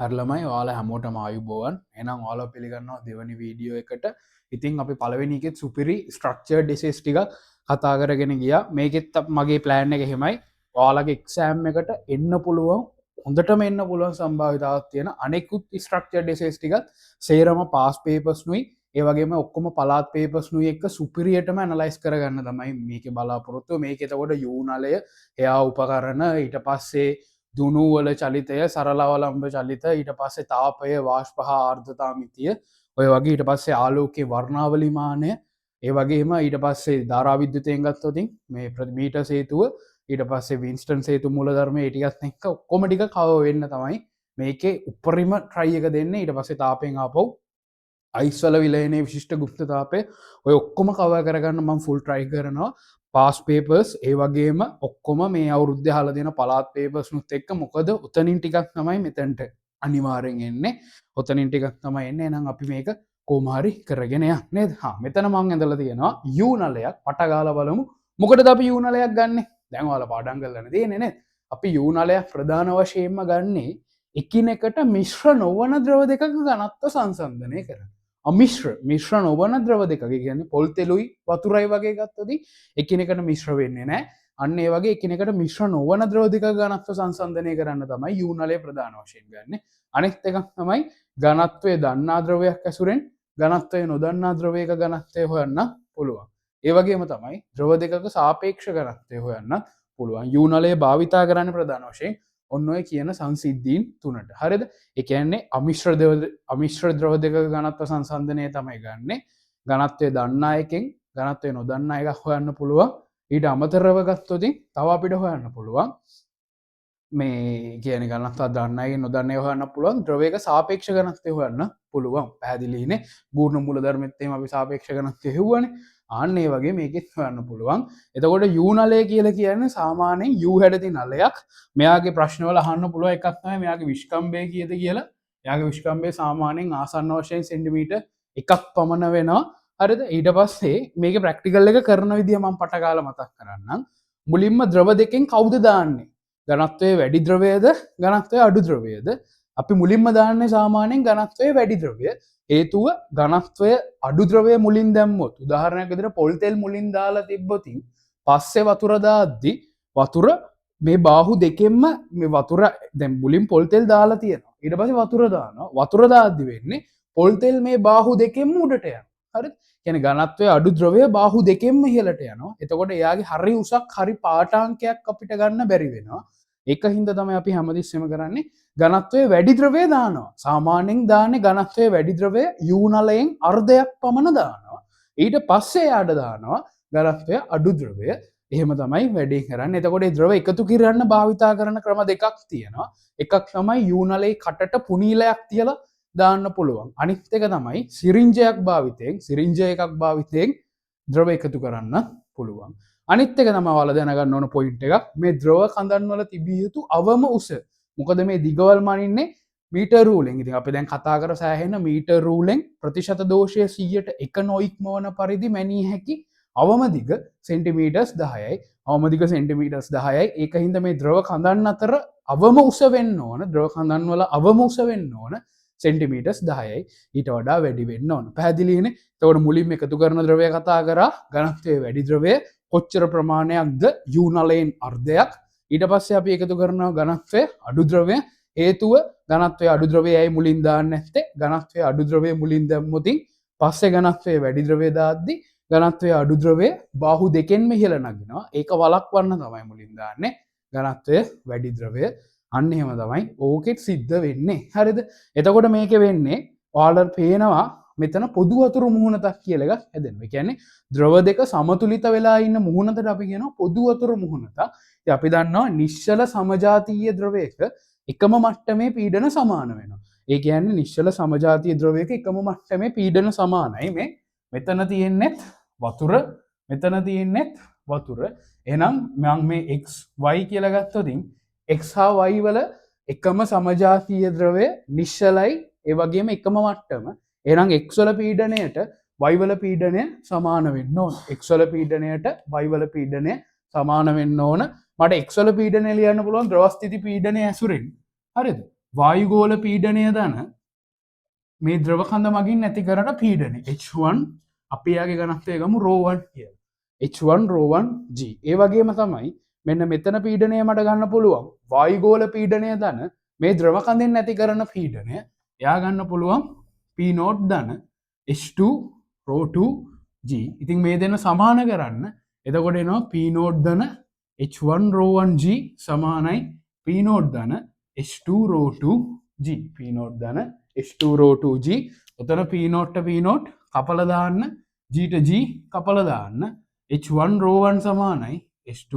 හරි ළමයි ඔයාලා හැමෝටම ආයුබෝවන්. එහෙනම් ඔයාලා පිළිගන්නවා දෙවැනි වීඩියෝ එකට. ඉතින් අපි පළවෙනි එකෙත් සුපිරි ස්ට්‍රක්චර්ඩ් එසේස් ටික කතා කරගෙන ගියා. මේකෙත් මගේ ප්ලෑන් එක එහෙමයි. ඔයාලගේ එක්සෑම් එකට එන්න පුළුවන් හොඳටම එන්න පුළුවන් සම්භාවිතාවක් තියෙන අනෙකුත් ස්ට්‍රක්චර්ඩ් එසේස් ටිකත් සේරම පාස් පේපර්ස් නුයි ඒ වගේම ඔක්කොම පළාත් පේපර්ස් නුයි එක්ක සුපිරියටම ඇනලයිස් කරගන්න තමයි මේකේ බලාපොරොත්තුව. මේක එතකොට යූ නලය, එයා උපකරණ, ඊට පස්සේ දුනුවල චලිතය, සරලවලම්බ චලිත, ඊට පස්සේ තාපය, වාෂ්පහ ආර්ධතාමිතිය, ඔය වගේ ඊට පස්සේ ආලෝකයේ වර්ණාවලිමානය, ඒ වගේම ඊට පස්සේ ධාරාවිද්‍යුතයෙන් ගත්තොතින් මේ මීට සේතුව, ඊට පස්සේ වින්ස්ටන් සේතු මූලධර්මය ඒ ටිකත් එක්ක ඔක්කොම ටික කවර් වෙන්න තමයි මේකේ උපරිම try එක දෙන්නේ. ඊට පස්සේ තාපයෙන් ආපහු අයිස්වල විලයනේ විශිෂ්ට ගුප්තතාපය ඔය ඔක්කොම කවර් කරගන්න මම ෆුල් try කරනවා. පාස් පේපර්ස් ඒ වගේම ඔක්කොම මේ අවුරුද්ධ හල දෙන පලාත් පේපර්ස් නුත් එක්ක මොකද උතනින් ටිකක් තමයි මෙතැන්ට අනිවාරෙන් එන්නේ ඔතනින් ටිකක් තමයි එන්න. එනම් අපි මේක කෝමාරි කරගෙන නේද? මෙතන මං ඇඳලා තියෙනවා යූ නලයක් පටගාල බලමු මොකටද අපි යූ නලයක් ගන්න. දැන් ඔයාලා පාඩම් කරලා තියෙන්නේ නේ. අපි යූ නලයක් ප්‍රධාන වශයෙන්ම ගන්නේ එකිනෙකට මිශ්‍ර නොවන ද්‍රව දෙකක ඝනත්ව සංසන්දනය කරන්න. මිශ්‍ර නොවන ද්‍රව දෙක කියන්නේ පොල් තෙලුයි වතුරයි වගේ ගත්තොත් එකිනෙකට මිශ්‍ර වෙන්නේ නැහැ. අන්න ඒ වගේ එකිනෙකට මිශ්‍ර නොවන ද්‍රව දෙක ඝනත්ව සංසන්දනය කරන්න තමයි යූ නලය ප්‍රධාන වශයෙන් ගන්න. අනෙක් එකක් තමයි ඝනත්වය දන්නා ද්‍රවයක් ඇසුරෙන් ඝනත්වය නොදන්නා ද්‍රවයක ඝනත්වය හොයන්න පුළුවන්. ඒ වගේම තමයි ද්‍රව දෙකක සාපේක්ෂ ඝනත්වය හොයන්න පුළුවන්. යූ නලය භාවිතා කරන්න ප්‍රධාන වශයෙන් ඔන්න ඔය කියන සංසිද්ධීන් තුනට. හරිද? ඒ කියන්නේ අමිශ්‍ර ද්‍රව දෙක ඝනත්ව සංසන්දනය තමයි ගන්නෙ. ඝනත්වය දන්නා එකෙන් ඝනත්වය නොදන්නා එකක් හොයන්න පුළුවන්. ඊට අමතරව ගත්තොත් තව අපිට හොයන්න පුළුවන් මේ කියන්නේ ඝනත්වය දන්නා එකෙන් නොදන්නා එක හොයන්න පුළුවන්. ද්‍රවයක සාපේක්ෂ ඝනත්වය හොයන්න පුළුවන්. පැහැදිලිනේ. පූර්ණ මූලධර්මෙත් එහෙම අපි සාපේක්ෂ ඝනත්වය හෙව්වනේ. අන්න ඒ වගේ මේකෙත් හොයන්න පුළුවන්. එතකොට යූ නලය කියලා කියන්නේ සාමාන්‍යයෙන් යූ හැඩති නලයක්. මෙයාගේ ප්‍රශ්නවල අහන්න පුළුවන් එකක් තමයි මෙයාගේ විස්කම්භය කීයද කියලා. එයාගේ විස්කම්භය සාමාන්‍යයෙන් ආසන්න වශයෙන් සෙන්ටිමීටර් 1ක් පමණ වෙනවා. හරිද? ඊට පස්සේ මේකේ ප්‍රැක්ටිකල් එක කරන විදිය මම පටකාලා මතක් කරන්නම්. මුලින්ම ද්‍රව දෙකෙන් කවුද දාන්නේ? ඝනත්වයේ වැඩි ද්‍රවයද ඝනත්වයේ අඩු ද්‍රවයද? අපි මුලින්ම දාන්නේ සාමාන්‍යයෙන් ඝනත්වයේ වැඩි ද්‍රවය. හේතුව ඝනත්වය අඩු ද්‍රවය මුලින් දැම්මොත් උදාහරණයක් විදිහට පොල් තෙල් මුලින් දාලා තිබ්බොතින් පස්සේ වතුර දාද්දි වතුර මේ බාහු දෙකෙන්ම මේ වතුර දැන් මුලින් පොල් තෙල් දාලා තියෙනවා ඊට පස්සේ වතුර දානවා වතුර දාද්දි වෙන්නේ පොල් තෙල් මේ බාහු දෙකෙන්ම උඩට යනවා. හරිද? කියන්නේ ඝනත්වයේ අඩු ද්‍රවය බාහු දෙකෙන්ම ඉහළට යනවා. එතකොට එයාගේ හරි උසක් හරි පාඨාංකයක් අපිට ගන්න බැරි වෙනවා. ඒක හින්දා තමයි අපි හැමතිස්සෙම කරන්නේ ඝනත්වයේ වැඩි ද්‍රවය දානවා. සාමාන්‍යයෙන් දාන්නේ ඝනත්වයේ වැඩි ද්‍රවය යූ නලයෙන් අර්ධයක් පමණ දානවා. ඊට පස්සේ යාට දානවා ඝනත්වයේ අඩු ද්‍රවය. එහෙම තමයි වැඩේ කරන්නේ. එතකොට ඒ ද්‍රව එකතු කරන්න භාවිතා කරන ක්‍රම දෙකක් තියෙනවා. එකක් තමයි යූ නලයේ කටට පුනීලයක් තියලා දාන්න පුළුවන්. අනිත් එක තමයි සිරින්ජයක් එකක් භාවිතයෙන් ද්‍රව එකතු කරන්න පුළුවන්. අනිත් එක තමයි ඔයාලා දැනගන්න ඕන පොයින්ට් එකක්. මේ ද්‍රව කඳන් වල තිබිය යුතු අවම උස. මොකද මේ දිගවල් මනින්නේ මීටර් රූලෙන්. ඉතින් අපි දැන් කතා කර සෑහෙන මීටර් රූලෙන් ප්‍රතිශත දෝෂය 100ට 1 නොඉක්මවන පරිදි මැනිය හැකි අවම දිග සෙන්ටිමීටර්ස් 10යි. අවම දිග සෙන්ටිමීටර්ස් 10යි. ඒක හින්දා මේ ද්‍රව කඳන් අතර අවම උස වෙන්න ඕන. ද්‍රව කඳන් වල අවම උස වෙන්න ඕන සෙන්ටිමීටර්ස් 10යි. ඊට වඩා වැඩි වෙන්න ඕන. පැහැදිලිනේ? එතකොට මුලින්ම එකතු කරන ද්‍රවය කතා කරා. ඝනත්වයේ වැඩි ද්‍රවය කොච්චර ප්‍රමාණයක්ද? යූ නලයෙන් අර්ධයක්. ඊට පස්සේ අපි එකතු කරනවා ඝනත්වයේ අඩු ද්‍රවය. හේතුව ඝනත්වයේ අඩු ද්‍රවයයි මුලින් දාන්නේ නැත්තේ. ඝනත්වයේ අඩු ද්‍රවය මුලින් දැම්මොතින් පස්සේ ඝනත්වයේ වැඩි ද්‍රවය දාද්දි ඝනත්වයේ අඩු ද්‍රවය බාහු දෙකෙන්ම ඉහළ නගිනවා. ඒක වළක්වන්න තමයි මුලින් දාන්නේ ඝනත්වයේ වැඩි ද්‍රවය. අන්න එහෙම තමයි ඕකෙත් සිද්ධ වෙන්නේ. හරිද? එතකොට මේක වෙන්නේ ඔයාලට පේනවා මෙතන පොදු වතුර මුහුණතක් කියලා එකක් හැදෙනවා. ඒ කියන්නේ ද්‍රව දෙක සමතුලිත වෙලා ඉන්න මුහුණතට අපි කියනවා පොදු වතුර මුහුණතක්. ඉතින් අපි දන්නවා නිශ්චල සමජාතීය ද්‍රවයක එකම මට්ටමේ පීඩන සමාන වෙනවා. ඒ කියන්නේ නිශ්චල සමජාතීය ද්‍රවයක එකම මට්ටමේ පීඩන සමානයි. මෙතන තියෙන්නේ වතුර, මෙතන තියෙන්නේ වතුර. එහෙනම් මම මේ x y කියලා ගත්තොත් x හා y වල එකම සමජාතීය ද්‍රවය නිශ්චලයි, ඒ වගේම එකම මට්ටම. එහෙනම් x වල පීඩනයට y වල පීඩනය සමාන වෙන්න ඕන. x වල පීඩනයට y වල පීඩනය සමාන වෙන්න ඕන. මට x වල පීඩනය ලියන්න පුළුවන් ද්‍රව ස්ථිති පීඩනය ඇසුරෙන්. හරිද? වායුගෝල පීඩනය දන මේ ද්‍රවකඳ මගින් නැති කරන පීඩන H1 අපියාගේ ගනස්තය ගමු රෝවන් කිය H1 රෝවන් G ඒ වගේම තමයි මෙන්න මෙතන පීඩනය මට ගන්න පුළුවන් වායුගෝල පීඩනය දන මේ ද්‍රවකඳෙන් නැති කරන පීඩනය යා ගන්න පුළුවන් පීනෝට් දන H2 රෝ2 G ඉතින් මේ දෙන්න සමාන කරන්න එතකොට එනවා පීනෝට් දන H1 රෝවන් G සමානයි පීනෝට් දන H2 රෝ2 G පීනෝට් දන H2 රෝ2G ඔතන පීනෝට්ට පීනෝට් කපලදාන්න Gට G කපලදාන්න H1 රෝවන් සමානයි H2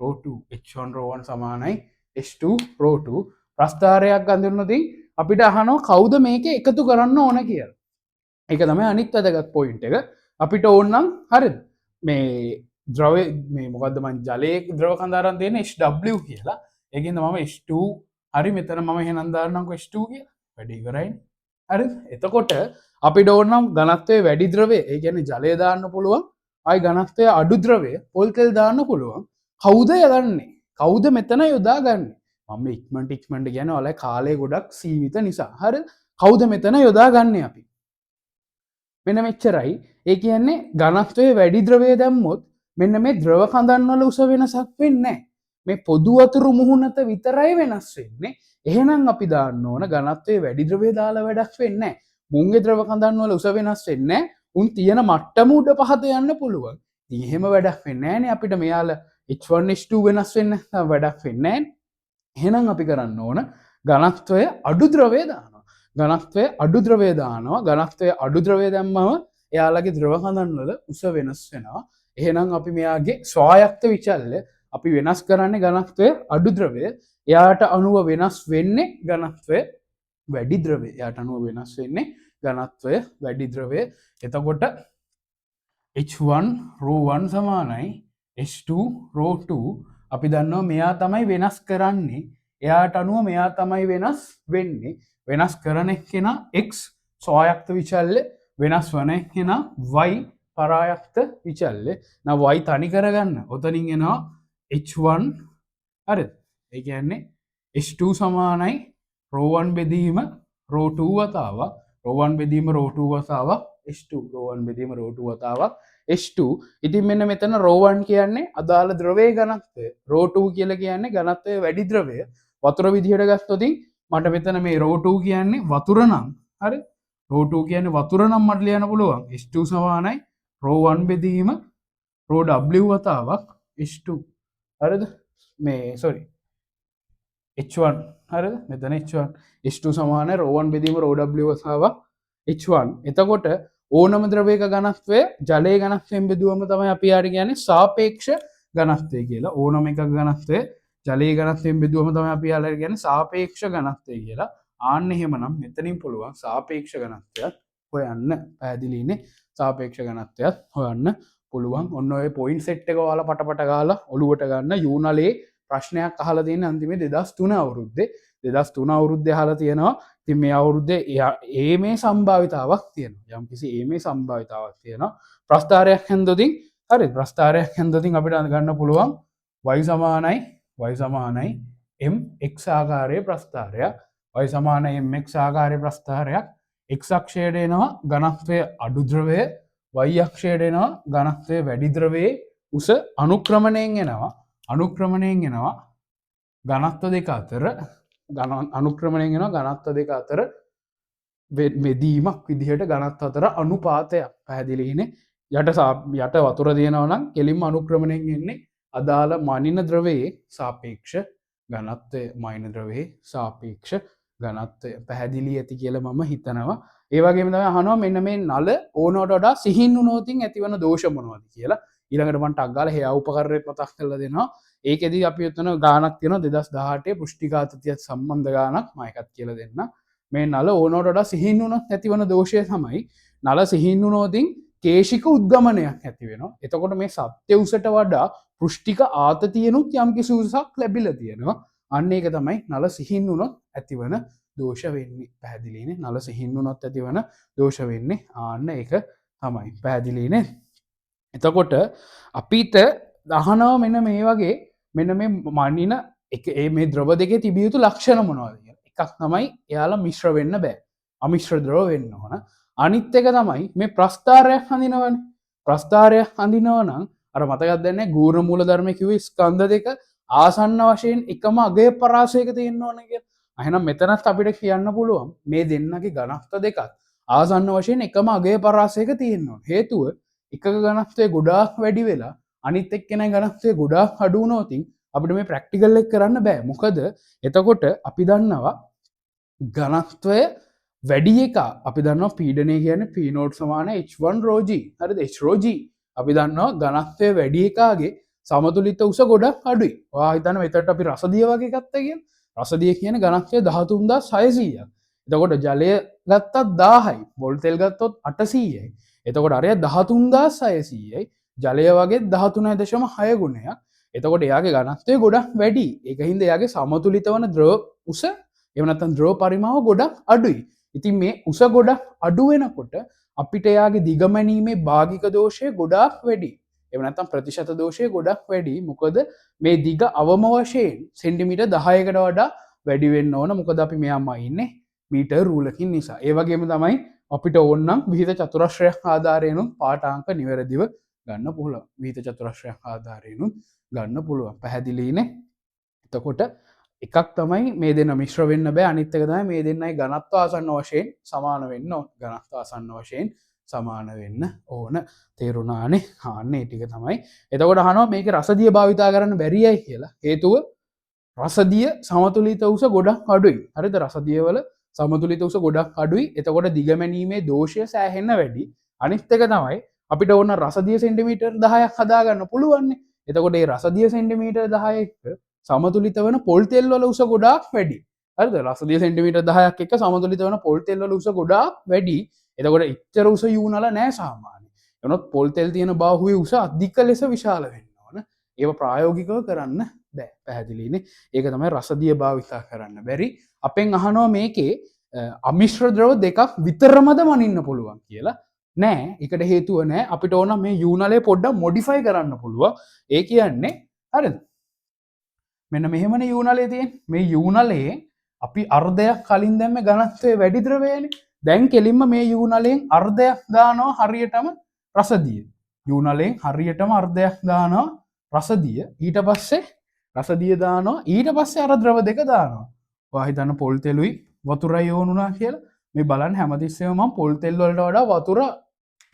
රෝ2 H1 රෝවන් සමානයි H2 රෝ2 ප්‍රස්ථාරයක් ගඳරනති අපිට අහනෝ කවුද මේක එකතු කරන්න ඕන කියල එක තම අනිත් වැදගත් පොයින්ට එක අපිට ඕන්නම් හරි මේ ද්‍රව මේ මොකදමන් ජලය ද්‍රව කන්දාරන් තියෙන HW කියලා ඒකින් මම H2 හරි මෙතන මම හෙනන්දාරන්නක H2 කිය වැඩි කරයි හරි එතකොට අපි ඩෝනම් ගනත්වය වැඩි ද්‍රවේ ඒ ගැන ජලය දාන්න පුළුවන් අයි ගනත්වය අඩු ද්‍රවය පොල්තෙල් දාන්න පුළුවන් කවුද යගන්නේ කවුද මෙතන යොදා ගන්න මම ඉක්මට ගැන ඔල කාලය ගොඩක් සීවිත නිසා හරි කවුද මෙතන යොදා ගන්න අපි මෙන මෙච්චරයි ඒ කියන්නේ ගනත්වය වැඩි ද්‍රවය දැම්මොත් මෙන්න මේ ද්‍රව කඳන්වල උස වෙනසක් වෙන්නේ මේ පොදුවතුරු මුහුණත විතරයි වෙනස් වෙන්නේ එහෙනම් අපි දාන්න ඕන ගනත්වයේ වැඩි ද්‍රවය දාලා වැඩක් වෙන්නේ මුංගේ ද්‍රව කඳන් වල උස වෙනස් වෙන්නේ උන් තියෙන මට්ටම උඩ පහත යන්න පුළුවන් ඉතින් එහෙම වැඩක් වෙන්නේ නැහනේ අපිට මෙයාලා H1 H2 වෙනස් වෙන්න වැඩක් වෙන්නේ නැහැ එහෙනම් අපි කරන්න ඕන ඝනත්වය අඩු ද්‍රවය දානවා ඝනත්වය අඩු ද්‍රවය දානවා ඝනත්වය අඩු ද්‍රවය දැම්මම එයාලගේ ද්‍රව කඳන් වල උස වෙනස් වෙනවා එහෙනම් අපි මෙයාගේ ස්වායක්ත විචල්‍ය අපි වෙනස් කරන්නේ ඝනත්වය අඩු ද්‍රවය එයාට අනුව වෙනස් වෙන්නේ ඝනත්වය වැඩි ද්‍රවය එයාට අනුව වෙනස් වෙන්නේ ඝනත්වය වැඩි ද්‍රවය එතකොට H1 ρ1 සමානයි H2 ρ2 අපි දන්නවා මෙයා තමයි වෙනස් කරන්නේ එයාට අනුව මෙයා තමයි වෙනස් වෙන්නේ වෙනස් කරන කෙනා x ස්වායක්ත විචල්‍ය වෙනස් වන කෙනා y පරායක්ත විචල්‍ය නා y තනි කරගන්න ඔතනින් එනවා H1 හරිද ඒ කියන්නේ H2 සමානයි ρ1 බෙදීම ρ2 වතාවක් ρ1 බෙදීම ρ2 වතාවක් H2 ρ1 බෙදීම ρ2 වතාවක් H2 ඉතින් මෙන්න මෙතන ρ1 කියන්නේ අදාළ ද්‍රවයේ ඝනත්වය ρ2 කියලා කියන්නේ ඝනත්වයේ වැඩි ද්‍රවය වතුර විදිහට ගත්තොත් මට මෙතන මේ ρ2 කියන්නේ වතුර නම් හරි ρ2 කියන්නේ වතුර නම් මට ලියන්න පුළුවන් H2 සමානයි ρ1 බෙදීම ρw වතාවක් H2 හරිද මේ sorry H1 හරිද මෙතන H1 H2 සමාන ρ1 බෙදීම ρw වතාවක් H1 එතකොට ඕනම ද්‍රවයක ඝනත්වය ජලයේ ඝනත්වයෙන් බෙදුවම තමයි අපි යාට කියන්නේ සාපේක්ෂ ඝනත්වය කියලා ඕනම එකක ඝනත්වය ජලයේ ඝනත්වයෙන් බෙදුවම තමයි අපි යාට කියන්නේ සාපේක්ෂ ඝනත්වය කියලා ආන්න එහෙමනම් මෙතනින් පුළුවන් සාපේක්ෂ ඝනත්වයක් හොයන්න පැහැදිලිනේ සාපේක්ෂ ඝනත්වයක් හොයන්න පුළුවන් ඔන්න ඔය පොයින්ට් සෙට් එක ඔයාලා පටපට ගාලා ඔලුවට ගන්න යූනලේ ප්‍රශ්නයක් අහලා තියෙන අන්තිමේ 2003 අවුරුද්දේ 2003 අවුරුද්දේ අහලා තියෙනවා ඉතින් මේ අවුරුද්දේ ඒ මේ සම්භාවිතාවක් තියෙනවා යම්කිසි ඒ මේ සම්භාවිතාවක් තියෙනවා ප්‍රස්ථාරයක් හැන්දොතින් හරි ප්‍රස්ථාරයක් හැන්දොතින් අපිට ගන්න පුළුවන් y සමානයි mx ආකාරයේ ප්‍රස්ථාරයක් y සමානයි mx ආකාරයේ ප්‍රස්ථාරයක් x අක්ෂයට එනවා ඝනත්වය අඩු ද්‍රවය y අක්ෂයට එනවා ඝනත්වය වැඩි ද්‍රවයේ උස අනුක්‍රමණයෙන් එනවා ඝනත්ව දෙක අතර අනුක්‍රමණයෙන් එනවා ඝනත්ව දෙක අතර බෙදීමක් විදිහට ඝනත්ව අතර අනුපාතයක් පැහැදිලිනේ යට වතුර තියෙනවා නම් කෙලින්ම අනුක්‍රමණයෙන් එන්නේ අදාළ මනින ද්‍රවයේ සාපේක්ෂ ඝනත්වය මනින ද්‍රවයේ සාපේක්ෂ ඝනත්වය පැහැදිලි ඇති කියලා මම හිතනවා ඒ වගේම තමයි අහනවා මෙන්න මේ නල ඕනවට වඩා සිහින් වුණොත් ඇතිවන දෝෂ මොනවද කියලා ඊළඟට මම ටක් ගාලා හේයා උපකරණයත් මතක් කරලා දෙනවා ඒකෙදි අපි උතන ගානක් තියෙනවා 2018 පුෂ්ටිඝාතතියත් සම්බන්ධ ගානක් මම එකක් කියලා දෙන්න මේ නල ඕනවට වඩා සිහින් වුණොත් ඇතිවන දෝෂය තමයි නල සිහින් වුණොතින් කේශික උද්ගමනයක් ඇති වෙනවා එතකොට මේ සත්‍ය උසට වඩා පෘෂ්ටික ආතතියනුත් යම්කිසි උසක් ලැබිලා තියෙනවා අන්න ඒක තමයි නල සිහින් වුණොත් ඇතිවන දෝෂ වෙන්නේ පැහැදිලිනේ නල සිහින් වුණොත් ඇතිවන දෝෂ වෙන්නේ ආන්න ඒක තමයි පැහැදිලිනේ එතකොට අපිට අහනවා මෙන්න මේ වගේ මෙන්න මේ මනින එක මේ ද්‍රව දෙකේ තිබිය යුතු ලක්ෂණ මොනවද කියලා එකක් තමයි එයාලා මිශ්‍ර වෙන්න බෑ. අමිශ්‍ර ද්‍රව වෙන්න ඕන. අනිත් එක තමයි මේ ප්‍රස්ථාරයක් හඳිනවනේ. ප්‍රස්ථාරයක් හඳිනවා නම් අර මතකද දැන්නේ ගූර්ණ මූලධර්ම කිව්වේ ස්කන්ධ දෙක ආසන්න වශයෙන් එකම අගය පරාසයක තියෙන්න ඕන කියලා. එහෙනම් මෙතනත් අපිට කියන්න පුළුවන් මේ දෙන්නගේ ඝනත්ව දෙකත් ආසන්න වශයෙන් එකම අගය පරාසයක තියෙන්න ඕන. හේතුව එකක ඝනත්වය ගොඩාක් වැඩි වෙලා අනිත් එක්කෙනා ඝනත්වය ගොඩාක් අඩු වුණොත් අපිට මේ ප්‍රැක්ටිකල් එක කරන්න බෑ. මොකද එතකොට අපි දන්නවා ඝනත්වය වැඩි එක අපි දන්නවා පීඩනය කියන්නේ P නෝට් සමාන H1 rho g. හරිද? H rho g. අපි දන්නවා ඝනත්වය වැඩි එකාගේ සමතුලිත උස ගොඩක් අඩුයි. ඔයා හිතන්න මෙතනට අපි රසදිය වගේ ගත්තා කියන. රසදිය කියන ඝනත්වය 13600ක්. එතකොට ජලය ගත්තත් 1000යි. බොල් තෙල් ගත්තොත් 800යි. එතකොට අරය 13600යි. ජලය වගේ 13.6 ගුණයක්. එතකොට එයාගේ ඝනත්වය ගොඩක් වැඩි. ඒක හින්දා එයාගේ සමතුලිත වන ද්‍රව උස එහෙම නැත්නම් ද්‍රව පරිමාව ගොඩක් අඩුයි. ඉතින් මේ උස ගොඩක් අඩු වෙනකොට අපිට එයාගේ දිගමැනීමේ භාගික දෝෂය ගොඩාක් වැඩි. එහෙම නැත්නම් ප්‍රතිශත දෝෂය ගොඩක් වැඩි. මොකද මේ දිග අවම වශයෙන් සෙන්ටිමීටර් 10කට වඩා වැඩි වෙන්න ඕන. මොකද අපි මෙයාම ඉන්නේ මීටර් රූලකින් නිසා. ඒ වගේම තමයි අපිට ඕනනම් විහිද චතුරස්‍රයක් ආධාරයෙන් පාඨාංක නිවැරදිව ගන්න පුළුවන්. විහිද චතුරස්‍රයක් ආධාරයෙන් ගන්න පුළුවන්. පැහැදිලිනේ? එතකොට එකක් තමයි මේ දෙන්න මිශ්‍ර වෙන්න බෑ. අනිත් එක තමයි මේ දෙන්නයි ඝනත්ව ආසන්න වශයෙන් සමාන වෙන්න ඕන. ඝනත්ව ආසන්න වශයෙන් සමාන වෙන්න ඕන. තේරුණානේ? අනේ ටික තමයි. එතකොට අහනවා මේකේ රසදිය භාවිතා කරන්න බැරියයි කියලා. හේතුව රසදිය සමතුලිත උස ගොඩක් අඩුයි. හරිද? රසදිය වල සමතුලිත උස ගොඩක් අඩුයි. එතකොට දිගමැනීමේ දෝෂය සෑහෙන්න වැඩි. අනිත් එක තමයි අපිට ඕන රසදිය සෙන්ටිමීටර් 10ක් හදාගන්න පුළුවන්නේ. එතකොට මේ රසදිය සෙන්ටිමීටර් 10ක සමතුලිත වන පොල් තෙල් වල උස ගොඩාක් වැඩි. හරිද? රසදිය සෙන්ටිමීටර් 10ක් එක්ක සමතුලිත වන පොල් තෙල් වල උස ගොඩාක් වැඩි. එතකොට එච්චර උස යූනල නෑ සාමාන්‍යයෙන්. එනොත් පොල් තෙල් තියෙන බාහුවේ උස අධික ලෙස විශාල වෙන්න ඕන. ඒව ප්‍රායෝගිකව කරන්න බෑ. පැහැදිලිනේ? ඒක තමයි රසදිය භාවිතා කරන්න බැරි. අපෙන් අහනවා මේකේ අමිශ්‍ර ද්‍රව දෙකක් විතරමද මනින්න පුළුවන් කියලා. නෑ. ඒකට හේතුව නෑ. අපිට ඕන මේ යූනලේ පොඩ්ඩක් මොඩිෆයි කරන්න පුළුවන්. ඒ කියන්නේ හරිද? මෙන්න මෙහෙමනේ යූනලේ තියෙන්නේ. මේ යූනලේ අපි අර්ධයක් කලින් දැම්මේ ඝනත්වයේ වැඩි ද්‍රවයනේ. දැන් කෙලින්ම මේ යූනලෙන් අර්ධයක් දානවා හරියටම රසදිය. යූනලෙන් හරියටම අර්ධයක් දානවා රසදිය. ඊට පස්සේ රසදිය දානවා. ඊට පස්සේ අර ද්‍රව දෙක දානවා. ඔයා හිතන්න පොල් තෙලුයි වතුරයි ඕනුනා කියලා. මේ බලන්න හැමතිස්සෙම මම පොල් තෙල් වලට වඩා වතුර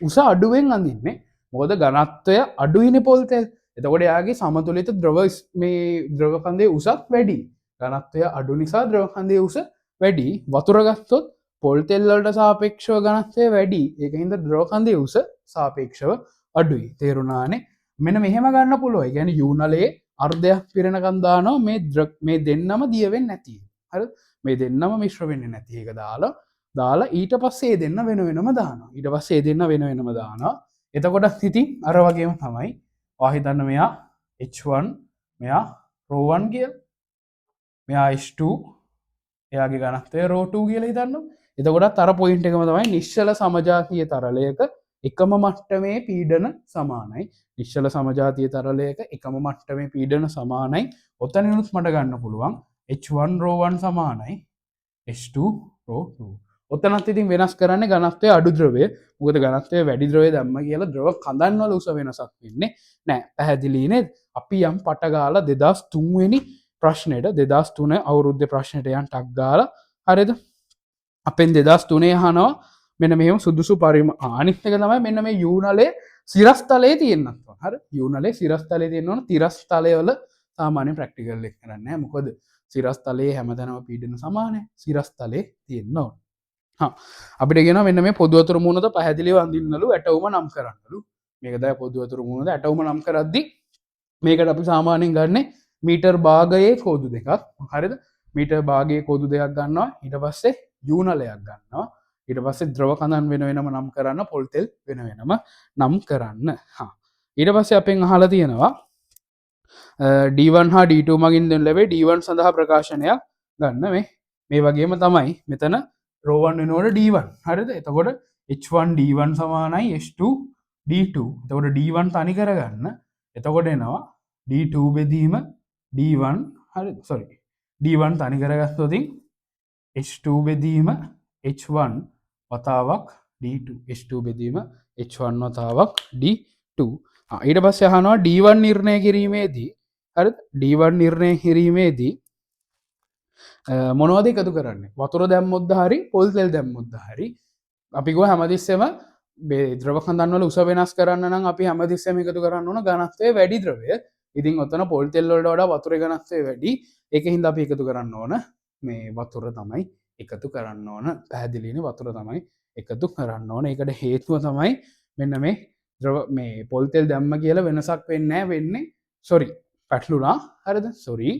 උස අඩුවෙන් අඳින්නේ. මොකද ඝනත්වය අඩුයිනේ පොල් තෙල්. එතකොට එයාගේ සමතුලිත ද්‍රව මේ ද්‍රව කන්දේ උසත් වැඩි. ඝනත්වය අඩු නිසා ද්‍රව කන්දේ උස වැඩි. වතුර ගත්තොත් පොල් තෙල් වලට සාපේක්ෂව ඝනත්වය වැඩි. ඒක හින්දා ද්‍රව කන්දේ උස සාපේක්ෂව අඩුයි. තේරුණානේ? මෙන්න මෙහෙම ගන්න පුළුවන්. ඒ කියන්නේ යූනලේ අර්ධයක් පිරෙනකන් දානවා මේ දෙන්නම දිය වෙන්නේ නැති. හරිද? මේ දෙන්නම මිශ්‍ර වෙන්නේ නැති. ඒක දාලා ඊට පස්සේ දෙන්න වෙන වෙනම දානවා. ඊට පස්සේ දෙන්න වෙන වෙනම දානවා. එතකොට ඉතින් අර වගේම තමයි ඔයා හිතන්න මෙයා H1 මෙයා ρ1 කියලා. මෙයා H2 එයාගේ ඝනත්වය ρ2 කියලා හිතන්න. එතකොටත් අර පොයින්ට් එකම තමයි නිශ්චල සමජාතීය තරලයක එකම මට්ටමේ පීඩන සමානයි. නිශ්චල සමජාතීය තරලයක එකම මට්ටමේ පීඩන සමානයි. ඔතනිනුත් මට ගන්න පුළුවන් H1 ρ1 සමානයි H2 ρ2. ඔතනත් ඉතින් වෙනස් කරන්නේ ඝනත්වයේ අඩු ද්‍රවය. මොකද ඝනත්වයේ වැඩි ද්‍රවය දැම්ම කියලා ද්‍රව කඳන් වල උස වෙනසක් වෙන්නේ නැහැ. පැහැදිලි නේද? අපි යම් පට ගාලා 2003 වෙනි ප්‍රශ්නෙට 2003 අවුරුද්දේ ප්‍රශ්නෙට යන් ටක් ගාලා හරිද? අපෙන් 2003 අහනවා මෙන්න මෙහෙම සුදුසු අනිත් එක තමයි මෙන්න මේ යූනලේ සිරස්තලයේ තියෙන්නත් ඕන. හරි? යූනලේ සිරස්තලයේ තියෙන්න ඕන. තිරස්තලය වල සාමාන්‍ය ප්‍රැක්ටිකල් එක කරන්නේ නැහැ. මොකද සිරස්තලයේ හැමතැනම පීඩන සමානයි. සිරස්තලයේ තියෙන්න ඕන. අපිට කියනවා මෙන්න මේ පොදු වතුර මූණත පැහැදිලිව අඳින්නලු ඇටවුම නම් කරන්නලු. මේක තමයි පොදු වතුර මූණත ඇටවුම නම් කරද්දී මේකට අපි සාමාන්‍යයෙන් ගන්න මීටර් භාගයේ කෝදු දෙකක්. හරිද? මීටර් භාගයේ කෝදු දෙකක් ගන්නවා. ඊට පස්සේ යූනලයක් ගන්නවා. ඊට පස්සේ ද්‍රව කඳන් වෙන වෙනම නම් කරන්න, පොල් තෙල් වෙන වෙනම නම් කරන්න. ඊට පස්සේ අපෙන් අහලා තියෙනවා D1 හා D2 මගින් දෙන ලැබේ D1 සඳහා ප්‍රකාශනයක් ගන්න. මේ වගේම තමයි මෙතන ρ1 වෙනකොට D1. හරිද? එතකොට H1 D1 සමානයි H2 D2. එතකොට D1 තනි කරගන්න. එතකොට එනවා D2 බෙදීම D1. හරිද? sorry. D1 තනි කරගත්තොත් H2 බෙදීම H1 වතාවක් D2 H2 බෙදීම H1 වතාවක් D2 ඊට පස්සේ අහනවා D1 නිර්ණය කිරීමේදී හරි D1 නිර්ණය කිරීමේදී මොනවද එකතු කරන්නේ වතුර දැම්මොත් හරි පොල් තෙල් දැම්මොත් හරි අපි ගෝ හැමතිස්සෙම ද්‍රව කඳන්වල උස වෙනස් කරන්න නම් අපි හැමතිස්සෙම එකතු කරන්න ඕන ඝනත්වය වැඩි ද්‍රවය ඉතින් ඔතන පොල් තෙල් වලට වඩා වතුරේ ඝනත්වය වැඩි ඒක හින්දා අපි එකතු කරන්න ඕන මේ වතුර තමයි එකතු කරන්න ඕන පැහැදිලිනේ වතුර තමයි එකතු කරන්න ඕන ඒකට හේතුව තමයි මෙන්න මේ ද්‍රව මේ පොල් තෙල් දැම්ම කියලා වෙනසක් වෙන්නේ නැහැ වෙන්නේ සොරි පැටලුණා හරිද සොරි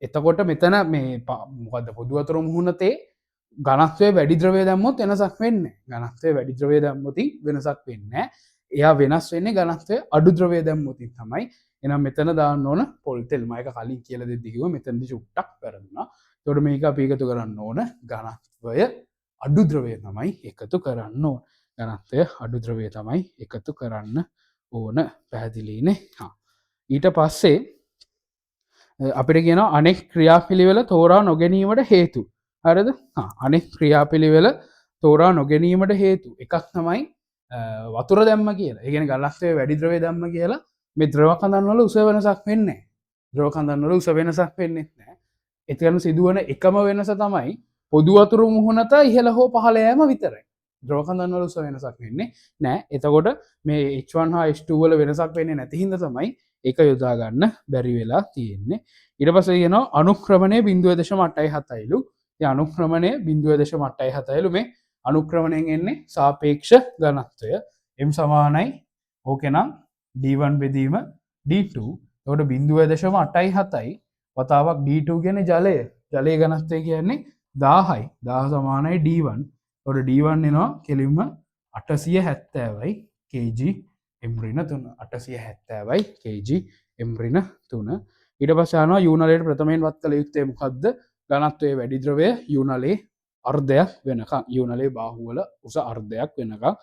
එතකොට මෙතන මේ මොකද්ද පොදු වතුර මුහුණතේ ඝනත්වය වැඩි ද්‍රවය දැම්මොත් වෙනසක් වෙන්නේ ඝනත්වය වැඩි ද්‍රවය දැම්මොත් වෙනසක් වෙන්නේ එයා වෙනස් වෙන්නේ ඝනත්වය අඩු ද්‍රවය දැම්මොත් තමයි එහෙනම් මෙතන දාන්න ඕන පොල් තෙල් මම ඒක කලින් කියලා දෙද්දි කිව්වා මෙතනදි චුට්ටක් වැරදුනා ඒකට මේක අපි එකතු කරන්න ඕන ඝනත්වය අඩු ද්‍රවය තමයි එකතු කරන්න ඕන ඝනත්වය අඩු ද්‍රවය තමයි එකතු කරන්න ඕන පැහැදිලිනේ ඊට පස්සේ අපිට කියන අනෙක් ක්‍රියාපිළිවෙල තෝරා නොගැනීමට හේතු හරිද අනෙක් ක්‍රියාපිළිවෙල තෝරා නොගැනීමට හේතු එකක් තමයි වතුර දැම්ම කියලා ඒ කියන්නේ ඝනත්වය වැඩි ද්‍රවය දැම්ම කියලා මේ ද්‍රව කඳන් වල උස වෙනසක් වෙන්නේ නැහැ ද්‍රව කඳන් වල උස වෙනසක් වෙන්නේ නැහැ එතන සිදුවන එකම වෙනස තමයි පොදු වතුර මුහුණත ඉහළ හෝ පහළ යෑම විතරයි ද්‍රව කඳන් වල උස වෙනසක් වෙන්නේ නැහැ එතකොට මේ H1 හා H2 වල වෙනසක් වෙන්නේ නැති හින්දා තමයි ඒක යොදා ගන්න බැරි වෙලා තියෙන්නේ ඊට පස්සේ කියනවා අනුක්‍රමණය 0.87ලු ඒ අනුක්‍රමණය 0.87ලු මේ අනුක්‍රමණයෙන් එන්නේ සාපේක්ෂ ඝනත්වය m සමානයි ඕකේ නම් D1 බෙදීම D2 එතකොට 0.87යි වතාවක් D2 කියන්නේ ජලයේ ඝනත්වය කියන්නේ 1000යි 1000 සමානයි D1 එතකොට D1 එනවා කෙලින්ම 870යි kg m ඍණ 3 870යි kg m ඍණ 3 ඊට පස්සේ ආනවා යූනලයට ප්‍රථමයෙන් වත් කළ යුත්තේ මොකද්ද ඝනත්වයේ වැඩි ද්‍රවය යූනලේ අර්ධයක් වෙනකම් යූනලේ බාහුවල උස අර්ධයක් වෙනකම්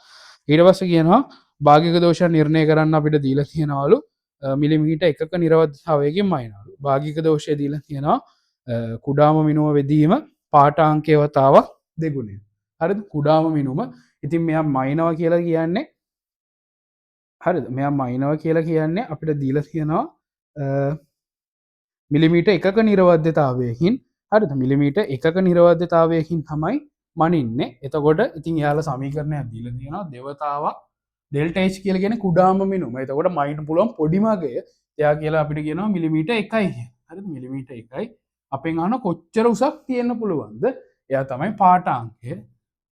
ඊට පස්සේ කියනවා භාගික දෝෂ නිර්ණය කරන්න අපිට දීලා තියෙනවලු මිලිමීටර් එකක නිරවද්‍යතාවයකින් මයිනවලු භාගික දෝෂය දීලා තියෙනවා කුඩාම මිනුම වෙදීම පාඨාංකයේ වතාවක් දෙගුණය හරිද කුඩාම මිනුම ඉතින් මෙයා මයිනවා කියලා කියන්නේ හරිද මෙයා මයිනවා කියලා කියන්නේ අපිට දීලා තියෙනවා මිලිමීටර් එකක නිරවද්‍යතාවයකින් හරිද මිලිමීටර් එකක නිරවද්‍යතාවයකින් තමයි මනින්නේ එතකොට ඉතින් එයාලා සමීකරණයක් දීලා තියෙනවා දෙවතාවක් ඩෙල්ටා H කියලා කියන්නේ කුඩාම මිනුම එතකොට මයින්න පුළුවන් පොඩිම අගය එයා කියලා අපිට කියනවා මිලිමීටර් 1යි කියලා හරිද මිලිමීටර් 1යි අපෙන් අහන කොච්චර උසක් තියෙන්න පුළුවන්ද එයා තමයි පාඨාංකය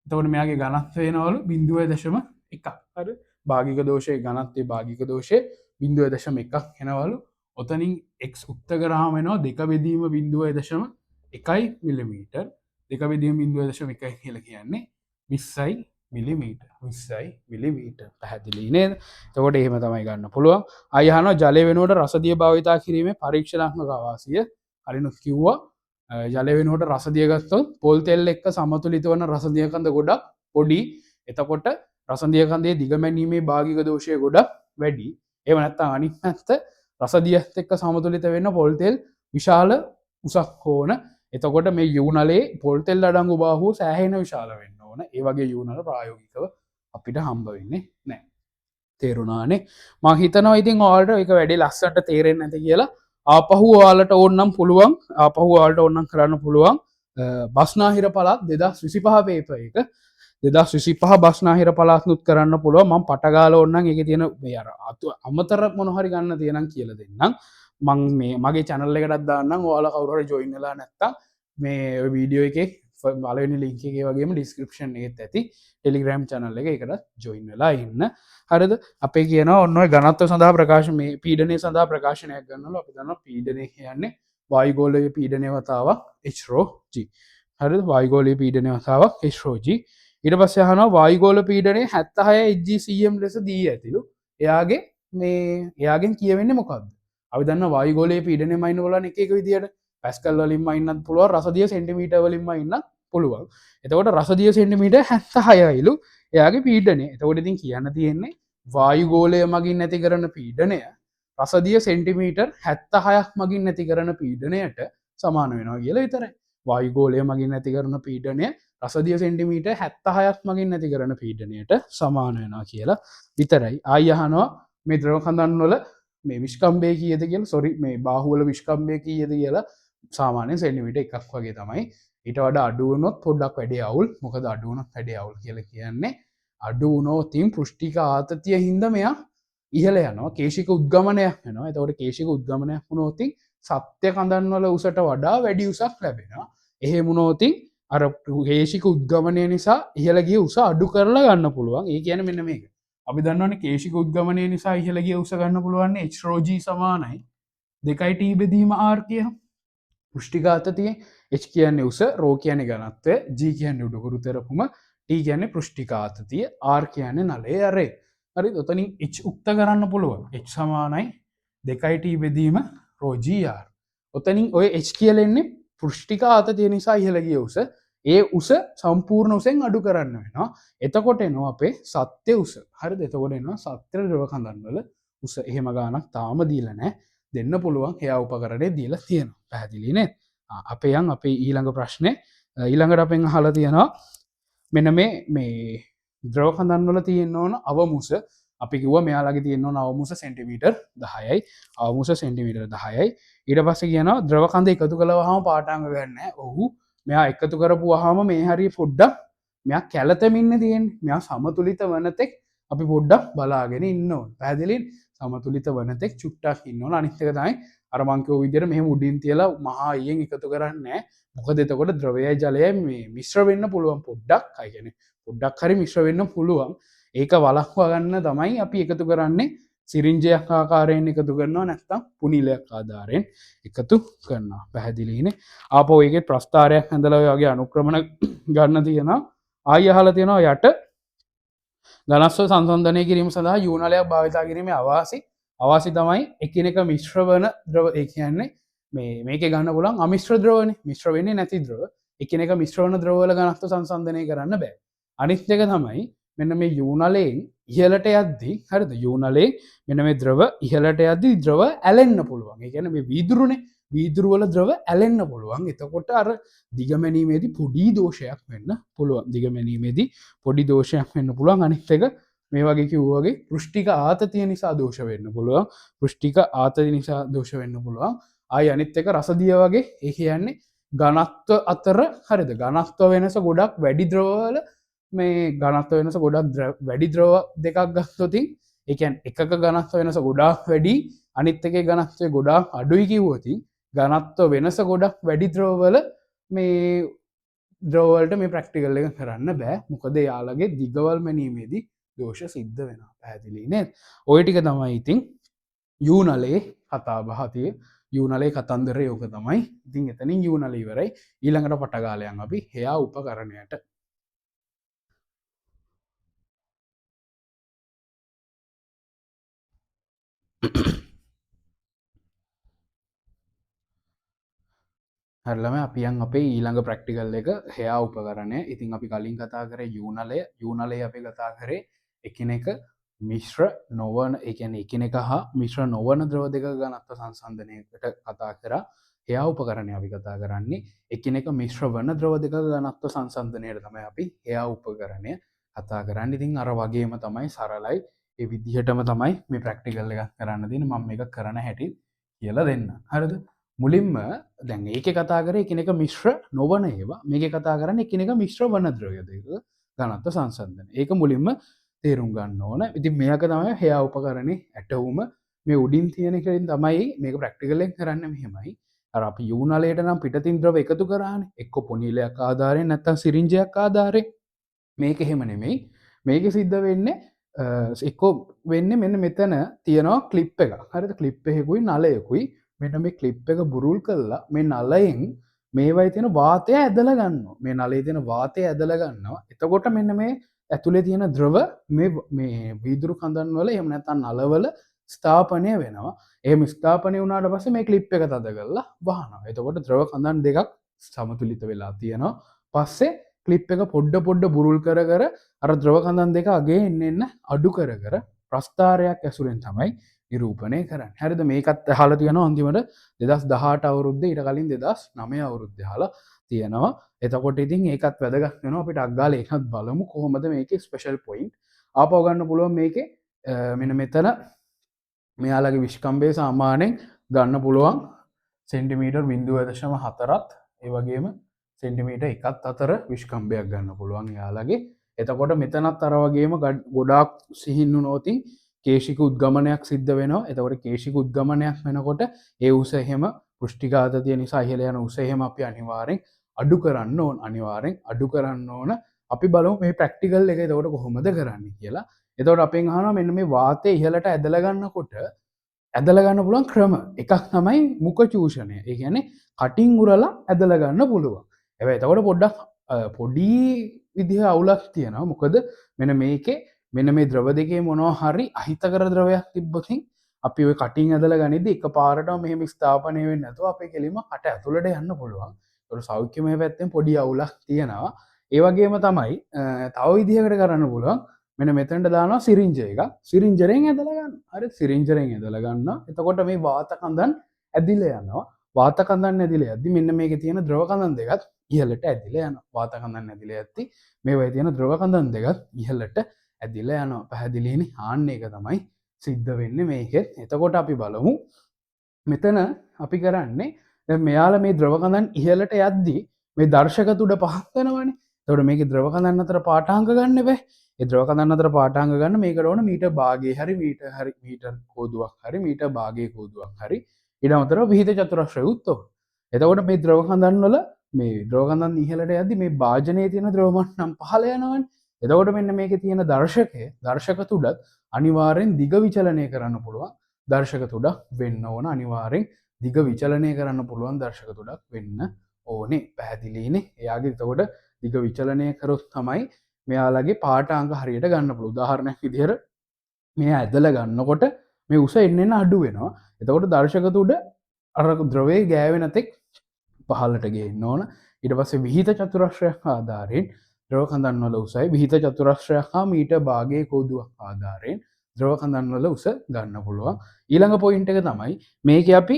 එතකොට මෙයාගේ ඝනත්වය වෙනවලු 0.1 හරි භාගික දෝෂයේ ඝනත්වයේ භාගික දෝෂයේ 0.1 එනවලු ඔතනින් x උත්ත කරාම වෙනවා 2 බෙදීම 0.1 මිලිමීටර් 2 බෙදීම 0.1 කියලා කියන්නේ 20යි මිලිමීටර් 20යි මිලිමීටර් පැහැදිලි නේද එතකොට එහෙම තමයි ගන්න පුළුවන් අය අහනවා ජලය වෙනුවට රසදිය භාවිතා කිරීමේ පරීක්ෂණාත්මක අවාසිය කලිනුත් කිව්වා ජලය වෙනුවට රසදිය ගත්තොත් පොල් තෙල් එක්ක සමතුලිත වන රසදිය කඳ ගොඩක් පොඩි එතකොට රසදිය කඳේ දිගමැනීමේ භාගික දෝෂය ගොඩක් වැඩි එහෙම නැත්නම් අනිත් පැත්ත රසදියත් එක්ක සමතුලිත වෙන්න පොල් තෙල් විශාල උසක් ඕන එතකොට මේ යූනලේ පොල් තෙල් අඩංගු බාහුව සෑහෙන විශාල වෙන්න ඕන ඒ වගේ යූනල ප්‍රායෝගිකව අපිට හම්බ වෙන්නේ නැහැ තේරුණානේ මම හිතනවා ඉතින් ඔයාලට ඒක වැඩි ලස්සනට තේරෙන්නේ නැති කියලා ආපහු ඔයාලට ඕනනම් පුළුවන් ආපහු ඔයාලට ඕනනම් කරන්න පුළුවන් බස්නාහිර පළාත් 2025 පේපර් එක 2025 බස්නාහිර පළාත්නුත් කරන්න පුළුවන් මම පටගාලා ඕනනම් ඒකේ තියෙන මේ අර අමතර මොන හරි ගන්න තියෙනම් කියලා දෙන්නම් මං මේ මගේ channel එකටත් දාන්නම් ඔයාලා කවුරු හරි join වෙලා නැත්තම් මේ වීඩියෝ එකේ පළවෙනි link එකේ වගේම description එකෙත් ඇති Telegram channel එක ඒකට join වෙලා ඉන්න හරිද අපේ කියනවා ඔන්න ඔය ඝනත්ව සඳහා ප්‍රකාශ මේ පීඩනය සඳහා ප්‍රකාශනයක් ගන්නවලු අපි දන්නවා පීඩනය කියන්නේ වායුගෝලීය පීඩනය වතාවක් h rho g හරිද වායුගෝලීය පීඩනය වතාවක් h rho g ඊට පස්සේ අහනවා වායුගෝල පීඩනය 76 hg/cm ලෙස දී ඇතිලු එයාගේ මේ එයාගෙන් කියවෙන්නේ මොකක්ද අපි දන්නවා වායුගෝලීය පීඩනය මයින්න බලන්න එක එක විදියට පැස්කල් වලින් මයින්නත් පුළුවන් රසදිය සෙන්ටිමීටර් වලින් මයින්නත් පුළුවන් එතකොට රසදිය සෙන්ටිමීටර් 76යිලු එයාගේ පීඩනය එතකොට ඉතින් කියන්න තියෙන්නේ වායුගෝලය මගින් නැති කරන පීඩනය රසදිය සෙන්ටිමීටර් 76ක් මගින් නැති කරන පීඩනයට සමාන වෙනවා කියලා විතරයි වායුගෝලය මගින් ඇති කරන පීඩනය රසදිය සෙන්ටිමීට 76ක් මගින් ඇති කරන පීඩනයට සමාන වෙනවා කියලා විතරයි. ආයි අහනවා මේ ද්‍රව කඳන් වල මේ විශ්කම්භය කීයද කියලා, සොරි මේ බාහුවල විශ්කම්භය කීයද කියලා සාමාන්‍යයෙන් සෙන්ටිමීටර් 1ක් වගේ තමයි. ඊට වඩා අඩු වුණොත් පොඩ්ඩක් වැඩි අවුල්. මොකද අඩු වුණොත් වැඩි අවුල් කියලා කියන්නේ අඩු වුණොත් පෘෂ්ටික ආතතිය හින්දා මෙයා ඉහළ යනවා, කේශික උද්ගමනයක් වෙනවා. එතකොට කේශික උද්ගමනයක් වුණොත් සත්‍ය කඳන් වල උසට වඩා වැඩි උසක් ලැබෙනවා. එහෙම වුණොත් අර කේශික උද්ගමනය නිසා ඉහළ ගිය උස අඩු කරලා ගන්න පුළුවන්. ඒ කියන්නේ මෙන්න මේක. අපි දන්නවනේ කේශික උද්ගමනය නිසා ඉහළ ගිය උස ගන්න පුළුවන් h rho g සමානයි 2t බෙදීම r කියලා. පෘෂ්ටික ආතතිය h කියන්නේ උස, rho කියන්නේ ඝනත්වය, g කියන්නේ උඩුකුරු තෙරපුම, t කියන්නේ පෘෂ්ටික ආතතිය, r කියන්නේ නලයේ ඇරේ. හරි, ඔතනින් h උක්ත කරන්න පුළුවන්. h සමානයි 2t බෙදීම rho g r. ඔතනින් ඔය h කියලා එන්නේ පෘෂ්ටික ආතතිය නිසා ඉහළ ගිය උස. ඒ උස සම්පූර්ණ උසෙන් අඩු කරන්න වෙනවා. එතකොට එනවා අපේ සත්‍ය උස. හරිද? එතකොට එනවා සත්‍ය ද්‍රව කඳන් වල උස. එහෙම ගානක් තාම දීලා නැහැ. දෙන්න පුළුවන්. එයා උපකරණේ දීලා තියෙනවා. පැහැදිලි නේද? අපේ යන් අපේ ඊළඟ ප්‍රශ්නේ ඊළඟට අපෙන් අහලා තියෙනවා මෙන්න මේ ද්‍රව කඳන් වල තියෙන්න ඕන අවමුස. අපි කිව්වා මෙයාලගේ තියෙන්න ඕන අවමුස සෙන්ටිමීටර් 10යි. අවමුස සෙන්ටිමීටර් 10යි. ඊට පස්සේ කියනවා ද්‍රව කඳ එකතු කළාම පාඨාංග ගන්න නැහැ. ඔව්. මෙයා එකතු කරපුවාම මේ හරිය පොඩ්ඩක් මෙයා කැළතමින්න තියෙන්නේ. මෙයා සමතුලිත වනතෙක් අපි පොඩ්ඩක් බලාගෙන ඉන්න ඕන. පැහැදිලිද? සමතුලිත වනතෙක් චුට්ටක් ඉන්න ඕන. අනිත් එක තමයි අර මං කියෝ විදිහට මෙහෙම උඩින් තියලා මහා ඊයෙන් එකතු කරන්නේ නැහැ. මොකද එතකොට ද්‍රවයයි ජලයයි මේ මිශ්‍ර වෙන්න පුළුවන් පොඩ්ඩක්. අය කියන්නේ පොඩ්ඩක් හරි මිශ්‍ර වෙන්න පුළුවන්. ඒක වළක්වා ගන්න තමයි අපි එකතු කරන්නේ. සිරින්ජයක් ආකාරයෙන් එකතු කරනවා, නැත්නම් පුනිලයක් ආධාරයෙන් එකතු කරනවා. පැහැදිලිනේ? ආපහු ඒකේ ප්‍රස්ථාරයක් ඇඳලා ඔය වගේ අනුක්‍රමණ ගන්න තියෙනවා. ආයි අහලා තියෙනවා යට ඝනස්ව සංසන්දනය කිරීම සඳහා යූනලයක් භාවිත කිරීමේ අවාසි තමයි එකිනෙක මිශ්‍ර වන ද්‍රව. ඒ කියන්නේ මේකේ ගන්න පුළුවන් අමිශ්‍ර ද්‍රවනේ. මිශ්‍ර වෙන්නේ නැති ද්‍රව. එකිනෙක මිශ්‍ර වන ද්‍රව වල ඝනත්ව සංසන්දනය කරන්න බෑ. අනිත් එක තමයි මෙන්න මේ යූනලයෙන් ඉහළට යද්දී, හරිද? යූනලයෙන් මෙන්න මේ ද්‍රව ඉහළට යද්දී ද්‍රව ඇලෙන්න පුළුවන්. ඒ කියන්නේ මේ වීදුරුනේ, වීදුරු වල ද්‍රව ඇලෙන්න පුළුවන්. එතකොට අර දිගමැනීමේදී පොඩි දෝෂයක් වෙන්න පුළුවන්. දිගමැනීමේදී පොඩි දෝෂයක් වෙන්න පුළුවන්. අනිත් එක මේ වගේ කිව්වා වගේ පෘෂ්ටික ආතතිය නිසා දෝෂ වෙන්න පුළුවන්. පෘෂ්ටික ආතතිය නිසා දෝෂ වෙන්න පුළුවන්. ආයි අනිත් එක රසදිය වගේ, ඒ කියන්නේ ඝනත්ව අතර, හරිද? ඝනත්ව වෙනස ගොඩක් වැඩි ද්‍රවවල මේ ඝනත්ව වෙනස ගොඩක් වැඩි ද්‍රව දෙකක් ගත්තොත් ඒ කියන්නේ එකක ඝනත්ව වෙනස ගොඩාක් වැඩි, අනිත් එකේ ඝනත්වය ගොඩාක් අඩුයි කිව්වොත් ඝනත්ව වෙනස ගොඩක් වැඩි ද්‍රවවල මේ ද්‍රවවලට මේ ප්‍රැක්ටිකල් එක කරන්න බෑ. මොකද යාළගේ දිගවල් මැනීමේදී දෝෂ සිද්ධ වෙනවා. පැහැදිලි නේද? ওই ටික තමයි ඉතින් යූනලේ කතාබහ තියෙ. යූනලේ කතන්දරය ඕක තමයි. ඉතින් එතනින් යූනල ඉවරයි. ඊළඟට පටගාලයන් අපි හේයා උපකරණයට. හරිලම අපියන් අපේ ඊළඟ ප්‍රැක්ටිකල් එක හේයා උපකරණය. ඉතින් අපි කලින් කතා කරේ යූනලය අපි කතා කරේ එකිනෙක මිශ්‍ර නොවන, ඒ කියන්නේ එකිනෙක හා මිශ්‍ර නොවන ද්‍රව දෙක ඝනත්ව සංසන්දනයකට කතා කරා. හේයා උපකරණය අපි කතා කරන්නේ එකිනෙක මිශ්‍ර වන ද්‍රව දෙක ඝනත්ව සංසන්දනයට තමයි අපි හේයා උපකරණය කතා කරන්නේ. ඉතින් අර වගේම තමයි සරලයි. ඒ විදිහටම තමයි මේ ප්‍රැක්ටිකල් එක කරන්න තියෙන්නේ. මම මේක කරන හැටි කියලා දෙන්න. හරිද? මුලින්ම දැන් ඒක කතා කරේ එකිනෙක මිශ්‍ර නොවන ඒවා. මේක කතා කරන්නේ එකිනෙක මිශ්‍ර වන ද්‍රව්‍ය දෙක ඝනත්ව සංසන්දනය. ඒක මුලින්ම තේරුම් ගන්න ඕන. ඉතින් මේක තමයි හේයා උපකරණේ ඇටවුම. මේ උඩින් තියෙන එකෙන් තමයි මේක ප්‍රැක්ටිකල් එකෙන් කරන්නේ මෙහෙමයි. අර අපි යූනලයට නම් පිටතින් ද්‍රව එකතු කරානේ. එක්ක පොනිලයක් ආධාරයෙන් නැත්නම් සිරින්ජයක් ආධාරයෙන්. මේක එහෙම නෙමෙයි. මේක සිද්ධ වෙන්නේ එක්කෝ වෙන්නේ මෙන්න මෙතන තියෙනවා ක්ලිප් එකක්. හරිද? ක්ලිප් එකකුයි නලයකුයි මෙන්න මේ ක්ලිප් එක බුරුල් කරලා මේ නලයෙන් මේවයි තියෙන වාතය ඇදලා ගන්නවා. මේ නලයේ තියෙන වාතය ඇදලා ගන්නවා. එතකොට මෙන්න මේ ඇතුලේ තියෙන ද්‍රව මේ වීදුරු කඳන් වල එහෙම නැත්නම් නලවල ස්ථාපනය වෙනවා. එහෙම ස්ථාපනය වුණාට පස්සේ මේ ක්ලිප් එක තද කරලා වහනවා. එතකොට ද්‍රව කඳන් දෙකක් සමතුලිත වෙලා තියෙනවා. පස්සේ ක්ලිප් එක පොඩ්ඩ බුරුල් කර කර අර ද්‍රව කඳන් දෙක අගේ එන්න අඩු කර කර ප්‍රස්ථාරයක් ඇසුරෙන් තමයි නිරූපණය කරන්න. හරිද? මේකත් අහලා තියෙනවා අන්තිමට 2018 අවුරුද්දේ, ඊට කලින් 2009 අවුරුද්දේ අහලා. තියෙනවා. එතකොට ඉතින් ඒකත් වැදගත් වෙනවා. අපිට අග්ගාල ඒකත් බලමු කොහොමද මේකේ ස්පෙෂල් පොයින්ට් ආපහු ගන්න පුළුවන් මේකේ. මෙන්න මෙතන මෙයාලගේ විශ්කම්බේ සාමාන්‍යයෙන් ගන්න පුළුවන් සෙන්ටිමීටර් 0.4ත් ඒ වගේම සෙන්ටිමීටර් 1ත් අතර විශ්කම්බයක් ගන්න පුළුවන් එයාලගේ. එතකොට මෙතනත් අර වගේම ගොඩාක් සිහින් වුණොතින් කේශික උද්ගමනයක් සිද්ධ වෙනවා. එතකොට කේශික උද්ගමනයක් වෙනකොට ඒ උස එහෙම පෘෂ්ටිඝාතය නිසා ඉහළ යන උස එහෙම අපි අනිවාර්යෙන් අඩු කරන්න ඕන. අනිවාර්යෙන් අඩු කරන්න ඕන. අපි බලමු මේ ප්‍රැක්ටිකල් එක එතකොට කොහොමද කරන්නේ කියලා. එතකොට අපෙන් අහනවා මෙන්න මේ වාතය ඉහළට ඇදලා ගන්නකොට ඇදලා ගන්න පුළුවන් ක්‍රම එකක් තමයි මුඛ චූෂණය. ඒ කියන්නේ කටින් උරලා ඇදලා ගන්න පුළුවන්. හැබැයි එතකොට පොඩ්ඩක් පොඩි විදිහ අවුලක් තියෙනවා. මොකද මෙන්න මේකේ මෙන්න මේ ද්‍රව දෙකේ මොනවා හරි අහිතකර ද්‍රවයක් තිබ්බකින් අපි ඔය කටින් ඇදලා ගනිද්දි එකපාරටම මෙහෙම ස්ථාපනය වෙන්නේ නැතුව අපේ කෙලින්ම කට ඇතුළට යන්න පුළුවන්. ඒක සෞඛ්‍යමය පැත්තෙන් පොඩි අවුලක් තියෙනවා. ඒ වගේම තමයි තව විදිහකට කරන්න පුළුවන්. මෙන්න මෙතනට දානවා සිරින්ජ එක. සිරින්ජරෙන් ඇදලා ගන්න. හරි සිරින්ජරෙන් ඇදලා ගන්න. එතකොට මේ වාත කඳන් ඇදිලා යනවා. වාත කඳන් ඇදිලා යද්දි මෙන්න මේකේ තියෙන ද්‍රව කඳන් දෙකත් ඉහළට ඇදිලා යනවා. වාත කඳන් ඇදිලා යද්දි මේවයි තියෙන ද්‍රව කඳන් දෙකත් ඉහළට ඇදිලා යනවා. පැහැදිලිනේ? ආන්න ඒක තමයි සිද්ධ වෙන්නේ මේකෙත්. එතකොට අපි බලමු මෙතන අපි කරන්නේ දැන් මෙයාලා මේ ද්‍රව කඳන් ඉහළට යද්දි මේ දර්ශක තුඩ පහක් වෙනවනේ. එතකොට මේකේ ද්‍රව කඳන් අතර පාඨාංග ගන්න බෑ. ඒ ද්‍රව කඳන් අතර පාඨාංග ගන්න මේකට ඕන මීටර් භාගයේ හරි මීටර් කෝදුවක් හරි මීටර් භාගයේ කෝදුවක් හරි ඊට අමතරව විහිද චතුරස්‍රය උත් ඕන. එතකොට මේ ද්‍රව කඳන් වල මේ ද්‍රව කඳන් ඉහළට යද්දි මේ භාජනයේ තියෙන ද්‍රව මට්ටම් පහළ යනවනේ. එතකොට මෙන්න මේකේ තියෙන දර්ශක තුඩත් අනිවාර්යෙන් දිග විචලනය කරන්න පුළුවන් දර්ශක තුඩක් වෙන්න ඕන. අනිවාර්යෙන් දිග විචලනය කරන්න පුළුවන් දර්ශක තුඩක් වෙන්න ඕනේ. පැහැදිලිනේ? එයාගේ එතකොට දිග විචලනය කරොත් තමයි මෙයාලගේ පාඨාංග හරියට ගන්න පුළුවන්. උදාහරණයක් විදිහට මෙයා ඇදලා ගන්නකොට මේ උස එන්න අඩු වෙනවා. එතකොට දර්ශක තුඩ අර ද්‍රවයේ ගෑවෙන තෙක් පහළට ගේන්න ඕන. ඊට පස්සේ විහිද චතුරස්‍රයක් ආධාරයෙන් ද්‍රව කඳන් වල උසයි විහිද චතුරස්‍රයක් හා මීටර් භාගයේ කෝදුවක් ආධාරයෙන් ද්‍රව කඳන් වල උස ගන්න පුළුවන්. ඊළඟ පොයින්ට් එක තමයි මේකේ අපි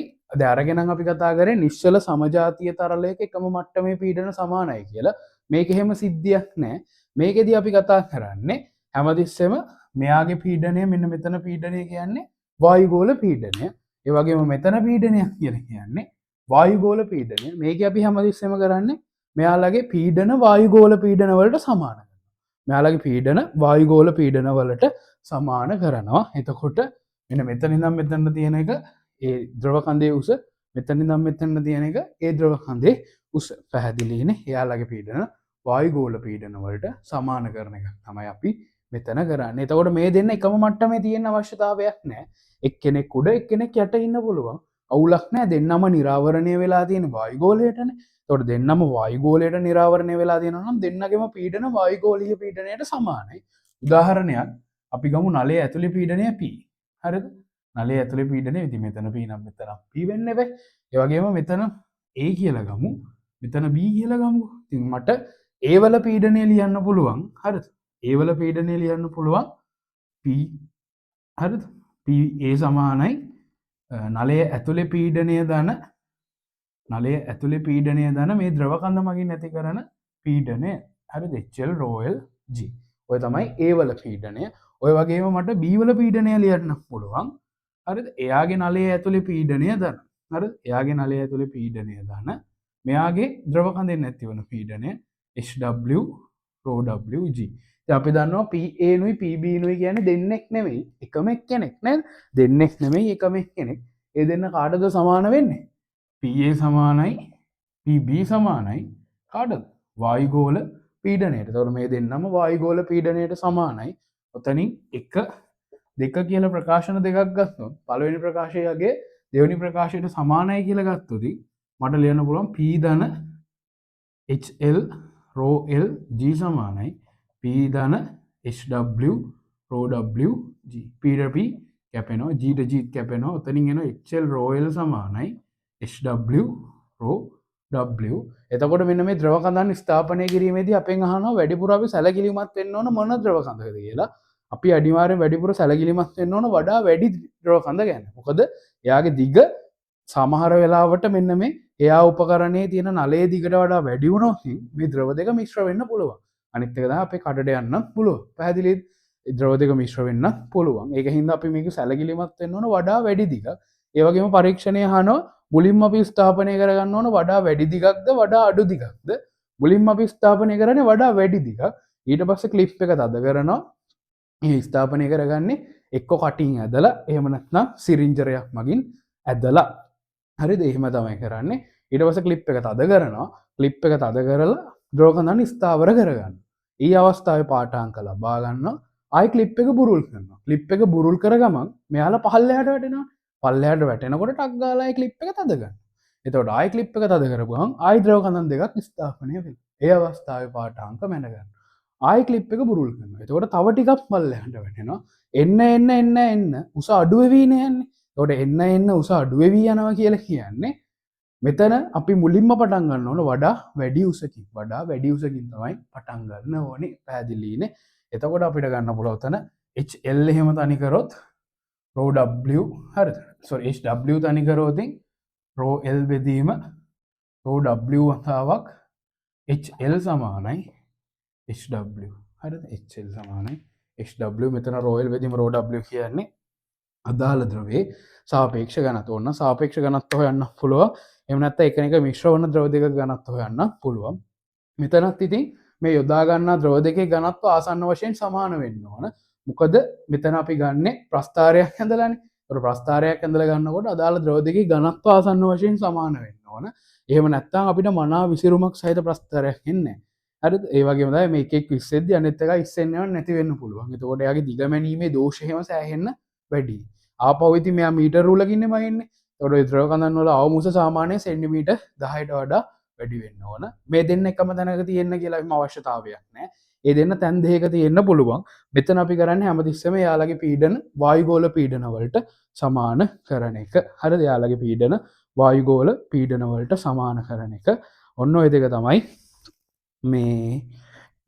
අරගෙන අපි කතා කරේ නිශ්චල සමජාතීය තරලයක එකම මට්ටමේ පීඩන සමානයි කියලා. මේක එහෙම සිද්ධියක් නැහැ. මේකෙදී අපි කතා කරන්නේ හැමතිස්සෙම මෙයාගේ පීඩනය මෙන්න මෙතන පීඩනය කියන්නේ වායුගෝල පීඩනය. ඒ වගේම මෙතන පීඩනයක් කියලා කියන්නේ වායුගෝල පීඩනය. මේක අපි හැමතිස්සෙම කරන්නේ මෙයාලගේ පීඩන වායුගෝල පීඩන වලට සමාන කරනවා. මෙයාලගේ පීඩන වායුගෝල පීඩන වලට සමාන කරනවා. එතකොට මෙන්න මෙතන ඉඳන් මෙතන තියෙන එක ඒ ද්‍රව කඳේ උස, මෙතන ඉඳන් මෙතන තියෙන එක ඒ ද්‍රව කඳේ උස. පැහැදිලිනේ? එයාලගේ පීඩන වායුගෝල පීඩන වලට සමාන කරන එක තමයි අපි මෙතන කරන්නේ. එතකොට මේ දෙන්න එකම මට්ටමේ තියෙන අවශ්‍යතාවයක් නැහැ. එක්කෙනෙක් උඩ එක්කෙනෙක් යට ඉන්න පුළුවන්. අවුලක් නැහැ. දෙන්නම නිරාවරණය වෙලා තියෙන වායුගෝලයටනේ. එතකොට දෙන්නම වායුගෝලයට නිරාවරණය වෙලා තියෙනවා නම් දෙන්නගේම පීඩන වායුගෝලීය පීඩනයට සමානයි. උදාහරණයක් අපි ගමු නලයේ ඇතුලේ පීඩනය P. හරිද? නලයේ ඇතුලේ පීඩනය ඉතින් මෙතන P නම් මෙතන P වෙන්නේ බෑ. ඒ වගේම මෙතන A කියලා ගමු. මෙතන B කියලා ගමු. ඉතින් මට A වල පීඩනය ලියන්න පුළුවන්. හරිද? A වල පීඩනය ලියන්න පුළුවන් P. හරිද? P A සමානයි නලයේ ඇතුලේ පීඩනය ධන නලයේ ඇතුලේ පීඩනය ධන මේ ද්‍රව කඳ මගින් ඇති කරන පීඩනය. හරිද? HL rho L G. ඔය තමයි A වල පීඩනය. ඔය වගේම මට B වල පීඩනය ලියන්න පුළුවන්. හරිද? එයාගේ නලයේ ඇතුලේ පීඩනය ධන. හරිද? එයාගේ නලයේ ඇතුලේ පීඩනය ධන. මෙයාගේ ද්‍රව කඳෙන් ඇතිවන පීඩනය HW rho WG. අපි දන්නවා PA නුයි PB නුයි කියන්නේ දෙන්නෙක් නෙවෙයි එකම එක්කෙනෙක් නේද? දෙන්නෙක් නෙමෙයි එකම එක්කෙනෙක්. ඒ දෙන්න කාටද සමාන වෙන්නේ? PA සමානයි PB සමානයි කාටද? වායුගෝල පීඩනයට. එතකොට මේ දෙන්නම වායුගෝල පීඩනයට සමානයි. ඔතනින් 1 2 කියලා ප්‍රකාශන දෙකක් ගත්තොත් පළවෙනි ප්‍රකාශයගේ දෙවෙනි ප්‍රකාශයට සමානයි කියලා ගත්තොත් මට ලියන්න පුළුවන් P ධන HL rho L G සමානයි P ධන HW rho W G. P ට P කැපෙනවා G ට G කැපෙනවා. ඔතනින් එනවා HL rho L සමානයි HW rho W. එතකොට මෙන්න මේ ද්‍රව කඳන් ස්ථාපනය කිරීමේදී අපෙන් අහනවා වැඩිපුර අපි සැලකිලිමත් වෙන්න ඕන මොන ද්‍රව කඳකද කියලා. අපි අනිවාර්යෙන් වැඩිපුර සැලකිලිමත් වෙන්න ඕන වඩා වැඩි ද්‍රව කඳ ගැන. මොකද එයාගේ දිග සමහර වෙලාවට මෙන්න මේ එයා උපකරණයේ තියෙන නලයේ දිගට වඩා වැඩි වුණොත් මේ ද්‍රව දෙක මිශ්‍ර වෙන්න පුළුවන්. අනිත් එක තමයි අපේ කඩට යන්න පුළුවන්. පැහැදිලිද? ද්‍රව දෙක මිශ්‍ර වෙන්න පුළුවන්. ඒක හින්දා අපි මේක සැලකිලිමත් වෙන්න ඕන වඩා වැඩි දිගක්. ඒ වගේම පරීක්ෂණය අහනවා මුලින්ම අපි ස්ථාපනය කරගන්න ඕන වඩා වැඩි දිගක්ද වඩා අඩු දිගක්ද? මුලින්ම අපි ස්ථාපනය කරන්නේ වඩා වැඩි දිගක්. ඊට පස්සේ ක්ලිප් එක තද කරනවා. මේ ස්ථාපනය කරගන්නේ එක්ක කටින් ඇදලා එහෙම නැත්නම් සිරින්ජරයක් මගින් ඇදලා. හරිද? එහෙම තමයි කරන්නේ. ඊට පස්සේ ක්ලිප් එක තද කරනවා. ක්ලිප් එක තද කරලා ද්‍රව කඳන් ස්ථාවර කරගන්න. ඊ අවස්ථාවේ පාඨාංක ලබා ගන්නවා. ආයි ක්ලිප් එක බුරුල් කරනවා. ක්ලිප් එක බුරුල් කර ගමන් මෙයාලා පහළයට වැටෙනවා. පල්ලයට වැටෙනකොට ටක් ගාලා ක්ලිප් එක තද ගන්න. එතකොට ආයි ක්ලිප් එක තද කරපුවම ආයි ද්‍රව කඳන් දෙකක් ස්ථාපනය වෙනවා. ඒ අවස්ථාවේ පාඨාංක මැන ගන්න. ආයි ක්ලිප් එක බුරුල් කරනවා. එතකොට තව ටිකක් පල්ලයට වැටෙනවා. එන්න උස අඩු වෙවීනේ යන්නේ. එතකොට එන්න උස අඩු වෙවී යනවා කියලා කියන්නේ මෙතන අපි මුලින්ම පටන් ගන්න ඕන වඩා වැඩි උසකින්. වඩා වැඩි උසකින් තමයි පටන් ගන්න ඕනේ. පැහැදිලිනේ. එතකොට අපිට ගන්න පුළුවන් තන HL එහෙම තනි කරොත් rho W හරිද? sorry HW තනි කරොත් rho L බෙදීම rho W වතාවක් HL සමානයි HW. හරිද? HL සමානයි HW. මෙතන rho L බෙදීම rho W කියන්නේ අදාළ ද්‍රවයේ සාපේක්ෂ ඝනත්වය. ඕන සාපේක්ෂ ඝනත්වය හොයන්න පුළුවන්. එහෙම නැත්නම් එකිනෙක මිශ්‍ර වන ද්‍රව දෙකක ඝනත්වය හොයන්න පුළුවන්. මෙතනත් ඉතින් මේ යොදා ගන්නා ද්‍රව දෙකේ ඝනත්ව ආසන්න වශයෙන් සමාන වෙන්න ඕන. මොකද මෙතන අපි ගන්නෙ ප්‍රස්ථාරයක් ඇඳලානේ. ඒතර ප්‍රස්ථාරයක් ඇඳලා ගන්නකොට අදාළ ද්‍රව දෙකේ ඝනත්ව ආසන්න වශයෙන් සමාන වෙන්න ඕන. එහෙම නැත්නම් අපිට මනා විසිරුමක් සහිත ප්‍රස්ථාරයක් එන්නේ නැහැ. හරිද? ඒ වගේම තමයි මේකෙක් විශ්සෙද්දි අනෙත් එකයි ඉස්සෙන්නව නැති වෙන්න පුළුවන්. එතකොට එයාගේ දිගමැනීමේ දෝෂ එහෙම සෑහෙන්න වැඩි. ආපහු ඉතින් මෙයා මීටර රූලකින්නේ මහින්නේ. ඒතකොට ද්‍රව කඳන් වල අවමුස සාමාන්‍යයෙන් සෙන්ටිමීටර් 10ට වඩා වැඩි වෙන්න ඕන. මේ දෙන්න එකම තැනක තියෙන්න කියලා එහෙම අවශ්‍යතාවයක් නැහැ. ඒ දෙන්න තැන් දෙකක තියෙන්න පුළුවන්. මෙතන අපි කරන්නේ හැමතිස්සෙම යාළගේ පීඩන වායුගෝල පීඩන වලට සමාන කරන එක. හරිද? යාළගේ පීඩන වායුගෝල පීඩන වලට සමාන කරන එක. ඔන්න ඔය දෙක තමයි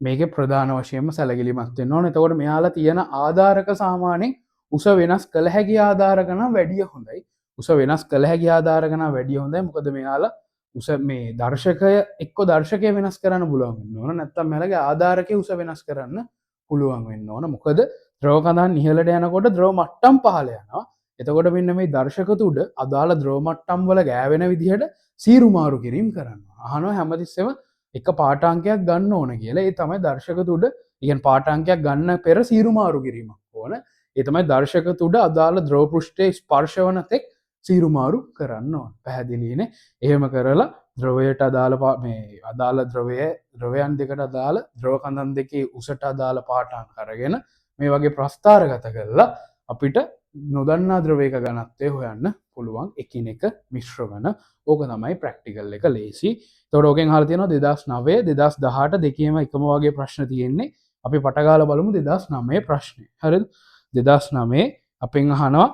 මේකේ ප්‍රධාන වශයෙන්ම සැලකිලිමත් වෙන්න ඕන. එතකොට මෙයාලා තියෙන ආධාරක සාමාන්‍යයෙන් උස වෙනස් කළ හැකි ආධාරක නම් වැඩිය හොඳයි. උස වෙනස් කළ හැකි ආධාරක නම් වැඩිය හොඳයි. මොකද මෙයාලා උස මේ දර්ශකය එක්ක දර්ශකය වෙනස් කරන්න පුළුවන් වෙන්න ඕන. නැත්නම් මෙයාලගේ ආධාරකයේ උස වෙනස් කරන්න පුළුවන් වෙන්න ඕන. මොකද ද්‍රව කඳන් ඉහළට යනකොට ද්‍රව මට්ටම් පහළ යනවා. එතකොට මෙන්න මේ දර්ශක තුඩ අදාළ ද්‍රව මට්ටම් වල ගෑවෙන විදිහට සීරු මාරු කිරීම කරනවා. අහනවා හැමතිස්සෙම එක පාඨාංකයක් ගන්න ඕන කියලා. ඒ තමයි දර්ශක තුඩ ඉගෙන පාඨාංකයක් ගන්න පෙර සීරු මාරු කිරීමක් ඕන. ඒ තමයි දර්ශක තුඩ අදාළ ද්‍රව පෘෂ්ඨයේ ස්පර්ශ වන තෙක් සීරු මාරු කරන්න ඕන. පැහැදිලිනේ? එහෙම කරලා ද්‍රවයට අදාළ මේ අදාළ ද්‍රවයන් දෙකට අදාළ ද්‍රව කඳන් දෙකේ උසට අදාළ පාඨාංක අරගෙන මේ වගේ ප්‍රස්ථාරගත කරලා අපිට නොදන්නා ද්‍රවයක ඝනත්වය හොයන්න පුළුවන්. එකිනෙක මිශ්‍ර වෙන ඕක තමයි ප්‍රැක්ටිකල් එක ලේසි. එතකොට ඕකෙන් අහලා තියෙනවා 2009 2018 දෙකේම එකම වගේ ප්‍රශ්න තියෙන්නේ. අපි පටගාලා බලමු 2009 ප්‍රශ්නේ. හරිද? 2009 අපෙන් අහනවා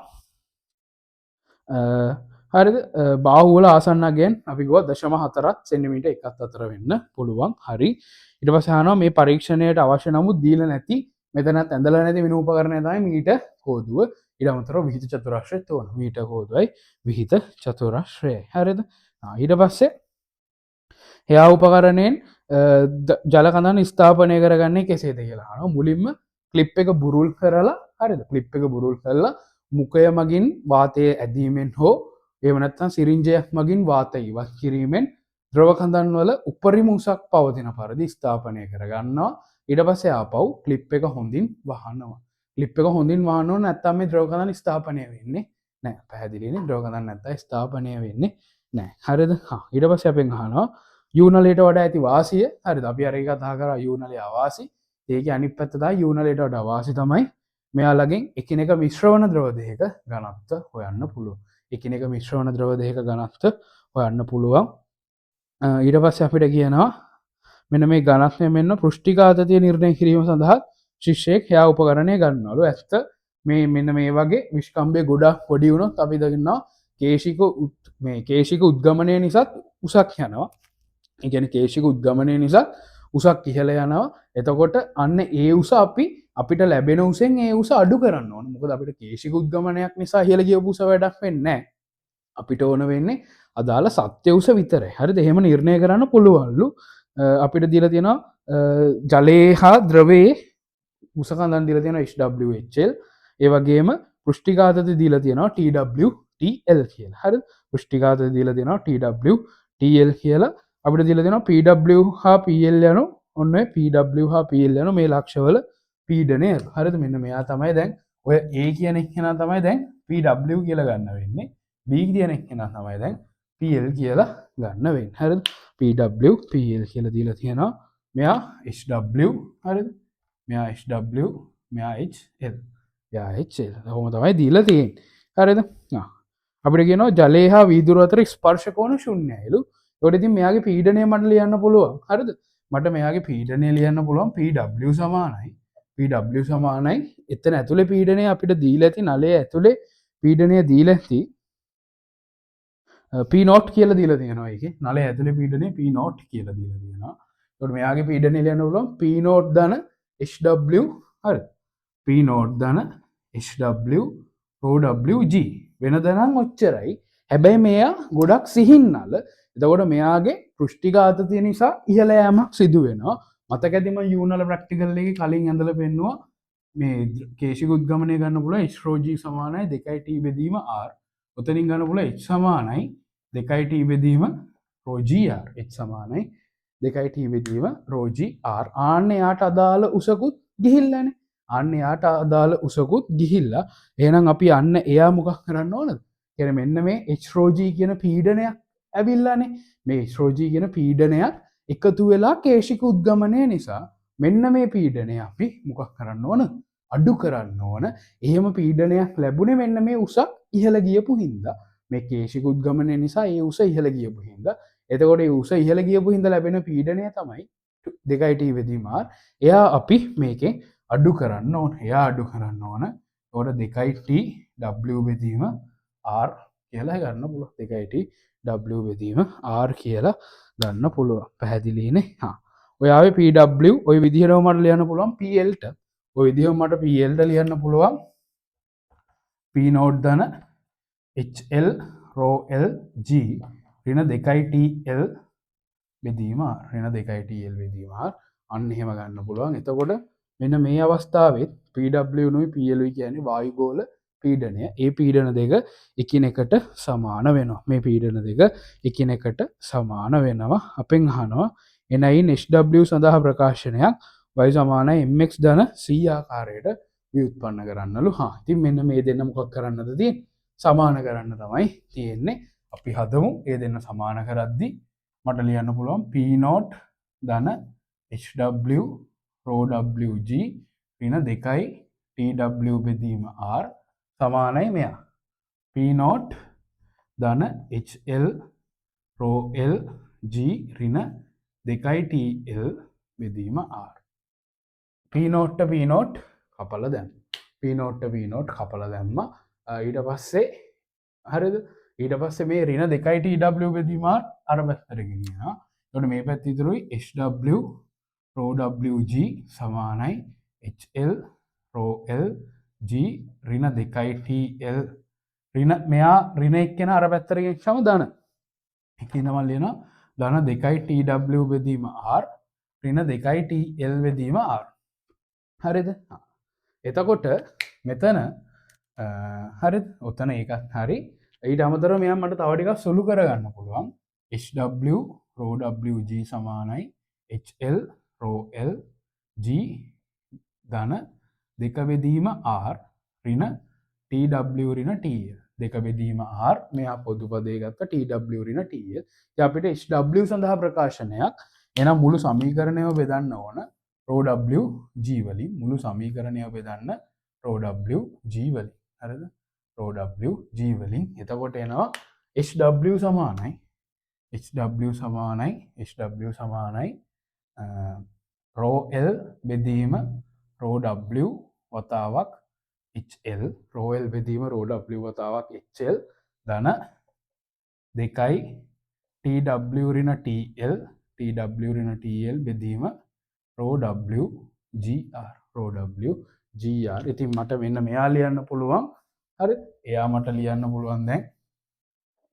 හරිද? බාහුවල ආසන්නයෙන් අපි ගියා 0.4 සෙන්ටිමීටර් එකත් අතර වෙන්න පුළුවන්. හරි. ඊට පස්සේ අහනවා මේ පරීක්ෂණයට අවශ්‍ය නමුත් දීලා නැති මෙතනත් ඇඳලා නැති වෙන උපකරණය තමයි මීටර් කෝදුව. ඊට අමතරව විහිිත චතුරස්‍රයත් ඕන. මීටර් කෝදුවයි විහිිත චතුරස්‍රයයි. හරිද? ඊට පස්සේ එයා උපකරණයෙන් ජල කඳන් ස්ථාපනය කරගන්නේ කෙසේද කියලා අහනවා. මුලින්ම ක්ලිප් එක බුරුල් කරලා හරිද? ක්ලිප් එක බුරුල් කරලා මුඛය මගින් වාතය ඇදීමෙන් හෝ එහෙම නැත්නම් සිරින්ජයක් මගින් වාතය ඉවත් කිරීමෙන් ද්‍රව කඳන් වල උපරිම උසක් පවතින පරිදි ස්ථාපනය කරගන්නවා. ඊට පස්සේ ආපහු ක්ලිප් එක හොඳින් වහනවා. ක්ලිප් එක හොඳින් වහන්න ඕන නැත්නම් මේ ද්‍රව කඳන් ස්ථාපනය වෙන්නේ නැහැ. පැහැදිලිනේ? ද්‍රව කඳන් නැත්නම් ස්ථාපනය වෙන්නේ නැහැ. හරිද? ඊට පස්සේ අපෙන් අහනවා යූනලයට වඩා ඇති වාසිය. හරිද? අපි අර එක කතා කරා යූනලයේ අවාසි. ඒකේ අනිත් පැත්ත තමයි යූනලයට වඩා වාසි තමයි මෙයාලගෙන් එකිනෙක මිශ්‍ර වන ද්‍රව දෙකක ඝනත්ව හොයන්න පුළුවන්. එකිනෙක මිශ්‍ර වන ද්‍රව දෙකක ඝනත්ව හොයන්න පුළුවන්. ඊට පස්සේ අපිට කියනවා මෙන්න මේ ඝනත්වය මෙන්න පෘෂ්ඨිකාතතිය නිර්ණය කිරීම සඳහා ශිෂ්‍යයෙක් එයා උපකරණය ගන්නවලු. ඇත්ත මේ මෙන්න මේ වගේ විස්කම්බේ ගොඩක් පොඩි වුණොත් අපි දකිනවා කේශික උද්ගමනය නිසා උසක් යනවා. ඒ කියන්නේ කේශික උද්ගමනය නිසා උසක් ඉහළ යනවා. එතකොට අන්න ඒ උස අපිට ලැබෙන උසෙන් ඒ උස අඩු කරන්න ඕන. මොකද අපිට කේශික උද්ගමනයක් නිසා ඉහළ ගියපු උස වැඩක් වෙන්නේ නැහැ. අපිට ඕන වෙන්නේ අදාළ සත්‍ය උස විතරයි. හරිද? එහෙම නිර්ණය කරන්න පුළුවන්ලු. අපිට දීලා තියෙනවා ජලයේ හා ද්‍රවයේ උස කඳන් දීලා තියෙනවා HWHL. ඒ වගේම පෘෂ්ටිඝාතත දීලා තියෙනවා TWTL කියලා. හරිද? පෘෂ්ටිඝාතත දීලා තියෙනවා TWTL කියලා. අපිට දීලා තියෙනවා PW හා PL යන ඔන්න ඔය PW හා PL යන මේ ලක්ෂවල පීඩනය. හරිද? මෙන්න මෙයා තමයි දැන් ඔය A කියන එක්කෙනා තමයි දැන් PW කියලා ගන්න වෙන්නේ. B කියන එක්කෙනා තමයි දැන් PL කියලා ගන්න වෙන්නේ. හරිද? PW PL කියලා දීලා තියෙනවා. මෙයා HW. හරිද? මෙයා HW, මෙයා HL. යා HL. කොහොම තමයි දීලා තියෙන්නේ. හරිද? අපිට කියනවා ජලය හා වීදුරු අතර ස්පර්ශ කෝණ ශුන්‍යයිලු. ඒකට ඉතින් මෙයාගේ පීඩනය මට ලියන්න පුළුවන්. හරිද? මට මෙයාගේ පීඩනය ලියන්න පුළුවන් PW සමානයි. PW සමානයි. එතන ඇතුලේ පීඩනය අපිට දීලා ඇති නලයේ ඇතුලේ පීඩනය දීලා ඇති P0 කියලා දීලා තියෙනවා ඒකේ. නලයේ ඇතුලේ පීඩනය P0 කියලා දීලා තියෙනවා. ඒකට මෙයාගේ පීඩනය ලියන්න පුළුවන් P0 ධන HW. හරි. P0 ධන HW ρ WG වෙනද නම් ඔච්චරයි. හැබැයි මෙයා ගොඩක් සිහින් නල. එතකොට මෙයාගේ පෘෂ්ටිඝාතය නිසා ඉහළ යෑමක් සිදු වෙනවා. මතක ඇති මම යූනල් ප්‍රැක්ටිකල් එකේ කලින් ඇඳලා පෙන්නුවා මේ කේශික උද්ගමනය ගන්න පුළුවන් HρG සමානයි 2t බෙදීම r. ඔතනින් ගන්න පුළුවන් h සමානයි 2t බෙදීම ρgr. h සමානයි 2t බෙදීම ρgr. ආන්න යාට අදාළ උසකුත් ගිහිල්ලානේ. අන්න යාට අදාළ උසකුත් ගිහිල්ලා. එහෙනම් අපි අන්න එයා මොකක් කරන්න ඕනද? කියන්නේ මෙන්න මේ HρG කියන පීඩනයක් ඇවිල්ලානේ. මේ HρG කියන පීඩනයක් එකතු වෙලා කේශික උද්ගමනය නිසා මෙන්න මේ පීඩනය අපි මොකක් කරන්න ඕන? අඩු කරන්න ඕන. එහෙම පීඩනයක් ලැබුණේ මෙන්න මේ උස ඉහළ ගියපු හින්දා. මේ කේශික උද්ගමනය නිසා ඒ උස ඉහළ ගියපු හින්දා. එතකොට ඒ උස ඉහළ ගියපු හින්දා ලැබෙන පීඩනය තමයි 2t වෙදීම r. එයා අපි මේකෙන් අඩු කරන්න ඕන. එයා අඩු කරන්න ඕන. ඒකට 2t w බෙදීම r කියලා ගන්න පුළුවන්. 2t w බෙදීම r කියලා ගන්න පුළුවන්. පැහැදිලිනේ? ඔයාවේ PW ඔය විදිහටම මට ලියන්න පුළුවන් PL ට. ඔය විදිහම මට PL ට ලියන්න පුළුවන් P0 ධන HL ρ L G ඍණ 2tL බෙදීම r. ඍණ 2tL බෙදීම r. අන්න එහෙම ගන්න පුළුවන්. එතකොට මෙන්න මේ අවස්ථාවෙත් PW නුයි PL කියන්නේ වායුගෝල පීඩනය. ඒ පීඩන දෙක එකිනෙකට සමාන වෙනවා. මේ පීඩන දෙක එකිනෙකට සමාන වෙනවා. අපෙන් අහනවා එනයින් HW සඳහා ප්‍රකාශනයක් y සමානයි mx ධන c ආකාරයට ව්‍යුත්පන්න කරන්නලු. ඉතින් මෙන්න මේ දෙන්න මොකක් කරන්නද තියෙන්නේ? සමාන කරන්න තමයි තියෙන්නේ. අපි හදමු ඒ දෙන්න සමාන කරද්දි මට ලියන්න පුළුවන් P0 ධන HW ρ WG ඍණ 2යි TW බෙදීම r සමානයි මෙයා. P0 ධන HL ρ L G ඍණ 2tL බෙදීම r. P0 ට P0 කපලා දැම්ම. P0 ට P0 කපලා දැම්ම. ඊට පස්සේ හරිද? ඊට පස්සේ මේ ඍණ 2tW බෙදීම r අර පැත්තට ගෙනියනවා. එතකොට මේ පැත්ත ඉතුරුයි HW ρ WG සමානයි HL ρ L G ඍණ 2tL. ඍණ මෙයා ඍණ එක්කෙන අර පැත්තට ගෙනියච්චම ධන. එකින් තමයි ලියනවා ධන 2tW බෙදීම r ඍණ 2tL බෙදීම r. හරිද? එතකොට මෙතන හරිද? ඔතන ඒකත් හරි. ඊට අමතරව මෙයා මට තව ටිකක් සුළු කරගන්න පුළුවන්. HW ρ WG සමානයි HL ρ L G ධන 2 බෙදීම r ඍණ TW ඍණ TL. 2 බෙදීම r මෙයා පොදු පදේ ගත්ත TW ඍණ TL. ඉතින් අපිට HW සඳහා ප්‍රකාශනයක් එහෙනම් මුළු සමීකරණයම බෙදන්න ඕන ρ WG වලින්. මුළු සමීකරණයම බෙදන්න ρ WG වලින්. හරිද? ρ WG වලින්. එතකොට එනවා HW සමානයි ρ L බෙදීම ρ W වතාවක් HL. ρ L බෙදීම ρ W වතාවක් HL ධන 2යි TW ඍණ TL ඍණ TL බෙදීම ρ WGR. ඉතින් මට මෙන්න මෙයා ලියන්න පුළුවන්. හරි? එයා මට ලියන්න පුළුවන් දැන්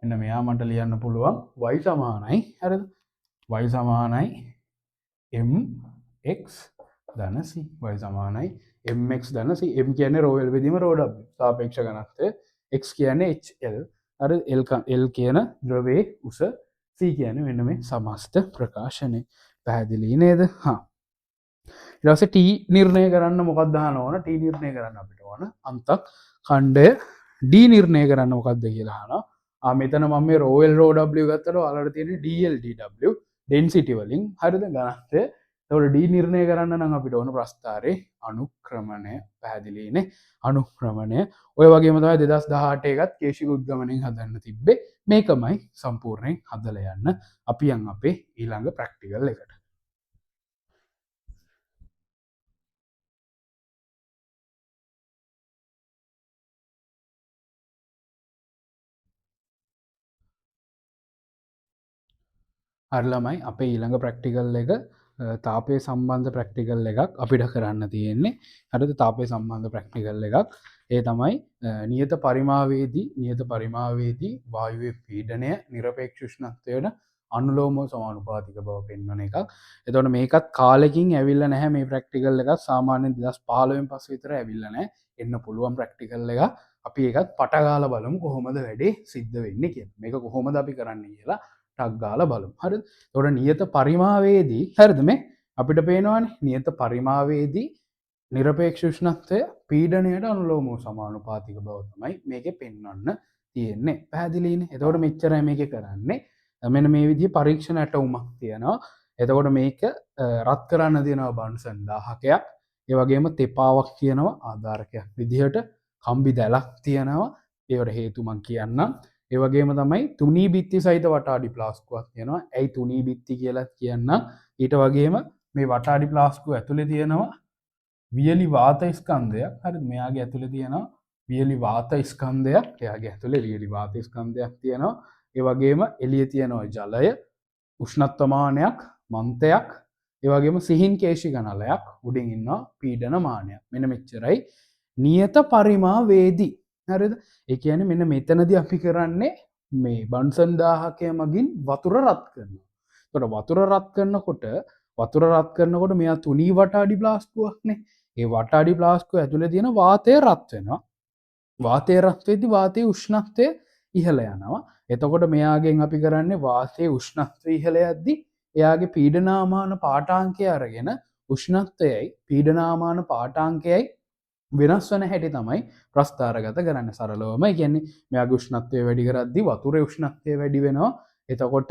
මෙන්න මෙයා මට ලියන්න පුළුවන් y සමානයි හරිද y සමානයි mx ධන c y සමානයි mx ධන c m කියන්නේ රෝ l බෙදීම රෝ w සාපේක්ෂ ඝනත්වය x කියන්නේ hl අර l කියන ද්‍රවයේ උස c කියන්නේ මෙන්න මේ සමස්ත ප්‍රකාශනය පැහැදිලි නේද හා ඊට පස්සේ t නිර්ණය කරන්න මොකක්ද අහන්න ඕන t නිර්ණය කරන්න අපිට ඕන අන්තක් ඛණ්ඩය d නිර්ණය කරන්න මොකක්ද කියලා අහනවා මෙතන මම මේ රෝ l රෝ w ගත්තට ඔයාලට තියෙන්නේ dl dw ඩෙන්සිටි වලින් හරිද ඝනත්වය එතකොට d නිර්ණය කරන්න නම් අපිට ඕන ප්‍රස්ථාරේ අනුක්‍රමණය පැහැදිලිනේ අනුක්‍රමණය ඔය වගේම තමයි 2018 එකත් කේශික උද්ගමනයෙන් හදන්න තිබ්බේ මේකමයි සම්පූර්ණයෙන් හදලා යන්න අපි යන් අපේ ඊළඟ ප්‍රැක්ටිකල් එකට හරිලමයි අපේ ඊළඟ ප්‍රැක්ටිකල් එක තාපය සම්බන්ධ ප්‍රැක්ටිකල් එකක් අපිට කරන්න තියෙන්නේ හරිද තාපය සම්බන්ධ ප්‍රැක්ටිකල් එකක් ඒ තමයි නියත පරිමාවේදී වායුවේ පීඩනය නිරපේක්ෂ උෂ්ණත්වයට අනුලෝමව සමානුපාතික බව පෙන්වන එකක්. එතකොට මේකත් කාලෙකින් ඇවිල්ලා නැහැ මේ ප්‍රැක්ටිකල් එකත් සාමාන්‍යයෙන් 2015න් පස්සේ විතර ඇවිල්ලා නැහැ. එන්න පුළුවන් ප්‍රැක්ටිකල් එක. අපි ඒකත් පට ගාලා බලමු කොහොමද වැඩේ සිද්ධ වෙන්නේ කියලා. මේක කොහොමද අපි කරන්නේ කියලා ටක් ගාලා බලමු. හරිද? එතකොට නියත පරිමාවේදී හරිද මේ අපිට පේනවානේ නියත පරිමාවේදී නිරපේක්ෂ උෂ්ණත්වය පීඩනයට අනුලෝමව සමානුපාතික බව තමයි මේකේ පෙන්වන්න තියෙන්නේ. පැහැදිලිනේ? එතකොට මෙච්චරයි මේකේ කරන්නේ. මෙන්න මේ විදිහේ පරීක්ෂණ ඇටවුමක් තියෙනවා. එතකොට මේක රත් කරන්න තියෙනවා බන්සන් 1000ක්. ඒ වගේම තෙපාවක් තියෙනවා ආධාරකයක් විදිහට. කම්බි දැලක් තියෙනවා. ඒවට හේතු මං කියන්නම්. ඒ වගේම තමයි තුනී බිත්ති සහිත වටාඩි ප්ලාස්කුවක් තියෙනවා. ඇයි තුනී බිත්ති කියලා කියන්නම්. ඊට වගේම මේ වටාඩි ප්ලාස්කුව ඇතුලේ තියෙනවා වියලි වාත ස්කන්ධයක්. හරිද? මෙයාගේ ඇතුලේ තියෙනවා වියලි වාත ස්කන්ධයක්. එයාගේ ඇතුලේ වියලි වාත ස්කන්ධයක් තියෙනවා. ඒ වගේම එළියේ තියෙනවා ජලය, උෂ්ණත්වමානයක්, මන්තයක්, ඒ වගේම සිහින් කේශික නලයක්, උඩින් ඉන්නවා පීඩන මානයක්. මෙන්න මෙච්චරයි නියත පරිමාවේදී. හරිද? ඒ කියන්නේ මෙන්න මෙතනදී අපි කරන්නේ මේ බන්සන් 1000කය මගින් වතුර රත් කරනවා. එතකොට වතුර රත් කරනකොට මෙයා තුනී වටාඩි ප්ලාස්කුවක්නේ. ඒ වටාඩි ප්ලාස්කුව ඇතුලේ තියෙන වාතය රත් වෙනවා. වාතය රත් වෙද්දී වාතයේ උෂ්ණත්වය ඉහළ යනවා. එතකොට මෙයාගෙන් අපි කරන්නේ වාතයේ උෂ්ණත්වය ඉහළ යද්දී එයාගේ පීඩනාමාන පාඨාංකය අරගෙන උෂ්ණත්වයයි පීඩනාමාන පාඨාංකයයි වෙනස් වෙන හැටි තමයි ප්‍රස්ථාරගත කරන්නේ. සරලවම කියන්නේ මෙයාගේ උෂ්ණත්වය වැඩි කරද්දී වතුරේ උෂ්ණත්වය වැඩි වෙනවා. එතකොට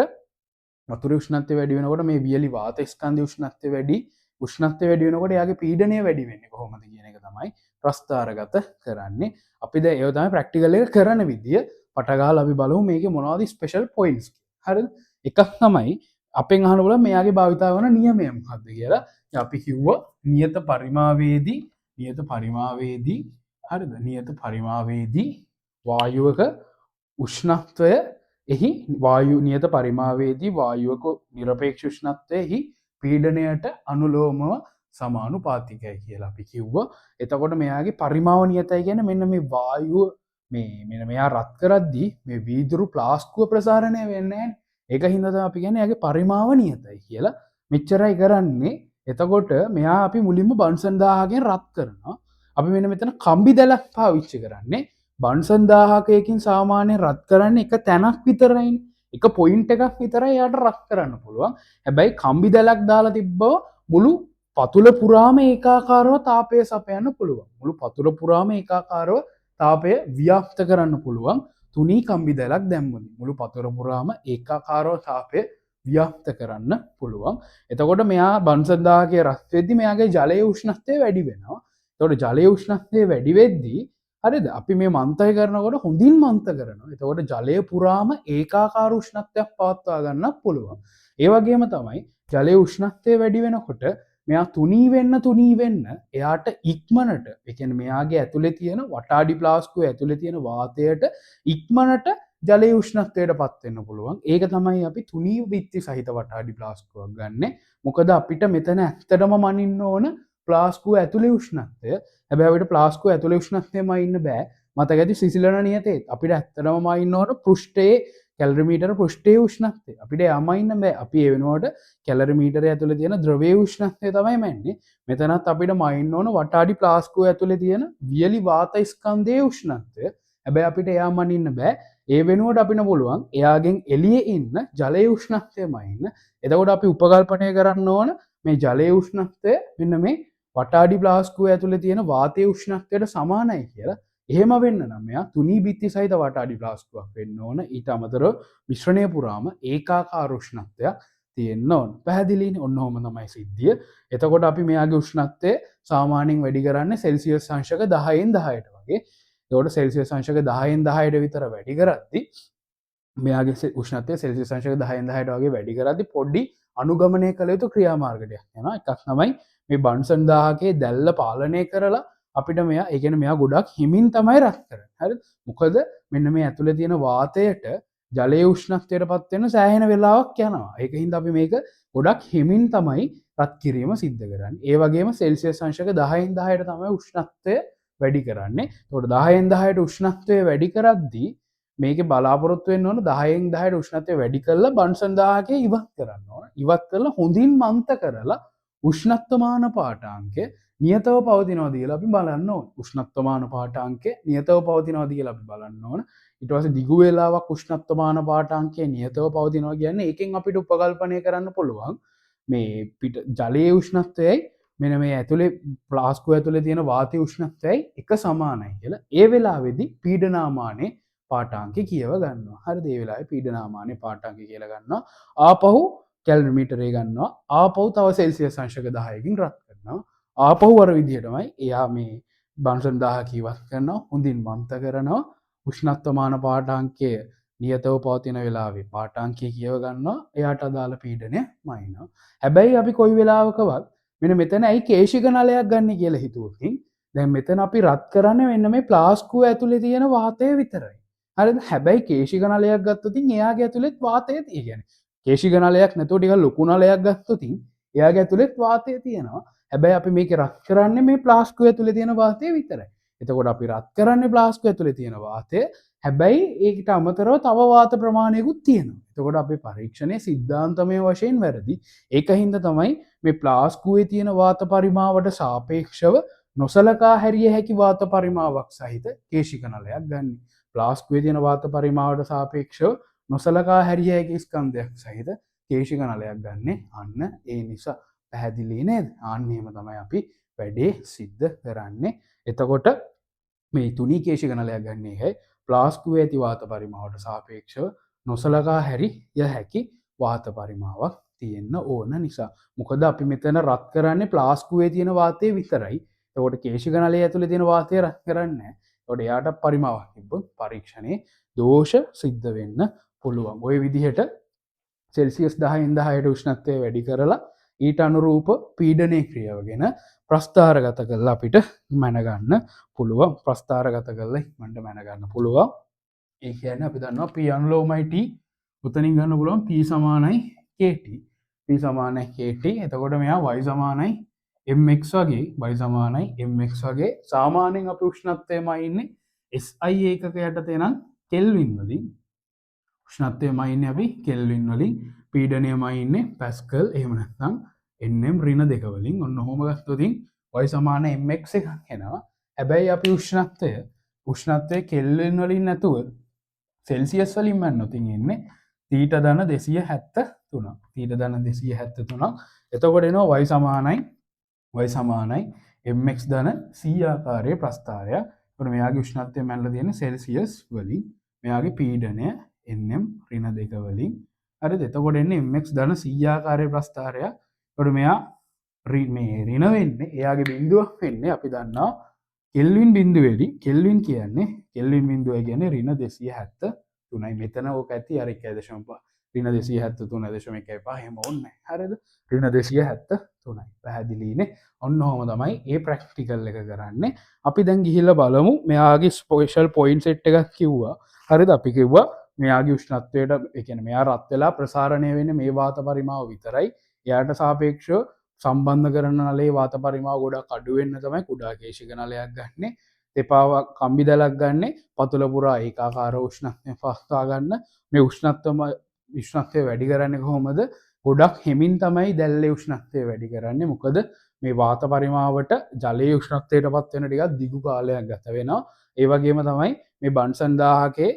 වතුරේ උෂ්ණත්වය වැඩි වෙනකොට මේ වියලි වාත ස්කන්ධයේ උෂ්ණත්වය වැඩි වෙනකොට එයාගේ පීඩනය වැඩි වෙන්නේ කොහොමද කියන එක තමයි ප්‍රස්ථාරගත කරන්නේ. අපි දැන් ඒක තමයි ප්‍රැක්ටිකල් එක කරන විදිය. පටගාලා අපි බලමු මේකේ මොනවද ස්පෙෂල් පොයින්ට්ස්. හරිද? එකක් තමයි අපෙන් අහන බලන්න මෙයාගේ භාවිතා වන නියමය මොකක්ද කියලා. අපි කිව්වා නියත පරිමාවේදී වායුවක උෂ්ණත්වය එහි නියත පරිමාවේදී වායුවක නිරපේක්ෂ උෂ්ණත්වයෙහි පීඩනයට අනුලෝමව සමානුපාතිකයි කියලා අපි කිව්වා. එතකොට මෙයාගේ පරිමාව නියතයි කියන්නේ මෙන්න මේ වායුව මෙන්න මෙයා රත් කරද්දී මේ වීදුරු ප්ලාස්කුව ප්‍රසාරණය වෙන්නේ නැහැ. ඒක හින්දා තමයි අපි කියන්නේ එයාගේ පරිමාව නියතයි කියලා. මෙච්චරයි කරන්නේ. එතකොට මෙයා අපි මුලින්ම බන්සන් 1000කින් රත් කරනවා. අපි මෙන්න මෙතන කම්බි දැලක් පාවිච්චි කරන්නේ. බන්සන් 1000කයකින් සාමාන්‍යයෙන් රත් කරන්නේ එක තැනක් විතරයිනේ. එක පොයින්ට් එකක් විතරයි යාට රත් කරන්න පුළුවන්. හැබැයි කම්බි දැලක් දාලා තිබ්බව මුළු පතුල පුරාම ඒකාකාරව තාපය සපයන්න පුළුවන්. මුළු පතුල පුරාම ඒකාකාරව තාපය ව්‍යාප්ත කරන්න පුළුවන්. තුනී කම්බි දැලක් දැම්මොත් මුළු පතුල පුරාම ඒකාකාරව තාපය ව්‍යාප්ත කරන්න පුළුවන්. එතකොට මෙයා බන්සන් 1000කේ රත් වෙද්දි මෙයාගේ ජලයේ උෂ්ණත්වය වැඩි වෙනවා. එතකොට ජලයේ උෂ්ණත්වය වැඩි වෙද්දී හරිද? අපි මේ මන්තය කරනකොට හොඳින් මන්ත කරනවා. එතකොට ජලය පුරාම ඒකාකාර උෂ්ණත්වයක් පවත්වා ගන්න පුළුවන්. ඒ වගේම තමයි ජලයේ උෂ්ණත්වය වැඩි වෙනකොට මෙයා තුනී වෙන්න එයාට ඉක්මනට ඒ කියන්නේ මෙයාගේ ඇතුලේ තියෙන වටාඩි ප්ලාස්කුවේ ඇතුලේ තියෙන වාතයට ඉක්මනට ජලයේ උෂ්ණත්වයට පත් වෙන්න පුළුවන්. ඒක තමයි අපි තුනී බිත්ති සහිත වටාඩි ප්ලාස්කුවක් ගන්නෙ. මොකද අපිට මෙතන ඇත්තටම මනින්න ඕන ප්ලාස්කුව ඇතුලේ උෂ්ණත්වය. හැබැයි අපිට ප්ලාස්කුව ඇතුලේ උෂ්ණත්වයම ඉන්න බෑ. මතක ඇති සිසිලන නියතේ අපිට ඇත්තටම මනින්න ඕන පෘෂ්ඨයේ කැලරිමීටර පෘෂ්ඨයේ උෂ්ණත්වය. අපිට යමයින්න බෑ. අපි ඒ වෙනුවට කැලරිමීටරය ඇතුලේ තියෙන ද්‍රවයේ උෂ්ණත්වය තමයි මැන්නේ. මෙතනත් අපිට මයින්න ඕන වටාඩි ප්ලාස්කුව ඇතුලේ තියෙන වියලි වාත ස්කන්ධයේ උෂ්ණත්වය. හැබැයි අපිට එයා මනින්න බෑ. ඒ වෙනුවට අපිට පුළුවන් එයාගෙන් එළියේ ඉන්න ජලයේ උෂ්ණත්වය මනින්න. එතකොට අපි උපකල්පනය කරන්න ඕන මේ ජලයේ උෂ්ණත්වය මෙන්න මේ වටාඩි ප්ලාස්කුව ඇතුලේ තියෙන වාතයේ උෂ්ණත්වයට සමානයි කියලා. එහෙම වෙන්න නම් එයා තුනී බිත්ති සහිත වටාඩි ප්ලාස්කුවක් වෙන්න ඕන. ඊට අමතරව මිශ්‍රණය පුරාම ඒකාකාර උෂ්ණත්වයක් තියෙන්න ඕන. පැහැදිලිනේ? ඔන්න ඔහොම තමයි සිද්ධිය. එතකොට අපි මෙයාගේ උෂ්ණත්වය සාමාන්‍යයෙන් වැඩි කරන්නේ සෙල්සියස් අංශක 10න් 10ට වගේ. එතකොට සෙල්සියස් අංශක 10න් 10ට විතර වැඩි කරද්දී මෙයාගේ උෂ්ණත්වය සෙල්සියස් අංශක 10න් 10ට වගේ වැඩි කරද්දී පොඩි අනුගමනය කළ යුතු ක්‍රියාමාර්ගයක් යනවා. එකක් තමයි මේ බන්සන් දාහකේ දැල්ල පාලනය කරලා අපිට මෙයා ඒ කියන්නේ මෙයා ගොඩක් හිමින් තමයි රත් කරන්නේ. හරිද? මොකද මෙන්න මේ ඇතුලේ තියෙන වාතයට ජලයේ උෂ්ණත්වයට පත් වෙන සෑහෙන වෙලාවක් යනවා. ඒකින්ද අපි මේක ගොඩක් හිමින් තමයි රත් කිරීම සිද්ධ කරන්නේ. ඒ වගේම සෙල්සියස් අංශක 10න් 10ට තමයි උෂ්ණත්වය වැඩි කරන්නේ. ඒකට 10න් 10ට උෂ්ණත්වය වැඩි කරද්දී මේකේ බලාපොරොත්තු වෙන්න ඕන 10න් 10ට උෂ්ණත්වය වැඩි කරලා බන්සන් දාහකේ ඉවත් කරන්න ඕන. ඉවත් කරලා හොඳින් මන්ත කරලා උෂ්ණත්වමාන පාඨාංකය නියතව පවතිනවාද කියලා අපි බලන්න ඕන. උෂ්ණත්වමාන පාඨාංකය නියතව පවතිනවාද කියලා අපි බලන්න ඕන. ඊට පස්සේ දිගු වේලාවක් උෂ්ණත්වමාන පාඨාංකය නියතව පවතිනවා කියන්නේ ඒකෙන් අපිට උපකල්පනය කරන්න පුළුවන් මේ පිට ජලයේ උෂ්ණත්වයයි මෙන්න මේ ඇතුලේ ප්ලාස්කුව ඇතුලේ තියෙන වාතයේ උෂ්ණත්වයයි එක සමානයි කියලා. ඒ වෙලාවේදී පීඩනාමානයේ පාඨාංකය කියව ගන්නවා. හරිද? ඒ වෙලාවේ පීඩනාමානයේ පාඨාංකය කියලා ගන්නවා. ආපහු කැලරිමීටරේ ගන්නවා. ආපහු තව සෙල්සියස් අංශක 10කින් රත් කරනවා. ආපහු අර විදිහටමයි එයා මේ බන්සන් 1000 ඉවත් කරනවා. හොඳින් මන්ත කරනවා. උෂ්ණත්වමාන පාඨාංකය නියතව පවතින වෙලාවේ පාඨාංකය කියව ගන්නවා. එයාට අදාළ පීඩනය මනිනවා. හැබැයි අපි කොයි වෙලාවකවත් මෙන්න මෙතන ඇයි කේශික නලයක් ගන්න කියලා හිතුවකින් දැන් මෙතන අපි රත් කරන්නේ මෙන්න මේ ප්ලාස්කුව ඇතුලේ තියෙන වාතය විතරයි. හරිද? හැබැයි කේශික නලයක් ගත්තොත් එයාගේ ඇතුලේත් වාතය තියෙන්නේ. කේශික නලයක් නැතුව ටිකක් ලොකු නලයක් ගත්තොත් එයාගේ ඇතුලේත් වාතය තියෙනවා. හැබැයි අපි මේක රත් කරන්නේ මේ ප්ලාස්කුව ඇතුලේ තියෙන වාතය විතරයි. එතකොට අපි රත් කරන්නේ ප්ලාස්කුව ඇතුලේ තියෙන වාතය. හැබැයි ඒකට අමතරව තව වාත ප්‍රමාණයකුත් තියෙනවා. එතකොට අපේ පරීක්ෂණයේ සිද්ධාන්තමය වශයෙන් වැරදි. ඒකින්ද තමයි මේ ප්ලාස්කුවේ තියෙන වාත පරිමාවට සාපේක්ෂව නොසලකා හැරිය හැකි වාත පරිමාවක් සහිත කේශික නලයක් ගන්න. ප්ලාස්කුවේ තියෙන වාත පරිමාවට සාපේක්ෂව නොසලකා හැරිය හැකි ස්කන්ධයක් සහිත කේශික නලයක් ගන්න. අන්න ඒ නිසා පැහැදිලි නේද? අන්න එහෙම තමයි අපි වැඩේ සිද්ධ කරන්නේ. එතකොට මේ තුනී කේශික නලයක් ගන්න එකයි ප්ලාස්කුවේ ඇති වාත පරිමාවට සාපේක්ෂව නොසලකා හැරිය හැකි වාත පරිමාවක් තියෙන්න ඕන නිසා. මොකද අපි මෙතන රත් කරන්නේ ප්ලාස්කුවේ තියෙන වාතය විතරයි. එතකොට කේශික නලයේ ඇතුලේ තියෙන වාතය රත් කරන්නේ නැහැ. එතකොට එයාට පරිමාවක් තිබ්බොත් පරීක්ෂණයේ දෝෂ සිද්ධ වෙන්න පුළුවන්. ওই විදිහට සෙල්සියස් 10න් 10ට උෂ්ණත්වය වැඩි කරලා ඊට අනුරූප පීඩනය ක්‍රියාවගෙන ප්‍රස්ථාරගත කරලා අපිට මැනගන්න පුළුවන්. ප්‍රස්ථාරගත කරලා ඉක්මනට මැනගන්න පුළුවන්. ඒ කියන්නේ අපි දන්නවා P අනුලෝමයි T උතනින් ගන්න පුළුවන් P සමානයි KT. P සමානයි KT. එතකොට මෙයා y සමානයි mx වගේ y සමානයි mx වගේ සාමාන්‍යයෙන් අපි උෂ්ණත්වයමයි ඉන්නේ SI ඒකක යටතේ නම් කෙල්වින් වලින් උෂ්ණත්වයමයි ඉන්නේ අපි කෙල්වින් වලින් පීඩනයමයි ඉන්නේ පැස්කල් එහෙම නැත්නම් nm ඍණ 2 වලින් ඔන්න ඔහොම ගත්තොත් y සමාන mx එකක් එනවා. හැබැයි අපි උෂ්ණත්වය කෙල්වින් වලින් නැතුව සෙල්සියස් වලින් මන්නොත් ඉන්නේ තීට ධන 273. තීට ධන 273. එතකොට එනවා y සමානයි mx ධන c ආකාරයේ ප්‍රස්ථාරය. එතකොට මෙයාගේ උෂ්ණත්වය මැනලා තියෙන්නේ සෙල්සියස් වලින්. මෙයාගේ පීඩනය nm ඍණ 2 වලින්. හරිද? එතකොට එන්නේ mx ධන c ආකාරයේ ප්‍රස්ථාරය. එතකොට මෙයා මේ ඍණ වෙන්නේ එයාගේ බිඳුවක් වෙන්නේ අපි දන්නවා කෙල්වින් බිඳුවේදී කෙල්වින් බිඳුව කියන්නේ ඍණ 273යි. මෙතන ඕක ඇති අර 1.5 ඍණ 273.15 එහෙම ඕනේ. හරිද? ඍණ 273යි. පැහැදිලිනේ? ඔන්න ඔහොම තමයි මේ ප්‍රැක්ටිකල් එක කරන්නේ. අපි දැන් ගිහිල්ලා බලමු මෙයාගේ ස්පෙෂල් පොයින්ට් සෙට් එකක් කිව්වා. හරිද? අපි කිව්වා මෙයාගේ උෂ්ණත්වයට ඒ කියන්නේ මෙයා රත් වෙලා ප්‍රසාරණය වෙන්නේ මේ වාත පරිමාව විතරයි. එයාට සාපේක්ෂව සම්බන්ධ කරන නලයේ වාත පරිමාව ගොඩක් අඩු වෙන්න තමයි කුඩා කේශික නලයක් ගන්නෙ. තෙපාවක් කම්බි දැලක් ගන්න පතුල පුරා ඒකාකාර උෂ්ණත්වය පස්වා ගන්න මේ උෂ්ණත්වය වැඩි කරන්න කොහොමද ගොඩක් හෙමින් තමයි දැල්ලේ උෂ්ණත්වය වැඩි කරන්නේ මොකද මේ වාත පරිමාවට ජලයේ උෂ්ණත්වයට පත් වෙන ටිකක් දිගු කාලයක් ගත වෙනවා ඒ වගේම තමයි මේ බන්සන් 1000කේ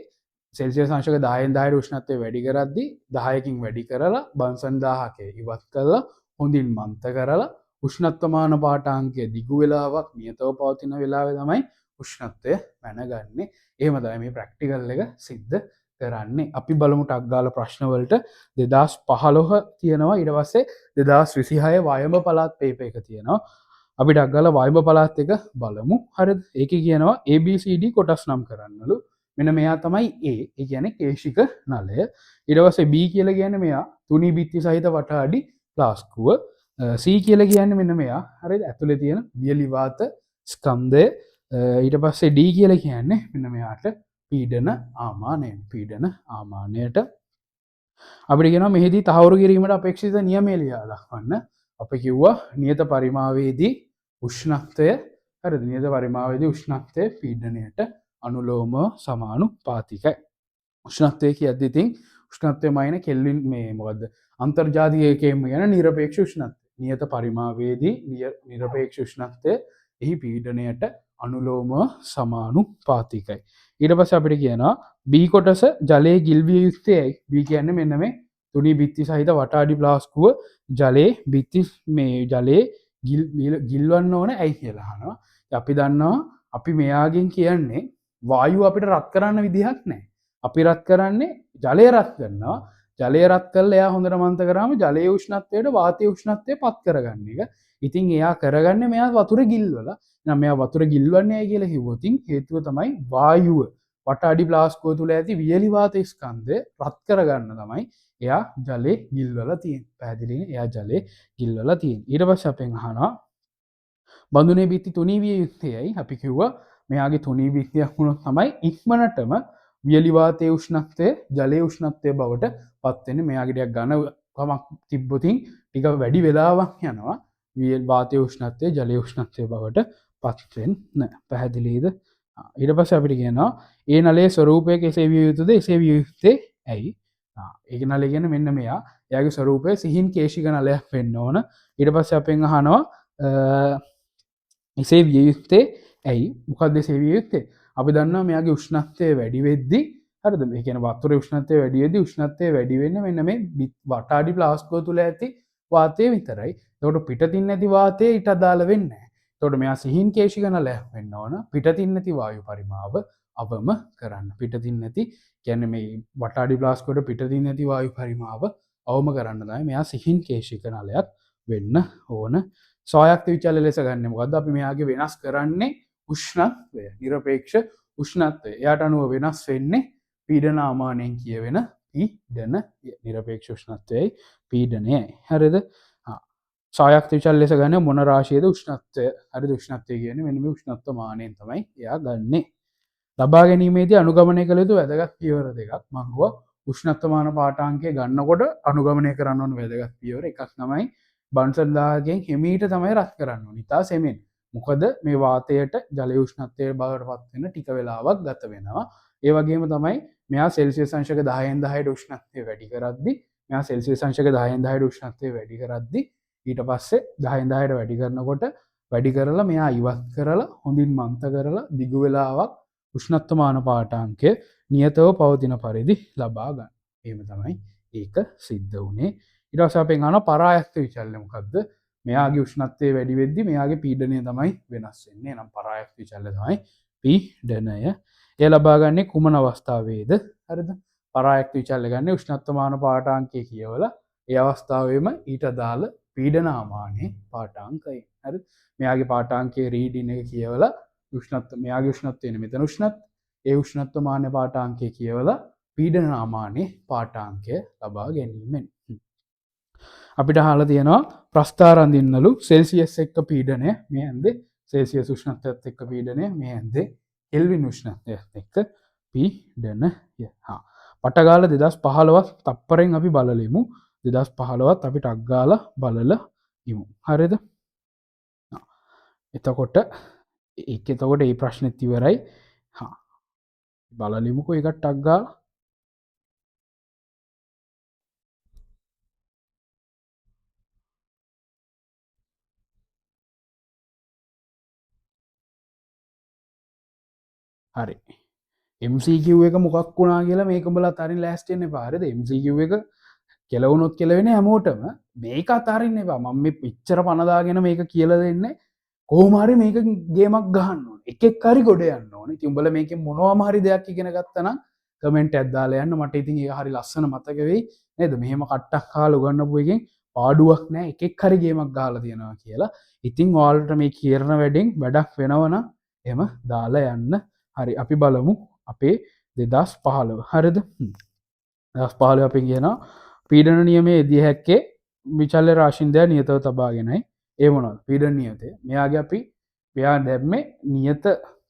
සෙල්සියස් අංශක 10න් 10ට උෂ්ණත්වය වැඩි කරද්දී 10කින් වැඩි කරලා බන්සන් 1000කේ ඉවත් කරලා හොඳින් මන්ත කරලා උෂ්ණත්වමාන පාඨාංකය දිගු වෙලාවක් නියතව පවතින වෙලාවේ තමයි උෂ්ණත්වය මැනගන්නේ. එහෙම තමයි මේ ප්‍රැක්ටිකල් එක සිද්ධ කරන්නේ. අපි බලමු ටක් ගාලා ප්‍රශ්න වලට 2015 තියෙනවා ඊට පස්සේ 2026 වයඹ පළාත් පේපර් එක තියෙනවා. අපි ටක් ගාලා වයඹ පළාත් එක බලමු. හරිද? ඒකේ කියනවා ABCD කොටස් නම් කරන්නලු. මෙන්න මෙයා තමයි A. ඒ කියන්නේ කේශික නලය. ඊට පස්සේ B කියලා කියන්නේ මෙයා තුනී බිත්ති සහිත වටාඩි ප්ලාස්කුව. C කියලා කියන්නේ මෙන්න මෙයා. හරිද? ඇතුලේ තියෙන වියලි වාත ස්කන්ධය. ඊට පස්සේ D කියලා කියන්නේ මෙන්න මෙයාට පීඩන ආමානයට අපිට කියනවා මෙහිදී තහවුරු කිරීමට අපේක්ෂිත නියමය ලියා දක්වන්න. අපි කිව්වා නියත පරිමාවේදී උෂ්ණත්වය හරිද? නියත පරිමාවේදී උෂ්ණත්වය පීඩනයට අනුලෝමව සමානුපාතිකයි. උෂ්ණත්වය කියද්දී ඉතින් උෂ්ණත්වය මයින කෙල්වින් මේ මොකද්ද? අන්තර්ජාතික ඒකකයෙන් කියන නිරපේක්ෂ උෂ්ණත්වය. නියත පරිමාවේදී නිරපේක්ෂ උෂ්ණත්වය එහි පීඩනයට අනුලෝමව සමානුපාතිකයි. ඊට පස්සේ අපිට කියනවා B කොටස ජලයේ ගිල්විය යුත්තේයි. B කියන්නේ මෙන්න මේ තුනී බිත්ති සහිත වටාඩි ප්ලාස්කුව ජලයේ බිත්ති මේ ජලයේ ගිල්වන්න ඕන ඇයි කියලා අහනවා. අපි දන්නවා අපි මෙයාගෙන් කියන්නේ වායුව අපිට රත් කරන්න විදිහක් නැහැ. අපි රත් කරන්නේ ජලය රත් කරනවා. ජලය රත් කරලා එයා හොඳට මන්ත කරාම ජලයේ උෂ්ණත්වයට වාතයේ උෂ්ණත්වය පත් කරගන්න එක. ඉතින් එයා කරගන්නේ මෙයා වතුර ගිල්වලා. එහෙනම් මෙයා වතුර ගිල්වන්නේ ඇයි කියලා කිව්වොත් හේතුව තමයි වායුව වටාඩි ප්ලාස්කුව තුල ඇති වියලි වාත ස්කන්ධය රත් කරගන්න තමයි එයා ජලයේ ගිල්වලා තියෙන්නේ. පැහැදිලිනේ? එයා ජලයේ ගිල්වලා තියෙන්නේ. ඊට පස්සේ අපෙන් අහනවා බඳුනේ බිත්ති තුනී විය යුත්තේයි. අපි කිව්වා මෙයාගේ තුනී බිත්තියක් වුණොත් තමයි ඉක්මනටම වියලි වාතයේ උෂ්ණත්වය ජලයේ උෂ්ණත්වය බවට පත් වෙන්නේ. මෙයාගේ ටිකක් ඝනකමක් තිබ්බොතින් ටික වැඩි වෙලාවක් යනවා වියලි වාතයේ උෂ්ණත්වය ජලයේ උෂ්ණත්වය බවට පත් වෙන්න. පැහැදිලිද? ඊට පස්සේ අපිට කියනවා ඒ නලයේ ස්වරූපය කෙසේ විය යුතුද? එසේ විය යුත්තේ ඇයි? ඒක නලය කියන්නේ මෙන්න මෙයා. එයාගේ ස්වරූපය සිහින් කේශික නලයක් වෙන්න ඕන. ඊට පස්සේ අපෙන් අහනවා එසේ විය යුත්තේ ඇයි? මොකක්ද එසේ විය යුත්තේ? අපි දන්නවා මෙයාගේ උෂ්ණත්වය වැඩි වෙද්දී හරිද? මේ කියන්නේ වතුරේ උෂ්ණත්වය වැඩි වෙද්දී උෂ්ණත්වය වැඩි වෙන්නේ මෙන්න මේ වටාඩි ප්ලාස්කුව තුල ඇති වාතය විතරයි. ඒකට පිටතින් නැති වාතය ඊට අදාළ වෙන්නේ නැහැ. ඒකට මෙයා සිහින් කේශික නලයක් වෙන්න ඕන. පිටතින් නැති වායු පරිමාව අවම කරන්න. පිටතින් නැති කියන්නේ මේ වටාඩි ප්ලාස්කුවට පිටතින් නැති වායු පරිමාව අවම කරන්න තමයි මෙයා සිහින් කේශික නලයක් වෙන්න ඕන. ස්වායක්ත විචල්‍ය ලෙස ගන්න. මොකද්ද අපි මෙයාගේ වෙනස් කරන්නේ උෂ්ණත්වය. නිරපේක්ෂ උෂ්ණත්වය. එයාට අනුව වෙනස් වෙන්නේ පීඩන ආමානයෙන් කියවෙන පීඩන නිරපේක්ෂ උෂ්ණත්වයයි පීඩනයයි. හරිද? ස්වායක්ත විචල්‍ය ලෙස ගන්න මොන රාශියද උෂ්ණත්වය. හරිද? උෂ්ණත්වය කියන්නේ මෙන්න මේ උෂ්ණත්ව මානයෙන් තමයි එයා ගන්නෙ. ලබා ගැනීමේදී අනුගමනය කළ යුතු වැදගත් පියවර දෙකක් මම කිව්වා. උෂ්ණත්වමාන පාඨාංකය ගන්නකොට අනුගමනය කරන්න ඕන වැදගත් පියවර එකක් තමයි බන්සන් 1000කින් හිමීට තමයි රත් කරන්න ඕනේ. ඉතා සෙමෙන්. මොකද මේ වාතයට ජලයේ උෂ්ණත්වය බවට පත් වෙන ටික වෙලාවක් ගත වෙනවා. ඒ වගේම තමයි මෙයා සෙල්සියස් අංශක 10න් 10ට උෂ්ණත්වය වැඩි කරද්දී මෙයා සෙල්සියස් අංශක 10න් 10ට උෂ්ණත්වය වැඩි කරද්දී ඊට පස්සේ 10න් 10ට වැඩි කරනකොට වැඩි කරලා මෙයා ඉවත් කරලා හොඳින් මන්ත කරලා දිගු වෙලාවක් උෂ්ණත්වමාන පාඨාංකය නියතව පවතින පරිදි ලබා ගන්න. එහෙම තමයි ඒක සිද්ධ වුණේ. ඊට පස්සේ අපෙන් අහනවා පරායක්ත විචල්‍ය මොකද්ද? මෙයාගේ උෂ්ණත්වය වැඩි වෙද්දී මෙයාගේ පීඩනය තමයි වෙනස් වෙන්නේ. එහෙනම් පරායක්ත විචල්‍ය තමයි පීඩනය. එය ලබා ගන්නේ කුමන අවස්ථාවේද? හරිද? පරායක්ත විචල්‍ය ගන්නේ උෂ්ණත්වමාන පාඨාංකය කියවලා ඒ අවස්ථාවේම ඊට අදාළ පීඩනාමානයේ පාඨාංකය. හරිද? මෙයාගේ පාඨාංකයේ රීඩින් එක කියවලා උෂ්ණත්ව මෙයාගේ උෂ්ණත්වය මෙතන උෂ්ණත් ඒ උෂ්ණත්වමාන පාඨාංකය කියවලා පීඩනාමානයේ පාඨාංකය ලබා ගැනීමෙන් අපිට අහලා තියෙනවා ප්‍රස්ථාර අඳින්නලු සෙල්සියස් එක්ක පීඩනය මේ ඇන්දේ සෙල්සියස් උෂ්ණත්වයත් එක්ක පීඩනය මේ ඇන්දේ කෙල්වින් උෂ්ණත්වයත් එක්ක පීඩනය. පටගාල 2015ත් තප්පරෙන් අපි බලලෙමු. 2015ත් අපි ටක් ගාලා බලලා ඉමු. හරිද? එතකොට ඒක එතකොට ඒ ප්‍රශ්නෙත් ඉවරයි. හා බලලිමුකෝ ඒකට ටක් ගාලා. හරි. MCQ එක මොකක් වුණා කියලා මේක උඹලා අතරින් ලෑස්ති වෙන්න එපා. හරිද? MCQ එක කෙලවුණොත් කෙලවෙන හැමෝටම මේක අතාරින්න එපා. මම මේ පිච්චර පනදාගෙන මේක කියලා දෙන්නේ කොහොම හරි මේක ගේමක් ගහන්න ඕනේ. එකෙක් හරි ගොඩ යන්න ඕනේ. ඉතින් උඹලා මේකෙන් මොනවාම හරි දෙයක් ඉගෙන ගත්තා නම් කමෙන්ට් එකක් දාලා යන්න. මට ඉතින් ඒක හරි ලස්සන මතක වෙයි. නේද? මෙහෙම කට්ටක් කාලා උගන්නපු එකෙන් පාඩුවක් නැහැ. එකෙක් හරි ගේමක් ගහලා තියෙනවා කියලා. ඉතින් ඔයාලට මේ කියන වැඩෙන් වැඩක් වෙනවනම් එහෙම දාලා යන්න. හරි අපි බලමු අපේ 2015 හරිද? 2015 අපි කියනවා පීඩන නියමයේ එදිය හැක්කේ විචල්්‍ය රාශින්දය නියතව තබාගෙනයි. ඒ මොනවද පීඩන නියතය? මෙයාගේ අපි මෙයා දැම්මේ නියත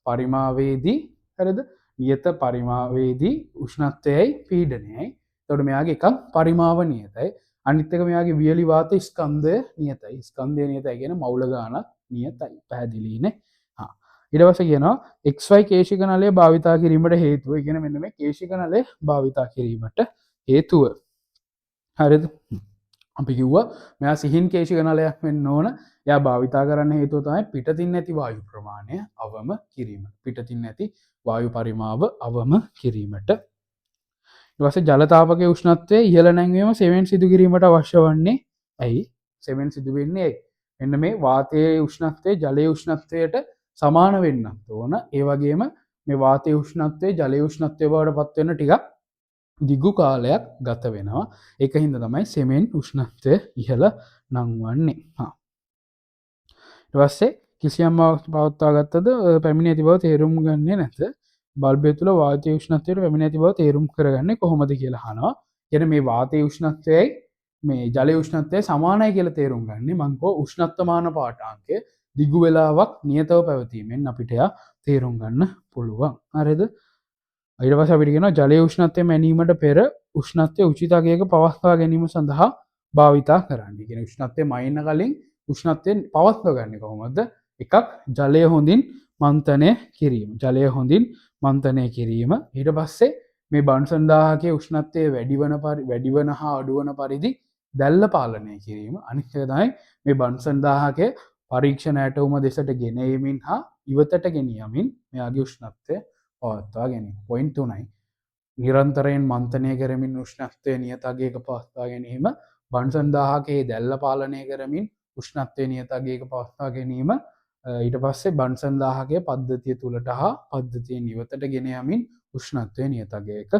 පරිමාවේදී හරිද? නියත පරිමාවේදී උෂ්ණත්වයයි පීඩනයයි. එතකොට මෙයාගේ එකක් පරිමාව නියතයි. අනිත් එක මෙයාගේ වියලි වාත ස්කන්ධය නියතයි. ස්කන්ධය නියතයි කියන මවුල ගානක් නියතයි. පැහැදිලිනේ? හා ඊට පස්සේ කියනවා XY කේශික නලය භාවිතා කිරීමට හේතුව. ඒ කියන්නේ මෙන්න මේ කේශික නලය භාවිතා කිරීමට හේතුව. හරිද? අපි කිව්වා මෙයා සිහින් කේශික නලයක් වෙන්න ඕන. එයා භාවිතා කරන්න හේතුව තමයි පිටතින් නැති වායු ප්‍රමාණය අවම කිරීම. පිටතින් නැති වායු පරිමාව අවම කිරීමට. ඊට පස්සේ ජල තාපකයේ උෂ්ණත්වය ඉහළ නැංවීම සෙවෙන් සිදු කිරීමට අවශ්‍ය වන්නේ ඇයි? සෙවෙන් සිදු වෙන්නේ ඇයි? මෙන්න මේ වාතයේ උෂ්ණත්වය ජලයේ උෂ්ණත්වයට සමාන වෙන්න ඕන. ඒ වගේම මේ වාතයේ උෂ්ණත්වය ජලයේ උෂ්ණත්වය බවට පත් වෙන ටිකක් දිගු කාලයක් ගත වෙනවා. ඒක හින්දා තමයි සෙමෙන් උෂ්ණත්වය ඉහළ නංවන්නේ. ඊට පස්සේ කිසියම් පවත්වා ගත්තද පැමිණ ඇති බව තේරුම් ගන්නේ නැත. බල්බය තුළ වාතයේ උෂ්ණත්වයට පැමිණ ඇති බව තේරුම් කරගන්නේ කොහොමද කියලා අහනවා. කියන්නේ මේ වාතයේ උෂ්ණත්වයයි මේ ජලයේ උෂ්ණත්වයයි සමානයි කියලා තේරුම් ගන්නේ මං කෝ උෂ්ණත්වමාන පාඨාංකය දිගු වේලාවක් නියතව පැවතීමෙන් අපිට තේරුම් ගන්න පුළුවන්. හරිද? ඊට පස්සේ අපිට කියනවා ජලයේ උෂ්ණත්වය මැනීමට පෙර උෂ්ණත්වය උචිත අගයක පවත්වා ගැනීම සඳහා භාවිතා කරන්න. කියන්නේ උෂ්ණත්වය මයින්න කලින් උෂ්ණත්වය පවත්වා ගන්න කොහොමද? එකක් ජලය හොඳින් මන්තනය කිරීම. ජලය හොඳින් මන්තනය කිරීම. ඊට පස්සේ මේ බන්සන් 1000කේ උෂ්ණත්වය වැඩි වන හා අඩු වන පරිදි දැල්ල පාලනය කිරීම. අනිත් එක තමයි මේ බන්සන් 1000කේ පරීක්ෂණ ඇටවුම දෙසට ගෙනීමෙන් හා ඉවතට ගෙනියමින් මෙයාගේ උෂ්ණත්වය පවත්වා ගැනීම. පොයින්ට් 3යි. නිරන්තරයෙන් මන්තනය කරමින් උෂ්ණත්වය නියත අගයක පවත්වා ගැනීම, බන්සන් 1000කේ දැල්ල පාලනය කරමින් උෂ්ණත්වය නියත අගයක පවත්වා ගැනීම, ඊට පස්සේ බන්සන් 1000කේ පද්ධතිය තුලට හා පද්ධතියෙන් ඉවතට ගෙන යමින් උෂ්ණත්වය නියත අගයක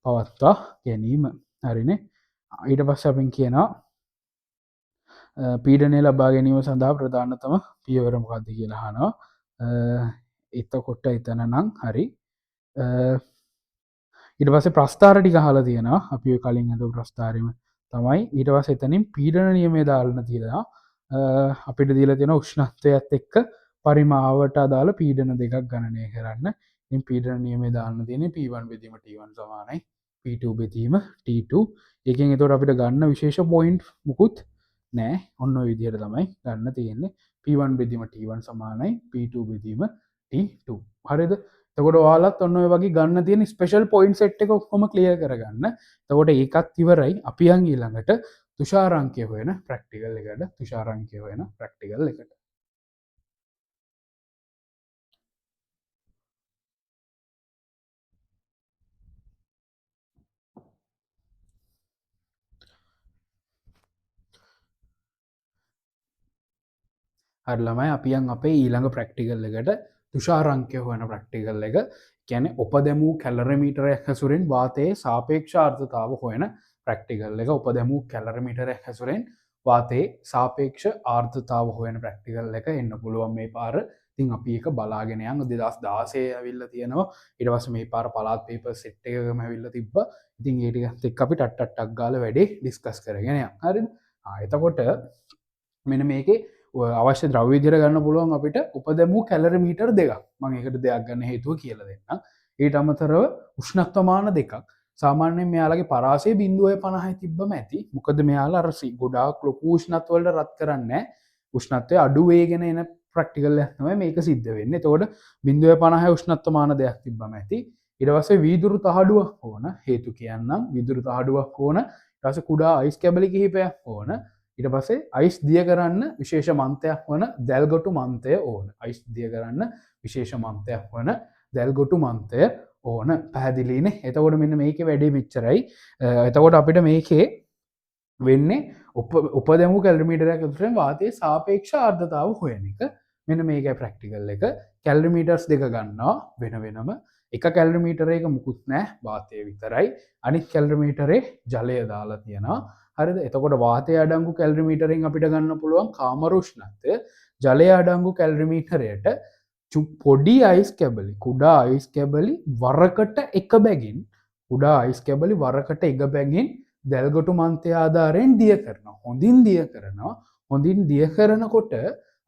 පවත්වා ගැනීම. හරිනේ? ඊට පස්සේ අපි කියනවා පීඩනය ලබා ගැනීම සඳහා ප්‍රධානතම පියවර මොකක්ද කියලා අහනවා. එතකොට එතන නම් හරි. ඊට පස්සේ ප්‍රස්ථාර ටික අහලා තියෙනවා. අපි ඔය කලින් අද ප්‍රස්ථාරෙම තමයි. ඊට පස්සේ එතනින් පීඩන නියමය දාලා තියෙනවා. අපිට දීලා තියෙන උෂ්ණත්වයත් එක්ක පරිමාවට අදාළ පීඩන දෙකක් ගණනය කරන්න. ඉතින් පීඩන නියමය දාන්න තියෙන්නේ P1 බෙදීම T1 සමානයි P2 බෙදීම T2. ඒකෙන් එතකොට අපිට ගන්න විශේෂ පොයින්ට් මුකුත් නෑ. ඔන්න ඔය විදිහට තමයි ගන්න තියෙන්නේ. P1 බෙදීම T1 සමානයි P2 බෙදීම T2. හරිද? එතකොට ඔයාලත් ඔන්න ඔය වගේ ගන්න තියෙන ස්පෙෂල් පොයින්ට් සෙට් එක ඔක්කොම ක්ලියර් කරගන්න. එතකොට ඒකත් ඉවරයි. අපි යන් ඊළඟට තුෂාරාංකය හොයන ප්‍රැක්ටිකල් එකට. තුෂාරාංකය හොයන ප්‍රැක්ටිකල් එකට. හරි ළමයි අපි යන් අපේ ඊළඟ ප්‍රැක්ටිකල් එකට. තුෂාරාංකය හොයන ප්‍රැක්ටිකල් එක. කියන්නේ උපදැමූ කැලරිමීටරයක් හැසුරෙන් වාතයේ සාපේක්ෂ ආර්ද්‍රතාව හොයන ප්‍රැක්ටිකල් එක. උපදැමූ කැලරිමීටරයක් හැසුරෙන් වාතයේ සාපේක්ෂ ආර්ද්‍රතාව හොයන ප්‍රැක්ටිකල් එක එන්න පුළුවන් මේ පාර. ඉතින් අපි ඒක බලාගෙන යන් 2016 ඇවිල්ලා තියෙනවා. ඊට පස්සේ මේ පාර පළාත් පේපර් සෙට් එකකම ඇවිල්ලා තිබ්බා. ඉතින් ඒ ටිකත් එක්ක අපි ටක් ගාලා වැඩේ ඩිස්කස් කරගෙන යන්න. හරිද? එතකොට මෙන්න මේකේ අවශ්‍ය ද්‍රව්‍ය විදිහට ගන්න පුළුවන් අපිට උපදැමූ කැලරි මීටර් දෙකක්. මම ඒකට දෙයක් ගන්න හේතුව කියලා දෙන්නම්. ඊට අමතරව උෂ්ණත්වමාන දෙකක්. සාමාන්‍යයෙන් මෙයාලගේ පරාසය 0.50 තිබ්බම ඇති. මොකද මෙයාලා අර ගොඩාක් ලොකු උෂ්ණත්ව වලට රත් කරන්නේ නැහැ. උෂ්ණත්වය අඩු වේගෙන එන ප්‍රක්ටිකල් තමයි මේක සිද්ධ වෙන්නේ. එතකොට 0.50 උෂ්ණත්වමාන දෙයක් තිබ්බම ඇති. ඊට පස්සේ වීදුරු තහඩුවක් ඕන. හේතු කියන්නම් වීදුරු තහඩුවක් ඕන. ඊට පස්සේ කුඩා අයිස් කැබලි කිහිපයක් ඕන. ඊට පස්සේ අයිස් දිය කරන්න විශේෂ මන්තයක් වන දැල්ගොටු මන්තය ඕන. අයිස් දිය කරන්න විශේෂ මන්තයක් වන දැල්ගොටු මන්තය ඕන. පැහැදිලිනේ. එතකොට මෙන්න මේකේ වැඩේ මෙච්චරයි. එතකොට අපිට මේකේ වෙන්නේ උපදමු කැලරිමීටරයක් ඇතුළෙන් වාතයේ සාපේක්ෂ ආර්ද්‍රතාව හොයන එක. මෙන්න මේකයි ප්‍රැක්ටිකල් එක. කැලරිමීටර්ස් දෙක ගන්නවා වෙන වෙනම. එක කැලරිමීටරයක මුකුත් නැහැ වාතය විතරයි. අනිත් කැලරිමීටරේ ජලය දාලා තියෙනවා. හරිද? එතකොට වාතය අඩංගු කැලරිමීටරෙන් අපිට ගන්න පුළුවන් කාමර උෂ්ණත්වය. ජලය අඩංගු කැලරිමීටරයට පොඩි අයිස් කැබලි කුඩා අයිස් කැබලි වරකට එක බැගින් කුඩා අයිස් කැබලි වරකට එක බැගින් දැල්ගොටු මන්තය ආධාරයෙන් දිය කරනවා. හොඳින් දිය කරනවා. හොඳින් දිය කරනකොට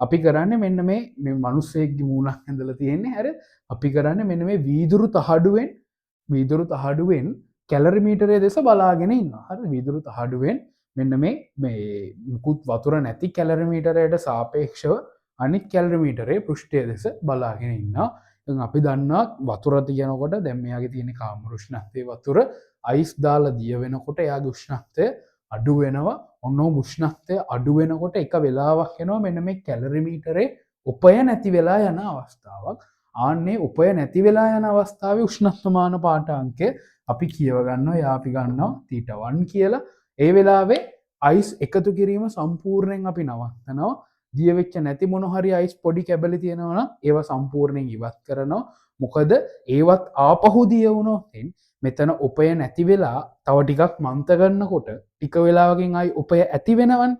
අපි කරන්නේ මෙන්න මේ මිනිස්සෙක්ගේ මූණක් ඇඳලා තියෙන්නේ. හරිද? අපි කරන්නේ මෙන්න මේ වීදුරු තහඩුවෙන් කැලරිමීටරයේ දෙස බලාගෙන ඉන්නවා. හරිද? වීදුරු තහඩුවෙන් මෙන්න මේ මුකුත් වතුර නැති කැලරිමීටරයට සාපේක්ෂව අනිත් කැලරිමීටරේ පෘෂ්ඨය දෙස බලාගෙන ඉන්නවා. දැන් අපි දන්නවා වතුර තියෙනකොට දැන් මෙයාගේ තියෙන කාමර උෂ්ණත්වයේ වතුර අයිස් දාලා දිය වෙනකොට එයාගේ උෂ්ණත්වය අඩු වෙනවා. ඔන්න උෂ්ණත්වය අඩු වෙනකොට එක වෙලාවක් එනවා මෙන්න මේ කැලරිමීටරේ උපය නැති වෙලා යන අවස්ථාවක්. ආන්නේ උපය නැති වෙලා යන අවස්ථාවේ උෂ්ණත්වමාන පාඨාංකය අපි කියව ගන්නවා. එයා අපි ගන්නවා θ1 කියලා. ඒ වෙලාවේ අයිස් එකතු කිරීම සම්පූර්ණයෙන් අපි නවත්තනවා. දිය වෙච්ච නැති මොන හරි අයිස් පොඩි කැබලි තියෙනවා නම් ඒවා සම්පූර්ණයෙන් ඉවත් කරනවා. මොකද ඒවත් ආපහු දිය වුණොත් මෙතන උපය නැති වෙලා තව ටිකක් මන්ත ගන්නකොට ටික වෙලාවකින් ආයි උපය ඇති වෙනවනේ.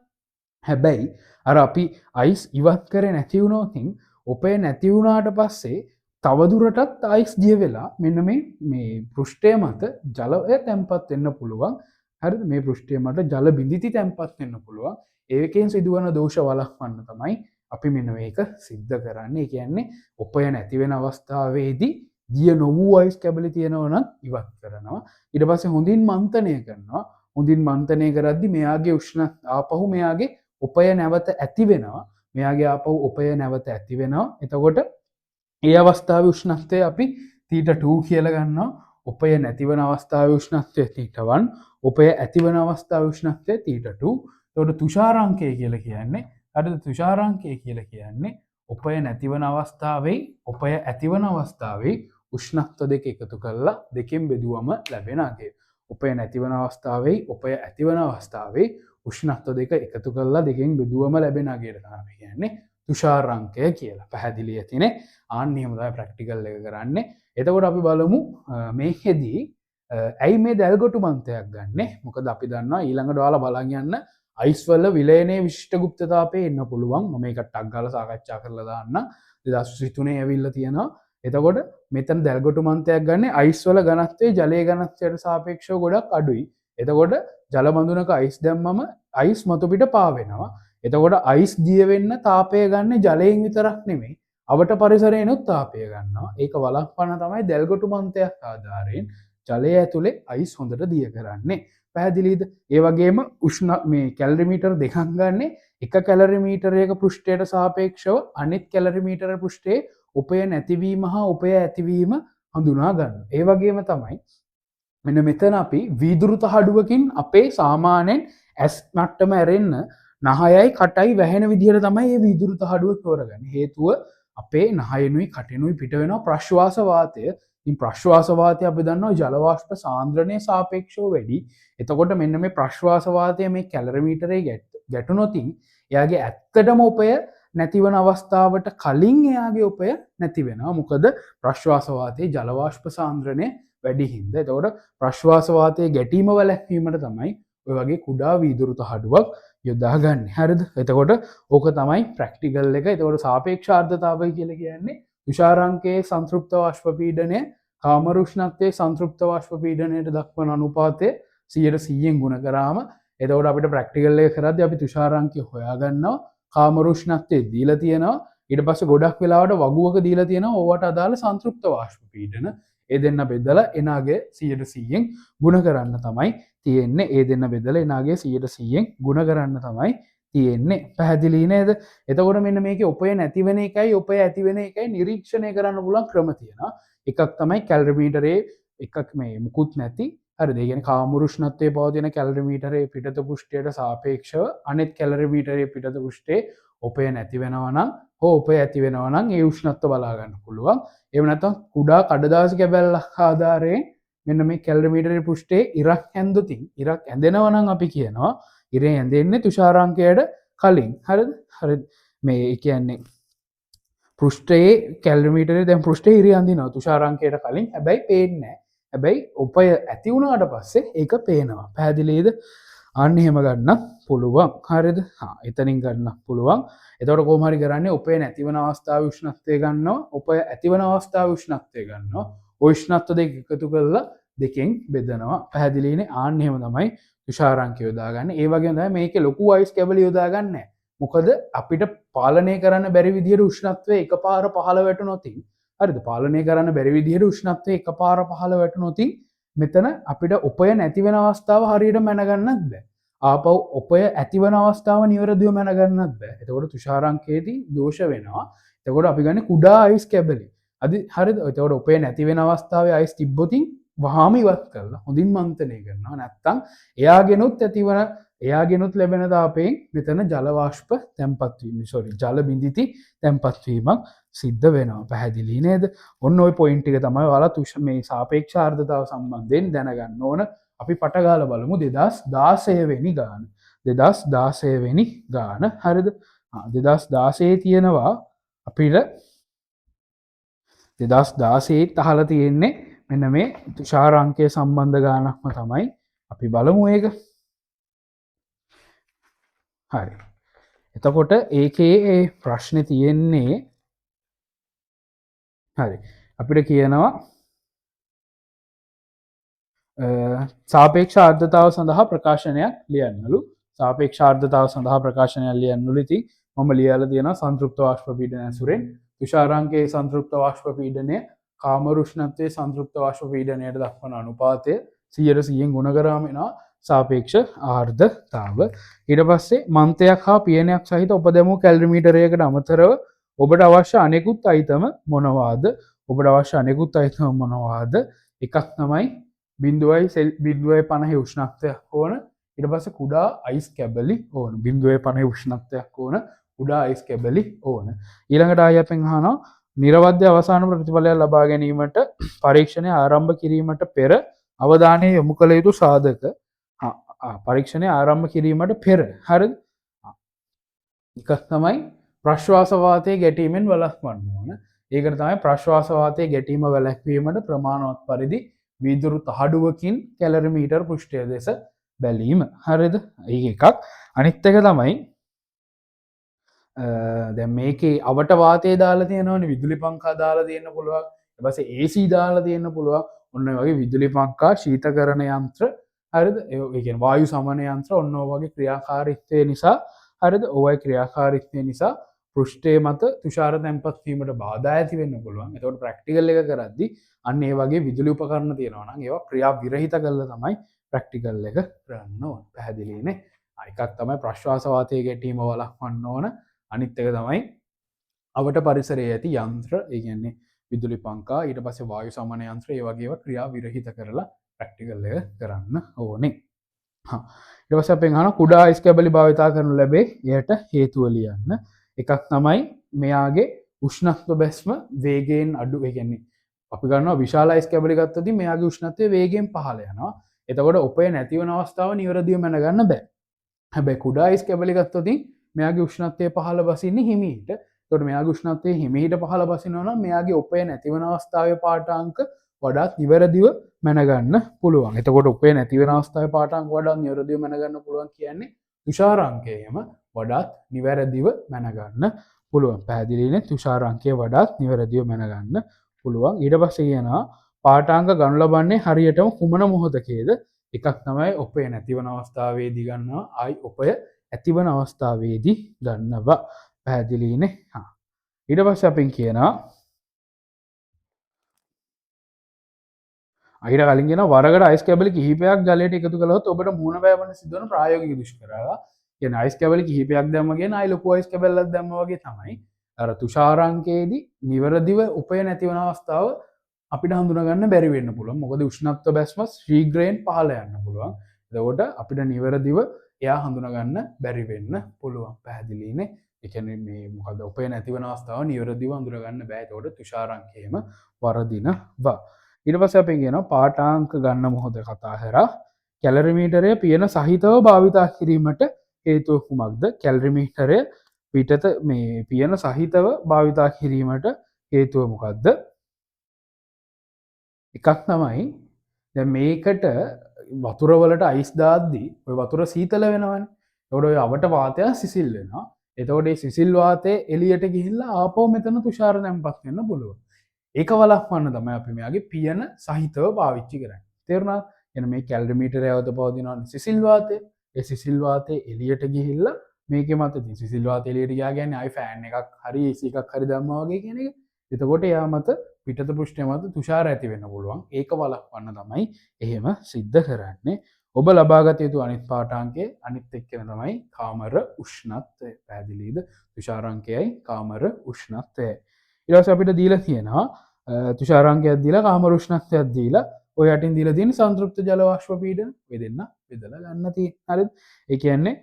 හැබැයි අර අපි අයිස් ඉවත් කරේ නැති වුණොත් උපය නැති වුණාට පස්සේ තවදුරටත් අයිස් දිය වෙලා මෙන්න මේ පෘෂ්ඨය මත ජලය තැන්පත් වෙන්න පුළුවන්. හරිද? මේ පෘෂ්ඨය මත ජල බිඳිති තැන්පත් වෙන්න පුළුවන්. ඒකෙන් සිදුවන දෝෂ වළක්වන්න තමයි අපි මෙන්න මේක සිද්ධ කරන්නේ. ඒ කියන්නේ උපය නැති වෙන අවස්ථාවේදී දිය නොවූ අයිස් කැබලි තියෙනවා නම් ඉවත් කරනවා. ඊට පස්සේ හොඳින් මන්තනය කරනවා. හොඳින් මන්තනය කරද්දී මෙයාගේ උෂ්ණ ආපහු මෙයාගේ උපය නැවත ඇති වෙනවා. මෙයාගේ ආපහු උපය නැවත ඇති වෙනවා. එතකොට ඒ අවස්ථාවේ උෂ්ණත්වය අපි θ2 කියලා ගන්නවා. උපය නැතිවන අවස්ථාවේ උෂ්ණත්වය θ1, උපය ඇතිවන අවස්ථාවේ උෂ්ණත්වය θ2. එතකොට තුෂාරාංකය කියලා කියන්නේ හරිද? තුෂාරාංකය කියලා කියන්නේ උපය නැතිවන අවස්ථාවේ උපය ඇතිවන අවස්ථාවේ උෂ්ණත්ව දෙක එකතු කරලා දෙකෙන් බෙදුවම ලැබෙන අගය. උපය නැතිවන අවස්ථාවේ උපය ඇතිවන අවස්ථාවේ උෂ්ණත්ව දෙක එකතු කරලා දෙකෙන් බෙදුවම ලැබෙන අගයට තමයි කියන්නේ තුෂාරාංකය කියලා. පැහැදිලි ඇතිනේ? ආන්න එහෙම තමයි ප්‍රැක්ටිකල් එක කරන්නේ. එතකොට අපි බලමු මේකෙදී ඇයි මේ දැල්ගොටු මන්තයක් ගන්නෙ? මොකද අපි දන්නවා ඊළඟට ඔයාලා බලන් යන්න අයිස් වල විලයනයේ විශිෂ්ට ගුප්තතාවය එන්න පුළුවන්. මම මේක ටක් ගාලා සාකච්ඡා කරලා දාන්න. 2023 ඇවිල්ලා තියෙනවා. එතකොට මෙතන දැල්ගොටු මන්තයක් ගන්න අයිස් වල ඝනත්වයේ ජලයේ ඝනත්වයට සාපේක්ෂව ගොඩක් අඩුයි. එතකොට ජල බඳුනක අයිස් දැම්මම අයිස් මතු පිට පාවෙනවා. එතකොට අයිස් දිය වෙන්න තාපය ගන්න ජලයෙන් විතරක් නෙමෙයි අවට පරිසරයෙන්ුත් තාපය ගන්නවා. ඒක වළක්වන්න තමයි දැල්ගොටු මන්තයක් ආධාරයෙන් ජලය ඇතුලේ අයිස් හොඳට දිය කරන්නේ. පැහැදිලිද? ඒ වගේම උෂ්ණ මේ කැලරිමීටර් දෙකක් ගන්න එක කැලරිමීටරයක පෘෂ්ඨයට සාපේක්ෂව අනිත් කැලරිමීටර පෘෂ්ඨයේ උපය නැතිවීම හා උපය ඇතිවීම හඳුනා ගන්න. ඒ වගේම තමයි මෙන්න මෙතන අපි වීදුරු තහඩුවකින් අපේ සාමාන්‍යයෙන් ඇස් මට්ටම ඇරෙන්න නහයයි කටයි වැහෙන විදිහට තමයි මේ වීදුරු තහඩුව තෝරගන්නේ. හේතුව අපේ නහයනුයි කටෙනුයි පිට වෙනවා ප්‍රශ්වාස වාතය. ඉතින් ප්‍රශ්වාස වාතය අපි දන්නවා ජල වාෂ්ප සාන්ද්‍රණය සාපේක්ෂව වැඩි. එතකොට මෙන්න මේ ප්‍රශ්වාස වාතය මේ කැලරිමීටරේ ගැටුණොත් එයාගේ ඇත්තටම උපය නැතිවන අවස්ථාවට කලින් එයාගේ උපය නැති වෙනවා. මොකද ප්‍රශ්වාස වාතයේ ජල වාෂ්ප සාන්ද්‍රණය වැඩි හින්දා. එතකොට ප්‍රශ්වාස වාතයේ ගැටීම වැළැක්වීමට තමයි ඔය වගේ කුඩා වීදුරු තහඩුවක් යොදාගන්නේ. හරිද? එතකොට ඕක තමයි ප්‍රැක්ටිකල් එක. එතකොට සාපේක්ෂ ආර්ද්‍රතාවය කියලා කියන්නේ තුෂාරාංකයේ සංතෘප්ත වාෂ්ප පීඩනය කාමර උෂ්ණත්වයේ සංතෘප්ත වාෂ්ප පීඩනයට දක්වන අනුපාතය 100%න් ගුණ කරාම එතකොට අපිට ප්‍රැක්ටිකල් එක කරද්දී අපි තුෂාරාංකය හොයාගන්නවා. කාමර උෂ්ණත්වයේ දීලා තියෙනවා. ඊට පස්සේ ගොඩක් වෙලාවට වගුවක දීලා තියෙනවා. ඕවට අදාළ සංතෘප්ත වාෂ්ප පීඩන ඒ දෙන්න බෙදලා එනාගේ 100%න් ගුණ කරන්න තමයි තියෙන්නේ. ඒ දෙන්න බෙදලා එනාගේ 100%න් ගුණ කරන්න තමයි තියෙන්නේ පැහැදිලි නේද එතකොට මෙන්න මේක උපය නැතිවෙන එකයි උපය ඇතිවෙන එකයි නිරීක්ෂණය කරන්න පුළුවන් ක්‍රම තියෙනවා එකක් තමයි කැලරිමීටරේ එකක් මේ මුකුත් නැති හරි දෙගෙන කාමුරුෂ්ණත්වය පවතින කැලරිමීටරේ පිටත පුෂ්ටයට සාපේක්ෂව අනෙත් කැලරිමීටරේ පිටත පුෂ්ටේ උපය නැති වෙනවනම් හෝ උපය ඇති වෙනවනම් ඒ උෂ්ණත්ව බලාගන්න පුළුවන් එව නැත්නම් කුඩා කඩදාසි කැබැල්ලක් ආධාරයෙන් මෙන්න මේ කැලරිමීටරේ පුෂ්ටේ ඉරක් ඇඳුතින් ඉරක් ඇඳෙනවා නම් අපි කියනවා ඉරේ ඇඳෙන්නේ තුෂාරාංකයට කලින් හරිද හරි මේ කියන්නේ පෘෂ්ඨයේ කැලරිමීටරේ දැන් පෘෂ්ඨයේ ඉරේ අඳිනවා තුෂාරාංකයට කලින් හැබැයි පේන්නේ නැහැ හැබැයි උපය ඇති වුණාට පස්සේ ඒක පේනවා පැහැදිලිද අන්න එහෙම ගන්න පුළුවන් හරිද එතනින් ගන්න පුළුවන් එතකොට කොහොම හරි කරන්නේ උපය නැතිවන අවස්ථාවේ උෂ්ණත්වය ගන්නවා උපය ඇතිවන අවස්ථාවේ උෂ්ණත්වය ගන්නවා ඔය උෂ්ණත්ව දෙක එකතු කරලා දෙකෙන් බෙදනවා පැහැදිලිනේ ආන්න එහෙම තමයි තුෂාරාංකය යොදාගන්නේ ඒ වගේම තමයි මේකේ ලොකු අයිස් කැබලි යොදාගන්නේ මොකද අපිට පාලනය කරන්න බැරි විදිහට උෂ්ණත්වය එකපාර පහළ වැටුනොතින් හරිද පාලනය කරන්න බැරි විදිහට උෂ්ණත්වය එකපාර පහළ වැටුනොතින් මෙතන අපිට උපය නැති වෙන අවස්ථාව හරියට මැනගන්නත් බෑ ආපහු උපය ඇතිවන අවස්ථාව නිවැරදිව මැනගන්නත් බෑ එතකොට තුෂාරාංකයේදී දෝෂ වෙනවා එතකොට අපි ගන්නේ කුඩා අයිස් කැබලි අද හරිද එතකොට උපය නැති වෙන අවස්ථාවේ අයිස් තිබ්බොතින් වහාම ඉවත් කරලා හොඳින් මන්තනය කරනවා නැත්තම් එයාගෙනුත් ඇතිවන එයාගෙනුත් ලැබෙන තාපයෙන් මෙතන ජල වාෂ්ප තැන්පත් වීම සෝරි ජල බිඳිති තැන්පත් වීමක් සිද්ධ වෙනවා පැහැදිලි නේද ඔන්න ওই පොයින්ට් එක තමයි ඔයාලා තුෂ මේ සාපේක්ෂ ආර්ද්‍රතාව සම්බන්ධයෙන් දැනගන්න ඕන අපි පට ගාලා බලමු 2016 වෙනි ගාන 2016 වෙනි ගාන හරිද 2016 තියෙනවා අපිට 2016 අහලා තියෙන්නේ මෙන්න මේ තුෂාරාංකය සම්බන්ධ ගානක්ම තමයි අපි බලමු ඒක හරි එතකොට ඒකේ ප්‍රශ්නේ තියෙන්නේ හරි අපිට කියනවා සාපේක්ෂ ආර්ද්‍රතාව සඳහා ප්‍රකාශනයක් ලියන්නලු සාපේක්ෂ ආර්ද්‍රතාව සඳහා ප්‍රකාශනයක් ලියන්නලු ඉතින් මම ලියලා තියෙනවා සංතෘප්ත වාෂ්ප පීඩනය ඇසුරෙන් තුෂාරාංකයේ සංතෘප්ත වාෂ්ප පීඩනය කාමරුෂ්ණත්වයේ සංතෘප්ත වාෂ්ප පීඩනයට දක්වන අනුපාතය 100% ගුණ කරාම වෙනවා සාපේක්ෂ ආර්ද්‍රතාව ඊට පස්සේ මන්තයක් හා පියනයක් සහිත උපදැමු කැලරිමීටරයකට අමතරව ඔබට අවශ්‍ය අනෙකුත් අයිතම මොනවාද ඔබට අවශ්‍ය අනෙකුත් අයිතම මොනවාද එකක් තමයි 0.50 උෂ්ණත්වයක් ඕන ඊට පස්සේ කුඩා අයිස් කැබලි ඕන 0.50 උෂ්ණත්වයක් ඕන කුඩා අයිස් කැබලි ඕන ඊළඟට ආයෙ අපෙන් අහනවා නිර්වද්‍ය අවසාන ප්‍රතිඵලය ලබා ගැනීමට පරීක්ෂණය ආරම්භ කිරීමට පෙර අවධානය යොමු කළ යුතු සාධක පරීක්ෂණය ආරම්භ කිරීමට පෙර හරිද එකක් තමයි ප්‍රශ්වාස වාතයේ ගැටීමෙන් වළක්වන්න ඕන ඒකට තමයි ප්‍රශ්වාස වාතයේ ගැටීම වැළැක්වීමට ප්‍රමාණවත් පරිදි වීදුරු තහඩුවකින් කැලරිමීටර් පෘෂ්ඨය දෙස බැලීම හරිද ඒක එකක් අනිත් එක තමයි දැන් මේකේ අවට වාතය දාලා තියෙනවනේ විදුලි පංකා දාලා තියෙන්න පුළුවන් ඊට පස්සේ AC දාලා තියෙන්න පුළුවන් ඔන්න ඔය වගේ විදුලි පංකා ශීතකරණ යන්ත්‍ර හරිද ඒ කියන්නේ වායු සමන යන්ත්‍ර ඔන්න ඔය වගේ ක්‍රියාකාරීත්වය නිසා හරිද ඔය ක්‍රියාකාරීත්වය නිසා පෘෂ්ඨයේ මත තුෂාර තැන්පත් වීමට බාධා ඇති වෙන්න පුළුවන් එතකොට ප්‍රැක්ටිකල් එක කරද්දී අන්න ඒ වගේ විදුලි උපකරණ තියෙනවා නම් ඒවා ක්‍රියා විරහිත කරලා තමයි ප්‍රැක්ටිකල් එක කරන්න ඕන පැහැදිලිනේ එකක් තමයි ප්‍රශ්වාස වාතයේ ගැටීම වළක්වන්න ඕන අනිත් එක තමයි අවට පරිසරයේ ඇති යන්ත්‍ර ඒ කියන්නේ විදුලි පංකා ඊට පස්සේ වායු සමන යන්ත්‍ර ඒ වගේ ඒවා ක්‍රියා විරහිත කරලා ප්‍රැක්ටිකල් එක කරන්න ඕනේ. ඊට පස්සේ අපෙන් අහන කුඩා අයිස් කැබලි භාවිතා කරනු ලැබේ. එයට හේතුව ලියන්න. එකක් තමයි මෙයාගේ උෂ්ණත්ව බැස්ම වේගයෙන් අඩු ඒ කියන්නේ අපි ගන්නවා විශාල අයිස් කැබලි ගත්තොත් මෙයාගේ උෂ්ණත්වය වේගයෙන් පහළ යනවා. එතකොට උපය නැති වෙන අවස්ථාව නිවැරදිව මැනගන්න බෑ. හැබැයි කුඩා අයිස් කැබලි ගත්තොත් මෙයාගේ උෂ්ණත්වය පහළ බසින්නේ හිමීට. එතකොට මෙයාගේ උෂ්ණත්වය හිමීට පහළ බසිනවා නම් මෙයාගේ උපය නැති වෙන අවස්ථාවේ පාඨාංක වඩාත් නිවැරදිව මැනගන්න පුළුවන්. එතකොට උපය නැති වෙන අවස්ථාවේ පාඨාංක වඩාත් නිවැරදිව මැනගන්න පුළුවන් කියන්නේ තුෂාරාංකයම වඩාත් නිවැරදිව මැනගන්න පුළුවන්. පැහැදිලිනේ තුෂාරාංකය වඩාත් නිවැරදිව මැනගන්න පුළුවන්. ඊට පස්සේ කියනවා පාඨාංක ගනු ලබන්නේ හරියටම කුමන මොහොතකේද? එකක් තමයි උපය නැතිවන අවස්ථාවේදී ගන්නවා. ආයි උපය ඇතිවන අවස්ථාවේදී ගන්නවා. පැහැදිලිනේ. ඊට පස්සේ අපෙන් කියනවා අයිට කලින් කියන වරකට අයිස් කැබලි කිහිපයක් ජලයට එකතු කළොත් ඔබට මුහුණ පෑමට සිදුවන ප්‍රායෝගික දුෂ්කරතා කියන අයිස් කැබලි කිහිපයක් දැම්ම කියන අයි ලොකු අයිස් කැබල්ලක් දැම්ම වගේ තමයි අර තුෂාරංකයේදී නිවැරදිව උපය නැතිවන අවස්ථාව අපිට හඳුනගන්න බැරි වෙන්න පුළුවන්. මොකද උෂ්ණත්ව බැස්ම ශීඝ්‍රයෙන් පහළ යන්න පුළුවන්. එතකොට අපිට නිවැරදිව එයා හඳුනගන්න බැරි වෙන්න පුළුවන්. පැහැදිලිනේ? ඒ කියන්නේ මේ මොකද උපය නැතිවන අවස්ථාව නිවැරදිව හඳුනගන්න බෑ. එතකොට තුෂාරංකයේම වරදිනවා. ඊට පස්සේ අපි කියනවා පාඨාංක ගන්න මොහොත කතා කරා කැලරිමීටරය පියන සහිතව භාවිතා කිරීමට හේතුව කුමක්ද? කැලරිමීටරය පිටත මේ පියන සහිතව භාවිතා කිරීමට හේතුව මොකක්ද? එකක් තමයි දැන් මේකට වතුරවලට අයිස් දාද්දී ඔය වතුර සීතල වෙනවනේ. එතකොට ඔය අවට වාතය සිසිල් වෙනවා. එතකොට මේ සිසිල් වාතය එළියට ගිහිල්ලා ආපහු මෙතන තුෂාර නැම්පත් වෙන්න පුළුවන්. ඒක වළක්වන්න තමයි අපි මෙයාගේ පියන සහිතව පාවිච්චි කරන්නේ. තේරුණාද? එන මේ කැලරිමීටරය අවත පවතිනවනේ සිසිල් වාතය. ඒ සිසිල් වාතය එළියට ගිහිල්ලා මේකේ මත තියෙන සිසිල් වාතය එළියට ගියා කියන්නේ ආයි ෆෑන් එකක් හරි AC එකක් හරි දැම්මා වගේ කියන එක. එතකොට එයා මත පිටත පෘෂ්ඨය මත තුෂාර ඇති වෙන්න පුළුවන්. ඒක වළක්වන්න තමයි එහෙම සිද්ධ කරන්නේ. ඔබ ලබාගත යුතු අනිත් පාඨාංකයේ අනිත් එක්කෙන තමයි කාමර උෂ්ණත්වය. පැහැදිලිද? තුෂාරාංකයයි කාමර උෂ්ණත්වය. ඊට පස්සේ අපිට දීලා තියෙනවා තුෂාරාංකයක් දීලා කාමර උෂ්ණත්වයක් දීලා ඔය යටින් දීලා තියෙන සංතෘප්ත ජල වාෂ්ප පීඩන ඔය දෙන්න බෙදලා ගන්න තියෙන්නේ. හරිද? ඒ කියන්නේ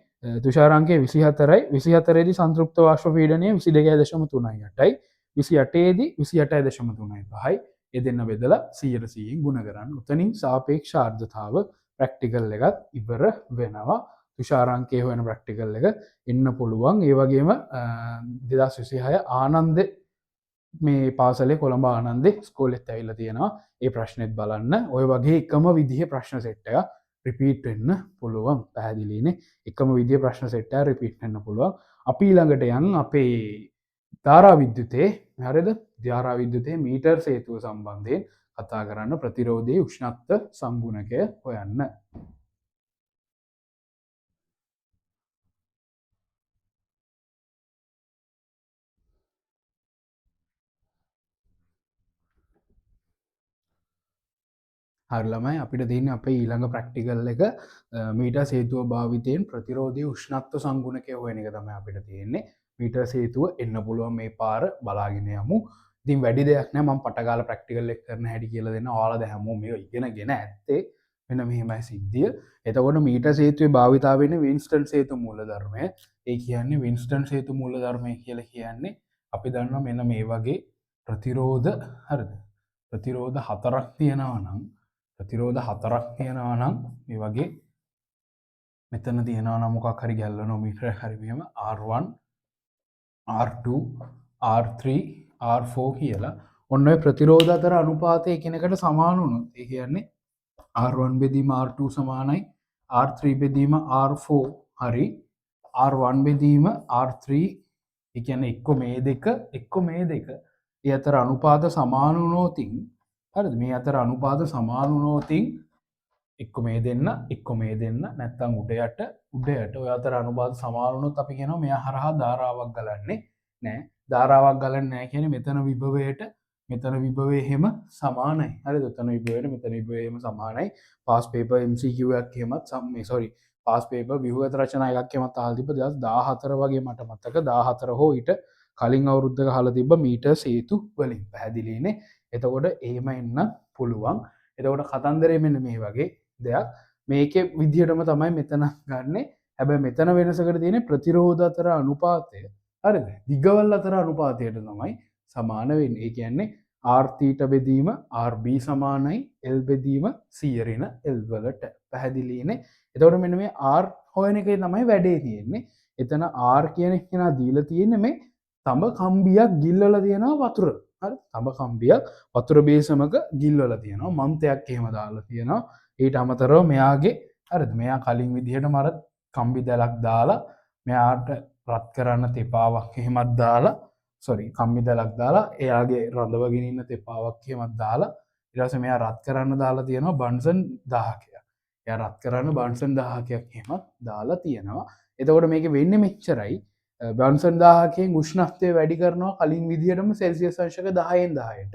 තුෂාරාංකය 24යි 24 දී සංතෘප්ත වාෂ්ප පීඩනය 22.38යි 28 දී 28.35යි ඒ දෙන්න බෙදලා 100%න් ගුණ කරන්න. උතනින් සාපේක්ෂ ආර්ද්‍රතාව ප්‍රැක්ටිකල් එකත් ඉවර වෙනවා. තුෂාරාංකය හොයන ප්‍රැක්ටිකල් එක එන්න පුළුවන්. ඒ වගේම 2026 ආනන්ද මේ පාසලේ කොළඹ ආනන්දේ ස්කෝලෙත් ඇවිල්ලා තියෙනවා. ඒ ප්‍රශ්නෙත් බලන්න. ඔය වගේ එකම විදිහේ ප්‍රශ්න සෙට් එකක් රිපීට් වෙන්න පුළුවන්. පැහැදිලිනේ? එකම විදිහේ ප්‍රශ්න සෙට් එකක් රිපීට් වෙන්න පුළුවන්. අපි ඊළඟට යන් අපේ ධාරා විද්‍යුතේ හරිද? ධාරා විද්‍යුතේ මීටර් සේතුව සම්බන්ධයෙන් කතා කරන්න ප්‍රතිරෝධයේ උෂ්ණත්ව සංගුණකය හොයන්න. හරි ළමයි අපිට තියෙන්නේ අපේ ඊළඟ ප්‍රැක්ටිකල් එක මීටර් සේතුව භාවිතයෙන් ප්‍රතිරෝධී උෂ්ණත්ව සංගුණකය හොයන එක තමයි අපිට තියෙන්නේ. මීටර් සේතුව එන්න පුළුවන් මේ පාර බලාගෙන යමු. ඉතින් වැඩි දෙයක් නෑ මම පටගාලා ප්‍රැක්ටිකල් එක කරන හැටි කියලා දෙන්න. ඔයාලා දැන් හැමෝම මේක ඉගෙනගෙන ඇත්තේ. මෙන්න මෙහෙමයි සිද්ධිය. එතකොට මීටර් සේතුවේ භාවිතා වෙන්නේ වින්ස්ටන් සේතු මූලධර්මය. ඒ කියන්නේ වින්ස්ටන් සේතු මූලධර්මය කියලා කියන්නේ අපි දන්නවා මෙන්න මේ වගේ ප්‍රතිරෝධ හරිද? ප්‍රතිරෝධ හතරක් තියෙනවා නම් ප්‍රතිරෝධ හතරක් තියෙනවා නම් මේ වගේ මෙතන තියෙනවා නම් මොකක් හරි ගැල්වනෝමීටර් හරි මෙහෙම R1 R2 R3 R4 කියලා ඔන්න ඔය ප්‍රතිරෝධ අතර අනුපාතය එකිනෙකට සමාන වුණොත් ඒ කියන්නේ R1 බෙදීම R2 සමානයි R3 බෙදීම R4 හරි R1 බෙදීම R3 ඒ කියන්නේ එක්ක මේ දෙක ඒ අතර අනුපාත සමාන වුණොතින් හරිද? මේ අතර අනුපාත සමාන වුණොතින් එක්ක මේ දෙන්න නැත්තම් උඩ යට ඔය අතර අනුපාත සමාන වුණොත් අපි කියනවා මෙයා හරහා ධාරාවක් ගලන්නේ නැහැ. ධාරාවක් ගලන්නේ නැහැ කියන්නේ මෙතන විභවයට මෙතන විභවය එහෙම සමානයි. හරිද? මෙතන විභවයට මෙතන විභවය එහෙම සමානයි. පාස් පේපර් MCQ එකක් එහෙමත් පාස් පේපර් ව්‍යුහගත රචනා එකක් එහෙමත් අහලා තිබ්බ 2014 වගේ මට මතක 14 හෝ ඊට කලින් අවුරුද්දක අහලා තිබ්බ මීටර් සේතු වලින්. පැහැදිලිනේ? එතකොට එහෙම එන්න පුළුවන්. එතකොට කතන්දරේ මෙන්න මේ වගේ දෙයක්. මේකේ විදිහටම තමයි මෙතන ගන්නෙ. හැබැයි මෙතන වෙනසකට තියෙන්නේ ප්‍රතිරෝධ අතර අනුපාතය. හරිද? දිගවල් අතර අනුපාතයට තමයි සමාන වෙන්නේ. ඒ කියන්නේ R θ බෙදීම RB සමානයි L බෙදීම C ඍණ L වලට. පැහැදිලිනේ? එතකොට මෙන්න මේ R හොයන එකේ තමයි වැඩේ තියෙන්නේ. එතන R කියන කෙනා දීලා තියෙන්නේ මේ තඹ කම්බියක් ගිල්වලා තියෙනවා වතුර. හරි? තඹ කම්බියක් වතුර බේසමක ගිල්වලා තියෙනවා. මන්තයක් එහෙම දාලා තියෙනවා. ඊට අමතරව මෙයාගේ හරිද? මෙයා කලින් විදිහටම අර කම්බි දැලක් දාලා මෙයාට රත් කරන්න තෙපාවක් එහෙමත් දාලා කම්බි දැලක් දාලා එයාගේ රඳවගෙන ඉන්න තෙපාවක් එහෙමත් දාලා ඊට පස්සේ මෙයා රත් කරන්න දාලා තියෙනවා බන්සන් 1000ක්. එයා රත් කරන්න බන්සන් 1000ක් එහෙමත් දාලා තියෙනවා. එතකොට මේකේ වෙන්නේ මෙච්චරයි. බන්සන් 1000කින් උෂ්ණත්වය වැඩි කරනවා කලින් විදිහටම සෙල්සියස් අංශක 10න් 10ට.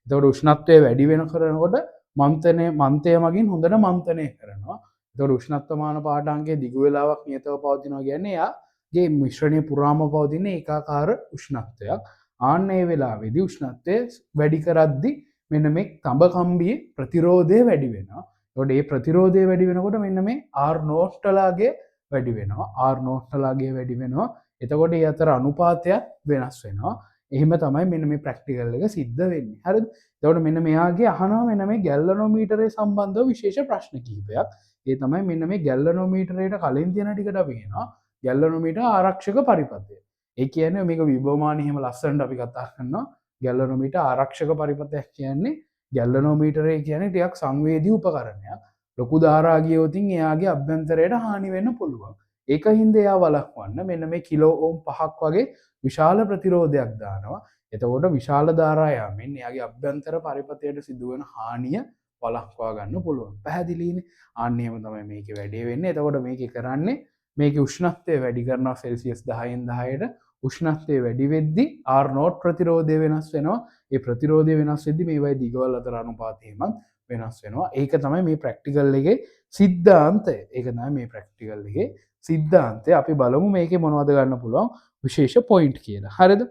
එතකොට උෂ්ණත්වය වැඩි වෙන කරනකොට මන්තය මගින් හොඳට මන්තනය කරනවා. එතකොට උෂ්ණත්වමාන පාඨාංකයේ දිගු වේලාවක් නියතව පවතිනවා කියන්නේ එයාගේ මිශ්‍රණය පුරාම පවතින ඒකාකාර උෂ්ණත්වයක්. ආන්න ඒ වෙලාවේදී උෂ්ණත්වය වැඩි කරද්දී මෙන්න මේ තඹ කම්බියේ ප්‍රතිරෝධය වැඩි වෙනවා. එතකොට මේ ප්‍රතිරෝධය වැඩි වෙනකොට මෙන්න මේ R නෝස්ටලාගේ වැඩි වෙනවා. R නෝස්ටලාගේ වැඩි වෙනවා. එතකොට ඒ අතර අනුපාතයක් වෙනස් වෙනවා. එහෙම තමයි මෙන්න මේ ප්‍රැක්ටිකල් එක සිද්ධ වෙන්නේ. හරිද? එතකොට මෙන්න මෙයාගේ අහනවා මෙන්න මේ ගැල්වනෝමීටරේ සම්බන්ධව විශේෂ ප්‍රශ්න කිහිපයක්. ඒ තමයි මෙන්න මේ ගැල්වනෝමීටරේට කලින් තියෙන ටිකට අපි කියනවා ගැල්වනෝමීටර ආරක්ෂක පරිපථය. ඒ කියන්නේ මේක විභවමාන එහෙම ලස්සනට අපි කතා කරනවා. ගැල්වනෝමීටර ආරක්ෂක පරිපථයක් කියන්නේ ගැල්වනෝමීටරේ කියන්නේ ටිකක් සංවේදී උපකරණයක්. ලොකු ධාරා ගියොත් එයාගේ අභ්‍යන්තරයට හානි වෙන්න පුළුවන්. ඒකින්ද එයා වළක්වන්න මෙන්න මේ කිලෝ ඕම් 5ක් වගේ විශාල ප්‍රතිරෝධයක් දානවා. එතකොට විශාල ධාරා යාමෙන් එයාගේ අභ්‍යන්තර පරිපථයට සිදුවන හානිය වළක්වා ගන්න පුළුවන්. පැහැදිලිනේ? අන්න එහෙම තමයි මේකේ වැඩේ වෙන්නේ. එතකොට මේකේ කරන්නේ මේකේ උෂ්ණත්වය වැඩි කරනවා සෙල්සියස් 10න් 10ට. උෂ්ණත්වය වැඩි වෙද්දී R නෝට් ප්‍රතිරෝධය වෙනස් වෙනවා. ඒ ප්‍රතිරෝධය වෙනස් වෙද්දී මේවයි දිගවල අතර අනුපාතයම වෙනස් වෙනවා. ඒක තමයි මේ ප්‍රැක්ටිකල් එකේ සිද්ධාන්තය. ඒක තමයි මේ ප්‍රැක්ටිකල් එකේ සිද්ධාන්තය. අපි බලමු මේකේ මොනවද ගන්න පුළුවන් විශේෂ පොයින්ට් කියලා. හරිද?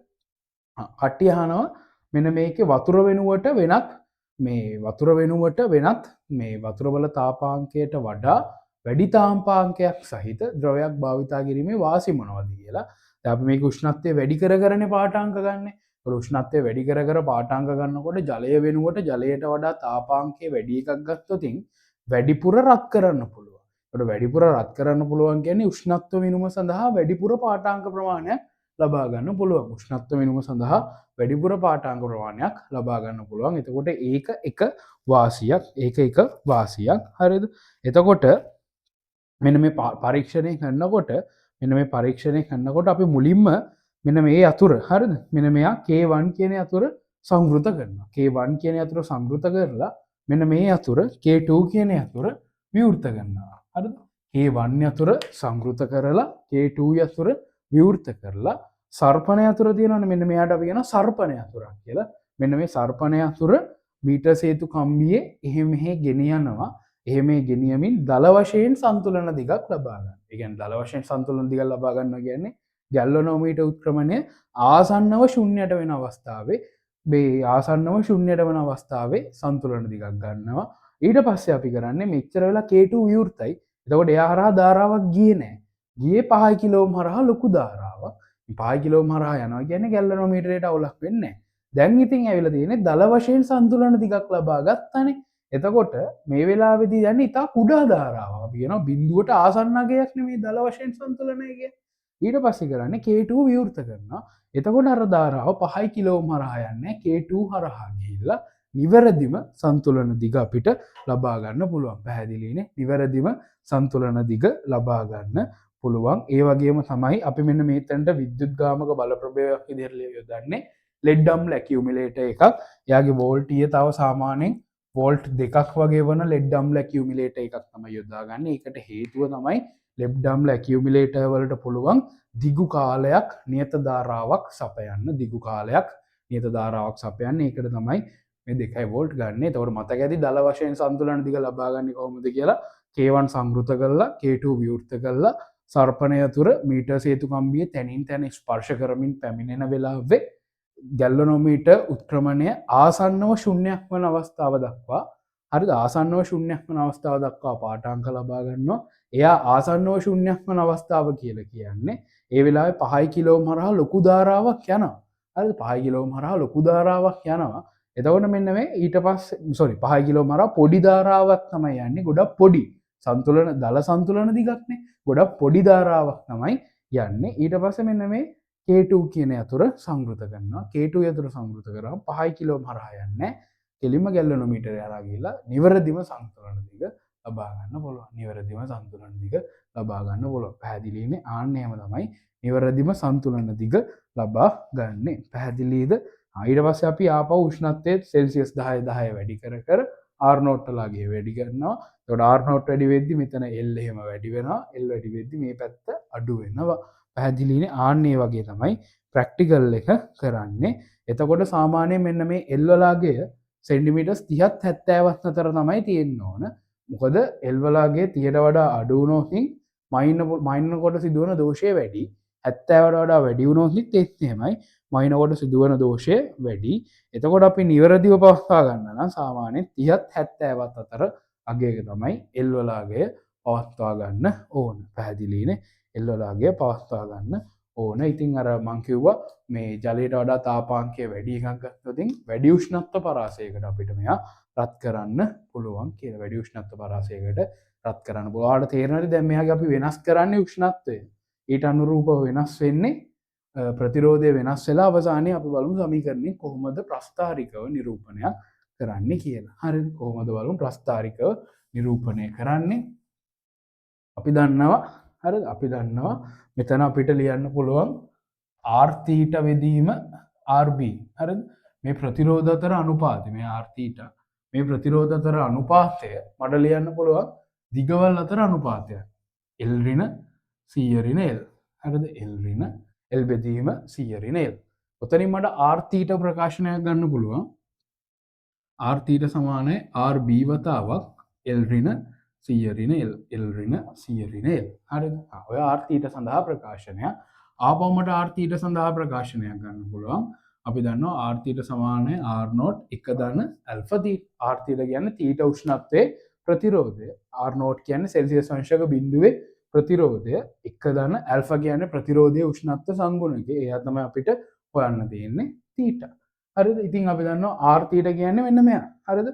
කට්ටිය අහනවා මෙන්න මේකේ වතුර වෙනුවට වෙනත් මේ වතුර වෙනුවට වෙනත් මේ වතුර වල තාපාංකයට වඩා වැඩි තාපාංකයක් සහිත ද්‍රවයක් භාවිතා කිරීමේ වාසි මොනවද කියලා. දැන් අපි මේක උෂ්ණත්වය වැඩි කරගෙන පාඨාංක ගන්න. උෂ්ණත්වය වැඩි කර පාඨාංක ගන්නකොට ජලය වෙනුවට ජලයට වඩා තාපාංකය වැඩි එකක් ගත්තොත් වැඩිපුර රත් කරන්න පුළුවන්. ඒකට වැඩිපුර රත් කරන්න පුළුවන් කියන්නේ උෂ්ණත්ව විනුම සඳහා වැඩිපුර පාඨාංක ප්‍රමාණයක් ලබා ගන්න පුළුවන්. උෂ්ණත්ව විනුම සඳහා වැඩිපුර පාඨාංක ප්‍රමාණයක් ලබා ගන්න පුළුවන්. එතකොට ඒක එක වාසියක්. ඒක එක වාසියක්. හරිද? එතකොට මෙන්න මේ පරීක්ෂණය කරනකොට මෙන්න මේ පරීක්ෂණය කරනකොට අපි මුලින්ම මෙන්න මේ අතුර හරිද? මෙන්න මෙයා K1 කියන අතුර සංවෘත කරනවා. K1 කියන අතුර සංවෘත කරලා මෙන්න මේ අතුර K2 කියන අතුර විවෘත කරනවා. හරිද? K1 අතුර සංවෘත කරලා K2 අතුර විවෘත කරලා සර්පණය අතුර තියෙනවනේ මෙන්න මෙයාට අපි කියනවා සර්පණය අතුරක් කියලා. මෙන්න මේ සර්පණය අතුර මීටර් සේතු කම්බියේ එහෙ මෙහෙ ගෙන යනවා. එහෙ මේ ගෙනියමින් දල වශයෙන් සන්තුලන දිගක් ලබා ගන්න. ඒ කියන්නේ දල වශයෙන් සන්තුලන දිගක් ලබා ගන්නවා කියන්නේ ගැල්වනෝමීටර් උත්ක්‍රමණය ආසන්නව ශුන්‍යයට වෙන අවස්ථාවේ මේ ආසන්නව ශුන්‍යයට වෙන අවස්ථාවේ සන්තුලන දිගක් ගන්නවා. ඊට පස්සේ අපි කරන්නේ මෙච්චර වෙලා K2 විවෘතයි. එතකොට එයා හරහා ධාරාවක් ගියේ නැහැ. ගියේ 5 කිලෝම් හරහා ලොකු ධාරාවක්. 5 කිලෝම් හරහා යනවා කියන්නේ ගැල්වනෝමීටරයට අවුලක් වෙන්නේ නැහැ. දැන් ඉතින් ඇවිල්ලා තියෙන්නේ දල වශයෙන් සන්තුලන දිගක් ලබා ගත්තානේ. එතකොට මේ වෙලාවේදී යන්නේ ඉතා කුඩා ධාරාවක්. අපි කියනවා බිඳුවට ආසන්න අගයක් නෙමෙයි දල වශයෙන් සන්තුලනය කියන්නේ. ඊට පස්සේ කරන්නේ K2 විවෘත කරනවා. එතකොට අර ධාරාව 5 කිලෝම් හරහා යන්නේ K2 හරහා ගිහිල්ලා නිවැරදිම සන්තුලන දිග අපිට ලබා ගන්න පුළුවන්. පැහැදිලිනේ? නිවැරදිම සන්තුලන දිග ලබා ගන්න පුළුවන්. ඒ වගේම තමයි අපි මෙන්න මේතැනට විද්‍යුත්ගාමක බල ප්‍රභේදයක් විදිහට යොදන්නේ ලෙඩ් අම්ල ඇකියුමුලේටර් එකක්. එයාගේ වෝල්ටීය තව සාමාන්‍යයෙන් වෝල්ට් 2ක් වගේ වන ලෙඩ් අම්ල ඇකියුමුලේටර් එකක් තමයි යොදාගන්නේ. ඒකට හේතුව තමයි ලෙඩ් අම්ල ඇකියුමුලේටර් වලට පුළුවන් දිගු කාලයක් නියත ධාරාවක් සපයන්න. දිගු කාලයක් නියත ධාරාවක් සපයන්න. ඒකට තමයි මේ 2 වෝල්ට් ගන්න. ඒතකොට මතක ඇති දල වශයෙන් සන්තුලන දිග ලබා ගන්නේ කොහොමද කියලා K1 සංවෘත කරලා K2 විවෘත කරලා සර්පණය තුර මීටර් සේතු කම්බියේ තැනින් තැන ස්පර්ශ කරමින් පැමිණෙන වෙලාවේ ගැල්වනෝමීටර් උත්ක්‍රමණය ආසන්නව ශුන්‍යයක් වන අවස්ථාව දක්වා හරිද? ආසන්නව ශුන්‍යයක් වන අවස්ථාව දක්වා පාඨාංක ලබා ගන්නවා. එයා ආසන්නව ශුන්‍යයක් වන අවස්ථාව කියලා කියන්නේ ඒ වෙලාවේ 5 කිලෝම් හරහා ලොකු ධාරාවක් යනවා. හරිද? 5 කිලෝම් හරහා ලොකු ධාරාවක් යනවා. එතකොට මෙන්න මේ ඊට පස්සේ 5 කිලෝම් හරහා පොඩි ධාරාවක් තමයි යන්නේ. ගොඩක් පොඩි සන්තුලන දල සන්තුලන දිගක්නේ. ගොඩක් පොඩි ධාරාවක් තමයි යන්නේ. ඊට පස්සේ මෙන්න මේ K2 කියන අතුර සංවෘත කරනවා. K2 අතුර සංවෘත කරාම 5 කිලෝම් හරහා යන්නේ. කෙලින්ම ගැල්වනෝමීටරය හරහා ගිහිල්ලා නිවැරදිම සන්තුලන දිග ලබා ගන්න පුළුවන්. නිවැරදිම සන්තුලන දිග ලබා ගන්න පුළුවන්. පැහැදිලිනේ? ආන්න එහෙම තමයි නිවැරදිම සන්තුලන දිග ලබා ගන්නෙ. පැහැදිලිද? ඊට පස්සේ අපි ආපහු උෂ්ණත්වය සෙල්සියස් 10 වැඩි කර R නෝට් ලාගේ වැඩි කරනවා. එතකොට R නෝට් වැඩි වෙද්දි මෙතන L එහෙම වැඩි වෙනවා. L වැඩි වෙද්දි මේ පැත්ත අඩු වෙනවා. පැහැදිලිනේ? ආන්න ඒ වගේ තමයි ප්‍රැක්ටිකල් එක කරන්නේ. එතකොට සාමාන්‍යයෙන් මෙන්න මේ L වලාගේ සෙන්ටිමීටර්ස් 30ත් 70ත් අතර තමයි තියෙන්න ඕන. මොකද L වලගේ 30ට වඩා අඩු වුණොත් මයින්න කොට සිදුවන දෝෂය වැඩි. 70ට වඩා වැඩි වුණොත් ඒත් එහෙමයි මයින්න කොට සිදුවන දෝෂය වැඩි. එතකොට අපි නිවැරදිව පවත්වා ගන්න නම් සාමාන්‍යයෙන් 30ත් 70ත් අතර අගයක තමයි L වලගේ පවත්වා ගන්න ඕන. පැහැදිලිනේ? L වලගේ පවත්වා ගන්න ඕන. ඉතින් අර මං කිව්වා මේ ජලයට වඩා තාපාංකය වැඩි එකක් ගත්තොත් වැඩි උෂ්ණත්ව පරාසයකට අපිට මෙයා රත් කරන්න පුළුවන් කියලා. වැඩි උෂ්ණත්ව පරාසයකට රත් කරන්න පුළුවන්. ඔයාලට තේරෙනවද දැන් මෙයාගේ අපි වෙනස් කරන්නේ උෂ්ණත්වය. ඊට අනුරූපව වෙනස් වෙන්නේ ප්‍රතිරෝධය වෙනස් වෙලා අවසානයේ අපි බලමු සමීකරණය කොහොමද ප්‍රස්ථාරිකව නිරූපණයක් කරන්නේ කියලා. හරිද? කොහොමද බලමු ප්‍රස්ථාරිකව නිරූපණය කරන්නේ. අපි දන්නවා හරිද? අපි දන්නවා මෙතන අපිට ලියන්න පුළුවන් r θ වෙදීම rb. හරිද? මේ ප්‍රතිරෝධ අතර අනුපාතය මේ r θ මේ ප්‍රතිරෝධ අතර අනුපාතය මට ලියන්න පුළුවන් දිගවල් අතර අනුපාතය. L ඍණ C ඍණ L. හරිද? L ඍණ L බෙදීම C ඍණ L. ඔතනින් මට r θ ප්‍රකාශනයක් ගන්න පුළුවන්. r θ සමානයි rb වතාවක් L ඍණ C ඍණ L. L ඍණ C ඍණ L. හරිද? ඔය r θ සඳහා ප්‍රකාශනය. ආපහු මට r θ සඳහා ප්‍රකාශනයක් ගන්න පුළුවන්. අපි දන්නවා r θ සමානයි r0 1 ධන alpha θ. r θ කියන්නේ θ උෂ්ණත්වයේ ප්‍රතිරෝධය. r0 කියන්නේ සෙල්සියස් අංශක බිඳුවේ ප්‍රතිරෝධය. 1 ධන alpha කියන්නේ ප්‍රතිරෝධයේ උෂ්ණත්ව සංගුණකය. එයා තමයි අපිට හොයන්න තියෙන්නේ θ. හරිද? ඉතින් අපි දන්නවා r θ කියන්නේ මෙන්න මෙයා. හරිද?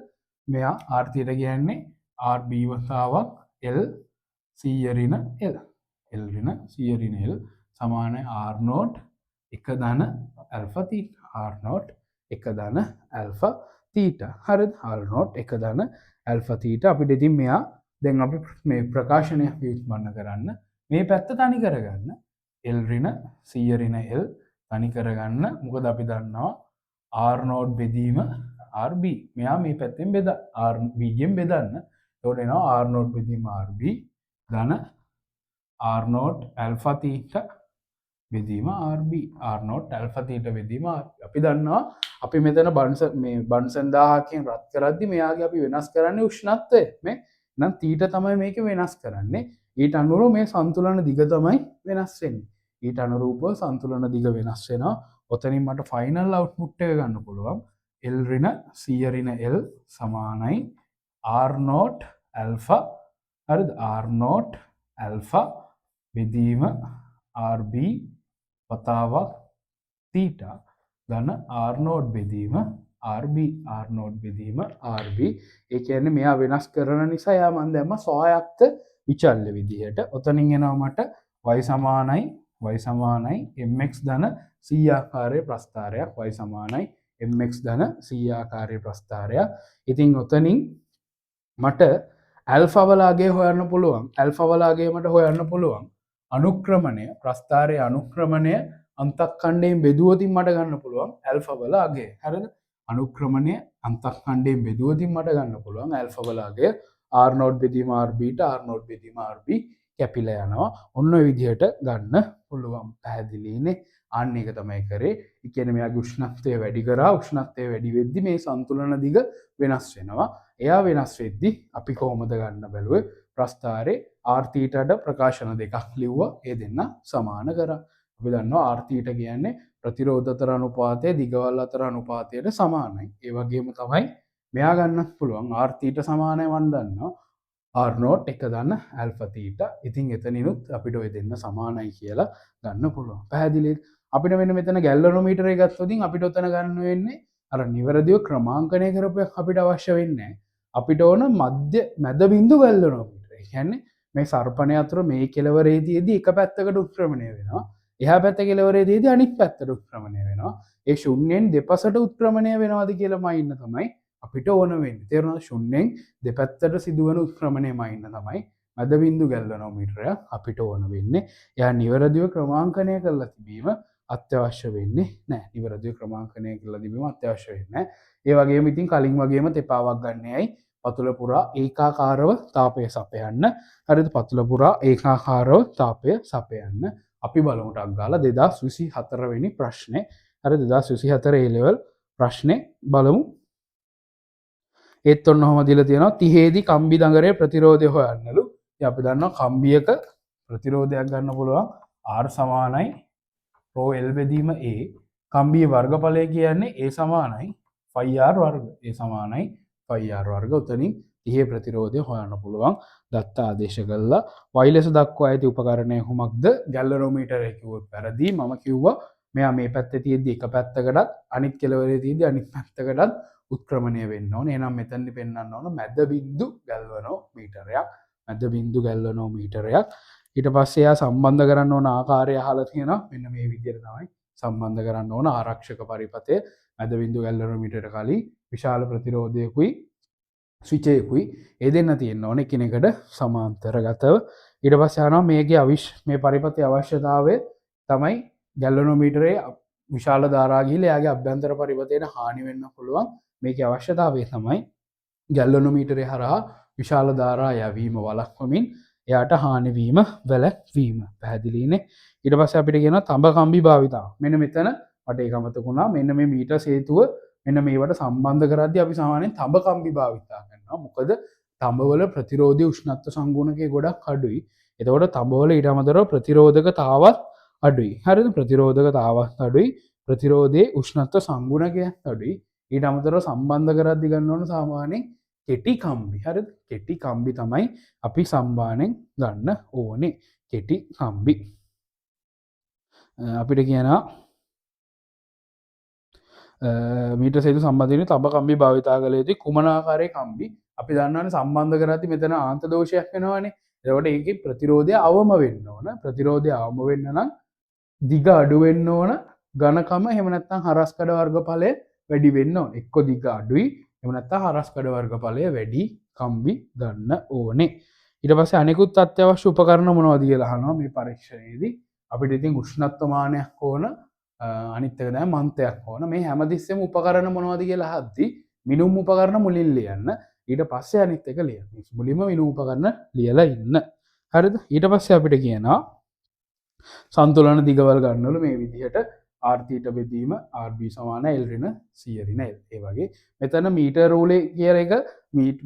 මෙයා r θ කියන්නේ rb වතාවක් L C ඍණ L. L ඍණ C ඍණ L සමානයි r0 1 ධන alpha θ. r0 1 ධන alpha θ. හරිද? r0 1 ධන alpha θ. අපිට ඉතින් මෙයා දැන් අපි මේ ප්‍රකාශනය ව්‍යුත්පන්න කරන්න මේ පැත්ත තනි කරගන්න. L ඍණ C ඍණ L තනි කරගන්න. මොකද අපි දන්නවා r0 බෙදීම rb. මෙයා මේ පැත්තෙන් rb ගෙන් බෙදන්න. එතකොට එනවා r0 බෙදීම rb ධන r0 alpha θ බෙදීම rb. r0 alpha θ බෙදීම rb. අපි දන්නවා අපි මෙතන බන්සන් 1000කින් රත් කරද්දි මෙයාගේ අපි වෙනස් කරන්නේ උෂ්ණත්වය. මේ නම් θ තමයි මේක වෙනස් කරන්නේ. ඊට අනුරූපව මේ සන්තුලන දිග තමයි වෙනස් වෙන්නේ. ඊට අනුරූපව සන්තුලන දිග වෙනස් වෙනවා. ඔතනින් මට ෆයිනල් අවුට්පුට් එක ගන්න පුළුවන්. L ඍණ C ඍණ L සමානයි r0 alpha. හරිද? r0 alpha බෙදීම rb වතාවක් θ ධන r0 බෙදීම rb. r0 බෙදීම rb. ඒ කියන්නේ මෙයා වෙනස් කරන නිසා යා මම දැම්ම ස්වායක්ත විචල්්‍ය විදිහට. ඔතනින් එනවා මට y සමානයි mx ධන c ආකාරයේ ප්‍රස්ථාරයක්. y සමානයි mx ධන c ආකාරයේ ප්‍රස්ථාරයක්. ඉතින් ඔතනින් මට ඇල්ෆා වලගේ හොයන්න පුළුවන්. ඇල්ෆා වලගේ මට හොයන්න පුළුවන් අනුක්‍රමණය ප්‍රස්ථාරයේ අනුක්‍රමණය අන්තක්ඛණ්ඩයෙන් බෙදුවොතින් මට ගන්න පුළුවන් ඇල්ෆා වල අගය. හරිද? අනුක්‍රමණය අන්තක්ඛණ්ඩයෙන් බෙදුවොතින් මට ගන්න පුළුවන් ඇල්ෆා වල අගය. r0 බෙදීම rb ට r0 බෙදීම rb කැපිලා යනවා. ඔන්න ඔය විදිහට ගන්න පුළුවන්. පැහැදිලිනේ? අන්න ඒක තමයි කරේ. ඒ කියන්නේ මෙයාගේ උෂ්ණත්වය වැඩි කරා. උෂ්ණත්වය වැඩි වෙද්දි මේ සන්තුලන දිග වෙනස් වෙනවා. එයා වෙනස් වෙද්දි අපි කොහොමද ගන්න බැලුවේ ප්‍රස්ථාරේ r θට ප්‍රකාශන දෙකක් ලිව්වා. ඒ දෙන්න සමාන කරා. අපි දන්නවා r θ කියන්නේ ප්‍රතිරෝධ අතර අනුපාතය දිගවල් අතර අනුපාතයට සමානයි. ඒ වගේම තමයි මෙයා ගන්නත් පුළුවන් r θ සමානයි මන් දන්නවා r0 1 ධන alpha θ. ඉතින් එතනිනුත් අපිට ඔය දෙන්න සමානයි කියලා ගන්න පුළුවන්. පැහැදිලිද? අපිට මෙන්න මෙතන ගැල්වනෝමීටරය ගත්තොත් අපිට ඔතන ගන්න වෙන්නේ අර නිවැරදිව ක්‍රමාංකනය කරපු අපිට අවශ්‍ය වෙන්නේ නැහැ. අපිට ඕන මැද බිඳු ගැල්වනෝමීටරය. ඒ කියන්නේ මේ සර්පණය අතර මේ කෙළවරේදීදී එක පැත්තකට උත්ක්‍රමණය වෙනවා. එහා පැත්ත කෙළවරේදීදී අනිත් පැත්තට උත්ක්‍රමණය වෙනවා. ඒ ශුන්‍යයෙන් දෙපසට උත්ක්‍රමණය වෙනවද කියලා මයින්න තමයි අපිට ඕන වෙන්නේ. තේරුණාද? ශුන්‍යයෙන් දෙපැත්තට සිදුවන උත්ක්‍රමණය මයින්න තමයි මැද බිඳු ගැල්වනෝමීටරය අපිට ඕන වෙන්නේ. එයා නිවැරදිව ක්‍රමාංකනය කරලා තිබීම අත්‍යවශ්‍ය වෙන්නේ නැහැ. නිවැරදිව ක්‍රමාංකනය කරලා තිබීම අත්‍යවශ්‍ය වෙන්නේ නැහැ. ඒ වගේම ඉතින් කලින් වගේම තෙපාවක් ගන්නෑයි පතුල පුරා ඒකාකාරව තාපය සපයන්න. හරිද? පතුල පුරා ඒකාකාරව තාපය සපයන්න. අපි බලමු ටක් ගාලා 2024 වෙනි ප්‍රශ්නේ. හරි 2024 A level ප්‍රශ්නේ බලමු. ඒත් ඔන්න ඔහොම දීලා තියෙනවා 30 දී කම්බි දඟරේ ප්‍රතිරෝධය හොයන්නලු. ඉතින් අපි දන්නවා කම්බියක ප්‍රතිරෝධයක් ගන්න පුළුවන් R සමානයි රෝ L බෙදීම A. කම්බියේ වර්ගඵලය කියන්නේ A සමානයි phi R වර්ග. A සමානයි phi R වර්ග. උතනින් 30 ප්‍රතිරෝධය හොයන්න පුළුවන්. දත්ත ආදේශ කළා. y ලෙස දක්වා ඇති උපකරණය කුමක්ද? ගැලනෝමීටරය කිව්වොත් වැරදි. මම කිව්වා මෙයා මේ පැත්තේ තියෙද්දි එක පැත්තකටත් අනිත් කෙළවරේ තියෙද්දි අනිත් පැත්තකටත් උත්ක්‍රමණය වෙන්න ඕනේ. එහෙනම් මෙතනදි පෙන්වන්න ඕන මැද බිඳු ගැල්වනෝමීටරයක්. මැද බිඳු ගැල්වනෝමීටරයක්. ඊට පස්සේ එයා සම්බන්ධ කරන්න ඕන ආකාරය අහලා තියෙනවා. මෙන්න මේ විදිහට තමයි සම්බන්ධ කරන්න ඕන ආරක්ෂක පරිපථය මැද බිඳු ගැල්වනෝමීටර කලින් විශාල ප්‍රතිරෝධයකුයි ස්විචයකුයි ඒ දෙන්න තියෙන්න ඕනේ එකිනෙකට සමාන්තරගතව. ඊට පස්සේ අහනවා මේකේ මේ පරිපථයේ අවශ්‍යතාවය තමයි ගැල්වනෝමීටරේ විශාල ධාරා ගිහිල්ලා එයාගේ අභ්‍යන්තර පරිපථයට හානි වෙන්න පුළුවන්. මේකේ අවශ්‍යතාවය තමයි ගැල්වනෝමීටරේ හරහා විශාල ධාරා යැවීම වළක්වමින් එයාට හානි වීම වැළැක්වීම. පැහැදිලිනේ. ඊට පස්සේ අපිට කියනවා තඹ කම්බි භාවිතාව. මෙන්න මෙතන මට ඒක මතක වුණා. මෙන්න මේ මීටර් හේතුව මෙන්න මේවට සම්බන්ධ කරද්දී අපි සාමාන්‍යයෙන් තඹ කම්බි භාවිතා කරනවා. මොකද තඹවල ප්‍රතිරෝධී උෂ්ණත්ව සංගුණකය ගොඩක් අඩුයි. එතකොට තඹවල ඊට අමතරව ප්‍රතිරෝධකතාවත් අඩුයි. හරිද? ප්‍රතිරෝධකතාවත් අඩුයි. ප්‍රතිරෝධයේ උෂ්ණත්ව සංගුණකයක් අඩුයි. ඊට අමතරව සම්බන්ධ කරද්දී ගන්න ඕන සාමාන්‍යයෙන් කෙටි කම්බි. හරිද? කෙටි කම්බි තමයි අපි සම්බාණයෙන් ගන්න ඕනේ. කෙටි කම්බි. අපිට කියනවා මීටර් හේතු සම්බන්ධයෙන් තඹ කම්බි භාවිතා කළ යුතුයි. කුමන ආකාරයේ කම්බි? අපි දන්නවනේ සම්බන්ධ කරද්දී මෙතන ආන්ත දෝෂයක් වෙනවනේ. එතකොට ඒකේ ප්‍රතිරෝධය අවම වෙන්න ඕන. ප්‍රතිරෝධය අවම වෙන්න නම් දිග අඩු වෙන්න ඕන. ඝනකම එහෙම නැත්නම් හරස්කඩ වර්ගඵලය වැඩි වෙන්න ඕන. එක්ක දිග අඩුයි එහෙම නැත්නම් හරස්කඩ වර්ගඵලය වැඩි කම්බි ගන්න ඕනේ. ඊට පස්සේ අනිකුත් අත්‍යවශ්‍ය උපකරණ මොනවද කියලා අහනවා මේ පරීක්ෂණයේදී. අපිට ඉතින් උෂ්ණත්ව මානයක් ඕන, අනිත් එක තමයි මන්තයක් ඕන. මේ හැමතිස්සෙම උපකරණ මොනවද කියලා අහද්දී මිනුම් උපකරණ මුලින් ලියන්න. ඊට පස්සේ අනිත් එක ලියන්න. මුලින්ම මිනුම් උපකරණ ලියලා ඉන්න. හරිද? ඊට පස්සේ අපිට කියනවා සන්තුලන දිගවල් ගන්නවලු මේ විදිහට R θ බෙදීම RB සමාන L ඍණ C ඍණ L. ඒ වගේ මෙතන මීටර රූලේ කියන එක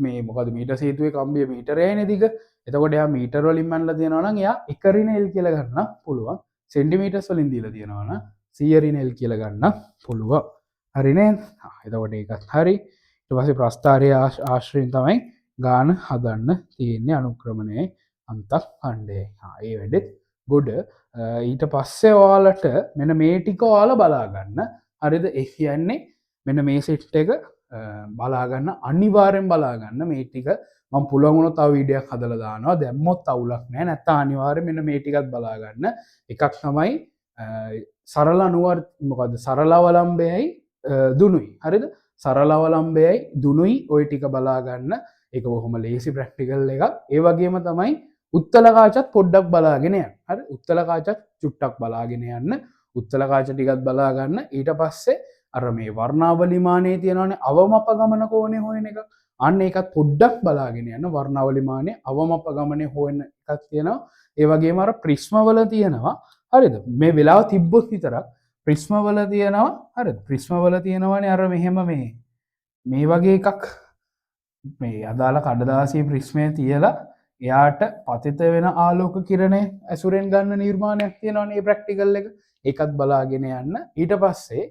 මේ මොකද මීටර හේතුවේ කම්බිය මීටරයයිනේ දිග. එතකොට එයා මීටර වලින් මන්ලා තියනවා නම් එයා 1 ඍණ L කියලා ගන්න පුළුවන්. සෙන්ටිමීටර්ස් වලින් දීලා තියනවා නම් 100 ඍණ L කියලා ගන්න පුළුවන්. හරිනේ? එතකොට ඒකත් හරි. ඊට පස්සේ ප්‍රස්ථාරයේ ආශ්‍රයෙන් තමයි ගාන හදන්න තියෙන්නේ අනුක්‍රමණයේ අන්තක් ඛණ්ඩයයි. ඒ වැඩෙත් ගොඩ. ඊට පස්සේ ඔයාලට මෙන්න මේ ටික ඔයාලා බලා ගන්න. හරිද? ඒ කියන්නේ මෙන්න මේ සෙට් එක බලා ගන්න අනිවාර්යෙන් බලා ගන්න මේ ටික. මම පුළුවන් වුණොත් තව වීඩියෝයක් හදලා දානවා. දැම්මොත් අවුලක් නැහැ. නැත්නම් අනිවාර්යෙන් මෙන්න මේ ටිකත් බලා ගන්න. එකක් තමයි සරල අනුවර්ත මොකද්ද? සරල අවලම්බයයි දුනුයි. හරිද? සරල අවලම්බයයි දුනුයි ওই ටික බලා ගන්න. ඒක බොහොම ලේසි ප්‍රැක්ටිකල් එකක්. ඒ වගේම තමයි උත්තල කාචත් පොඩ්ඩක් බලාගෙන යන්න. හරි? උත්තල කාචත් චුට්ටක් බලාගෙන යන්න. උත්තල කාච ටිකත් බලා ගන්න. ඊට පස්සේ අර මේ වර්ණාවලි මානයේ තියෙනවානේ අවමපගමන කෝණය හොයන එක. අන්න ඒකත් පොඩ්ඩක් බලාගෙන යන්න. වර්ණාවලි මානයේ අවමපගමනය හොයන එකක් තියෙනවා. ඒ වගේම අර ප්‍රිස්ම වල තියෙනවා. හරිද? මේ වෙලාව තිබ්බොත් විතරක් ප්‍රිස්ම වල තියෙනවා. හරිද? ප්‍රිස්ම වල තියෙනවානේ අර මෙහෙම මේ වගේ එකක් මේ අදාළ කඩදාසියේ ප්‍රිස්මය තියලා එයාට පතිත වෙන ආලෝක කිරණය ඇසුරෙන් ගන්න නිර්මාණයක් තියෙනවානේ මේ ප්‍රැක්ටිකල් එක. ඒකත් බලාගෙන යන්න. ඊට පස්සේ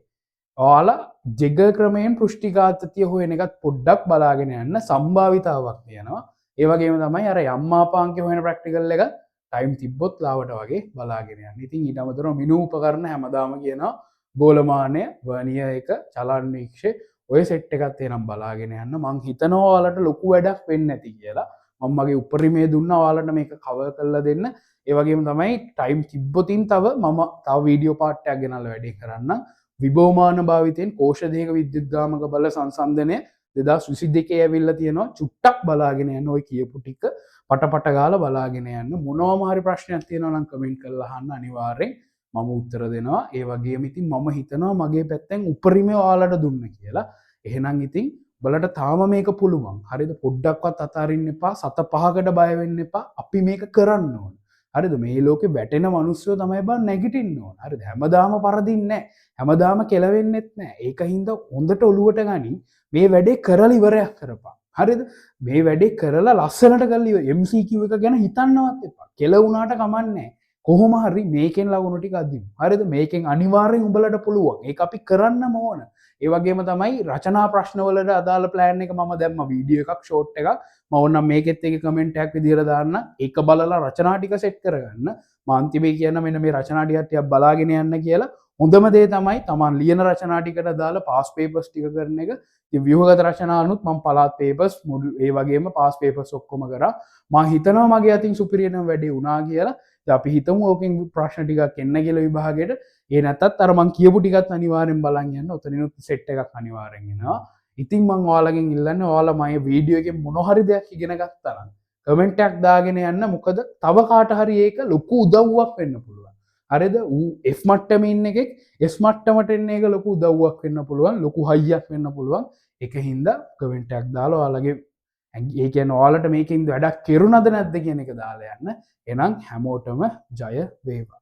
ඔයාලා ජෙග ක්‍රමයෙන් පෘෂ්ටිඝාතතිය හොයන එකත් පොඩ්ඩක් බලාගෙන යන්න. සම්භාවිතාවක් තියෙනවා. ඒ වගේම තමයි අර යම්මාපාංක හොයන ප්‍රැක්ටිකල් එක ටයිම් තිබ්බොත් ලාවට වගේ බලාගෙන යන්න. ඉතින් ඊට අමතරව මිනු උපකරණ හැමදාම කියනවා ගෝලමානය, වර්නියර් එක, චලන වීක්ෂය ඔය සෙට් එකක් තියෙනම් බලාගෙන යන්න. මං හිතනවා ඔයාලට ලොකු වැඩක් වෙන්නේ නැති කියලා. මම මගේ උපරිමය දුන්නා ඔයාලට මේක කවර් කරලා දෙන්න. ඒ වගේම තමයි ටයිම් තිබ්බොතින් තව වීඩියෝ පාර්ට් එකක් ගෙනල්ලා වැඩේ කරන්න. විභවමාන භාවිතයෙන් කෝෂ දෙක විද්‍යුත්ගාමක බල සංසන්දනය 2022 ඇවිල්ලා තියෙනවා. චුට්ටක් බලාගෙන යන්න ඔය කියපු ටික පටපට ගාලා බලාගෙන යන්න. මොනවාම හරි ප්‍රශ්නයක් තියෙනවා නම් කමෙන්ට් කරලා අහන්න අනිවාර්යෙන් මම උත්තර දෙනවා. ඒ වගේම ඉතින් මම හිතනවා මගේ පැත්තෙන් උපරිමය ඔයාලට දුන්න කියලා. එහෙනම් ඉතින් බලට තාම මේක පුළුවන්. හරිද? පොඩ්ඩක්වත් අතාරින්න එපා. සත පහකට බය වෙන්න එපා. අපි මේක කරන්න ඕන. හරිද මේ ලෝක වැටෙන මනුස්්‍යයෝ තමයි බ නැගිටින්න ඕන හරි හැමදාම පරදින්න හැමදාම කෙලවෙන්නෙත් නෑ ඒක හින්ද හොඳට ඔළුවට ගනින් මේ වැඩේ කරලිවරයක් කරපා හරිද මේ වැඩේ කරලා ලස්සනට කල්ලිව MCQ එක ගැන හිතන්නවත් එපා කෙලවුනාට කමන්නේ කොහොම හරි මේකෙන් ලගුණු ටික අද්දිමු හරිද මේකෙන් අනිවාර්යෙන් උඹලට පුළුවන් ඒක අපි කරන්න ඕන ඒ වගේම තමයි රචනා ප්‍රශ්නවලට අදාළ ප්ලෑන් එක මම දැම්ම වීඩියෝ එකක් ෂෝට් එකක් මම ඕනම් මේකෙත් එක කමෙන්ට් එකක් විදිහට දාන්න ඒක බලලා රචනා ටික සෙට් කරගන්න මම අන්තිමේ කියන මෙන්න මේ රචනා ටිකක් බලාගෙන යන්න කියලා හොඳම දේ තමයි තමන් ලියන රචනා ටිකට දාලා පාස් පේපර්ස් ටික කරන එක ඉතින් ව්‍යුහගත රචනා අනුත් මම පළාත් පේපර්ස් ඒ වගේම පාස් පේපර්ස් ඔක්කොම කරා මම හිතනවා මගේ අතින් සුපිරියම වැඩේ වුණා කියලා අපි හිතමු ඕකෙන් ප්‍රශ්න ටිකක් එන්න කියලා විභාගයට ඒ නැත්තත් අර මං කියපු ටිකත් අනිවාර්යෙන් බලන් යන්න ඔතනිනුත් සෙට් එකක් අනිවාර්යෙන් එනවා ඉතින් මං ඔයාලගෙන් ඉල්ලන්නේ ඔයාලා මගේ වීඩියෝ එකෙන් මොන හරි දෙයක් ඉගෙන ගත්තා නම් කමෙන්ට් එකක් දාගෙන යන්න මොකද තව කාට හරි ඒක ලොකු උදව්වක් වෙන්න පුළුවන් හරිද ඌ F මට්ටමේ ඉන්න එකෙක් S මට්ටමට එන්න එක ලොකු උදව්වක් වෙන්න පුළුවන් ලොකු හයියක් වෙන්න පුළුවන් ඒක හින්දා කමෙන්ට් එකක් දාලා ඔයාලගේ ඒ කියන්නේ ඔයාලට මේකෙන් වැඩක් කෙරුණාද නැද්ද කියන එක දාලා යන්න එහෙනම් හැමෝටම ජය වේවා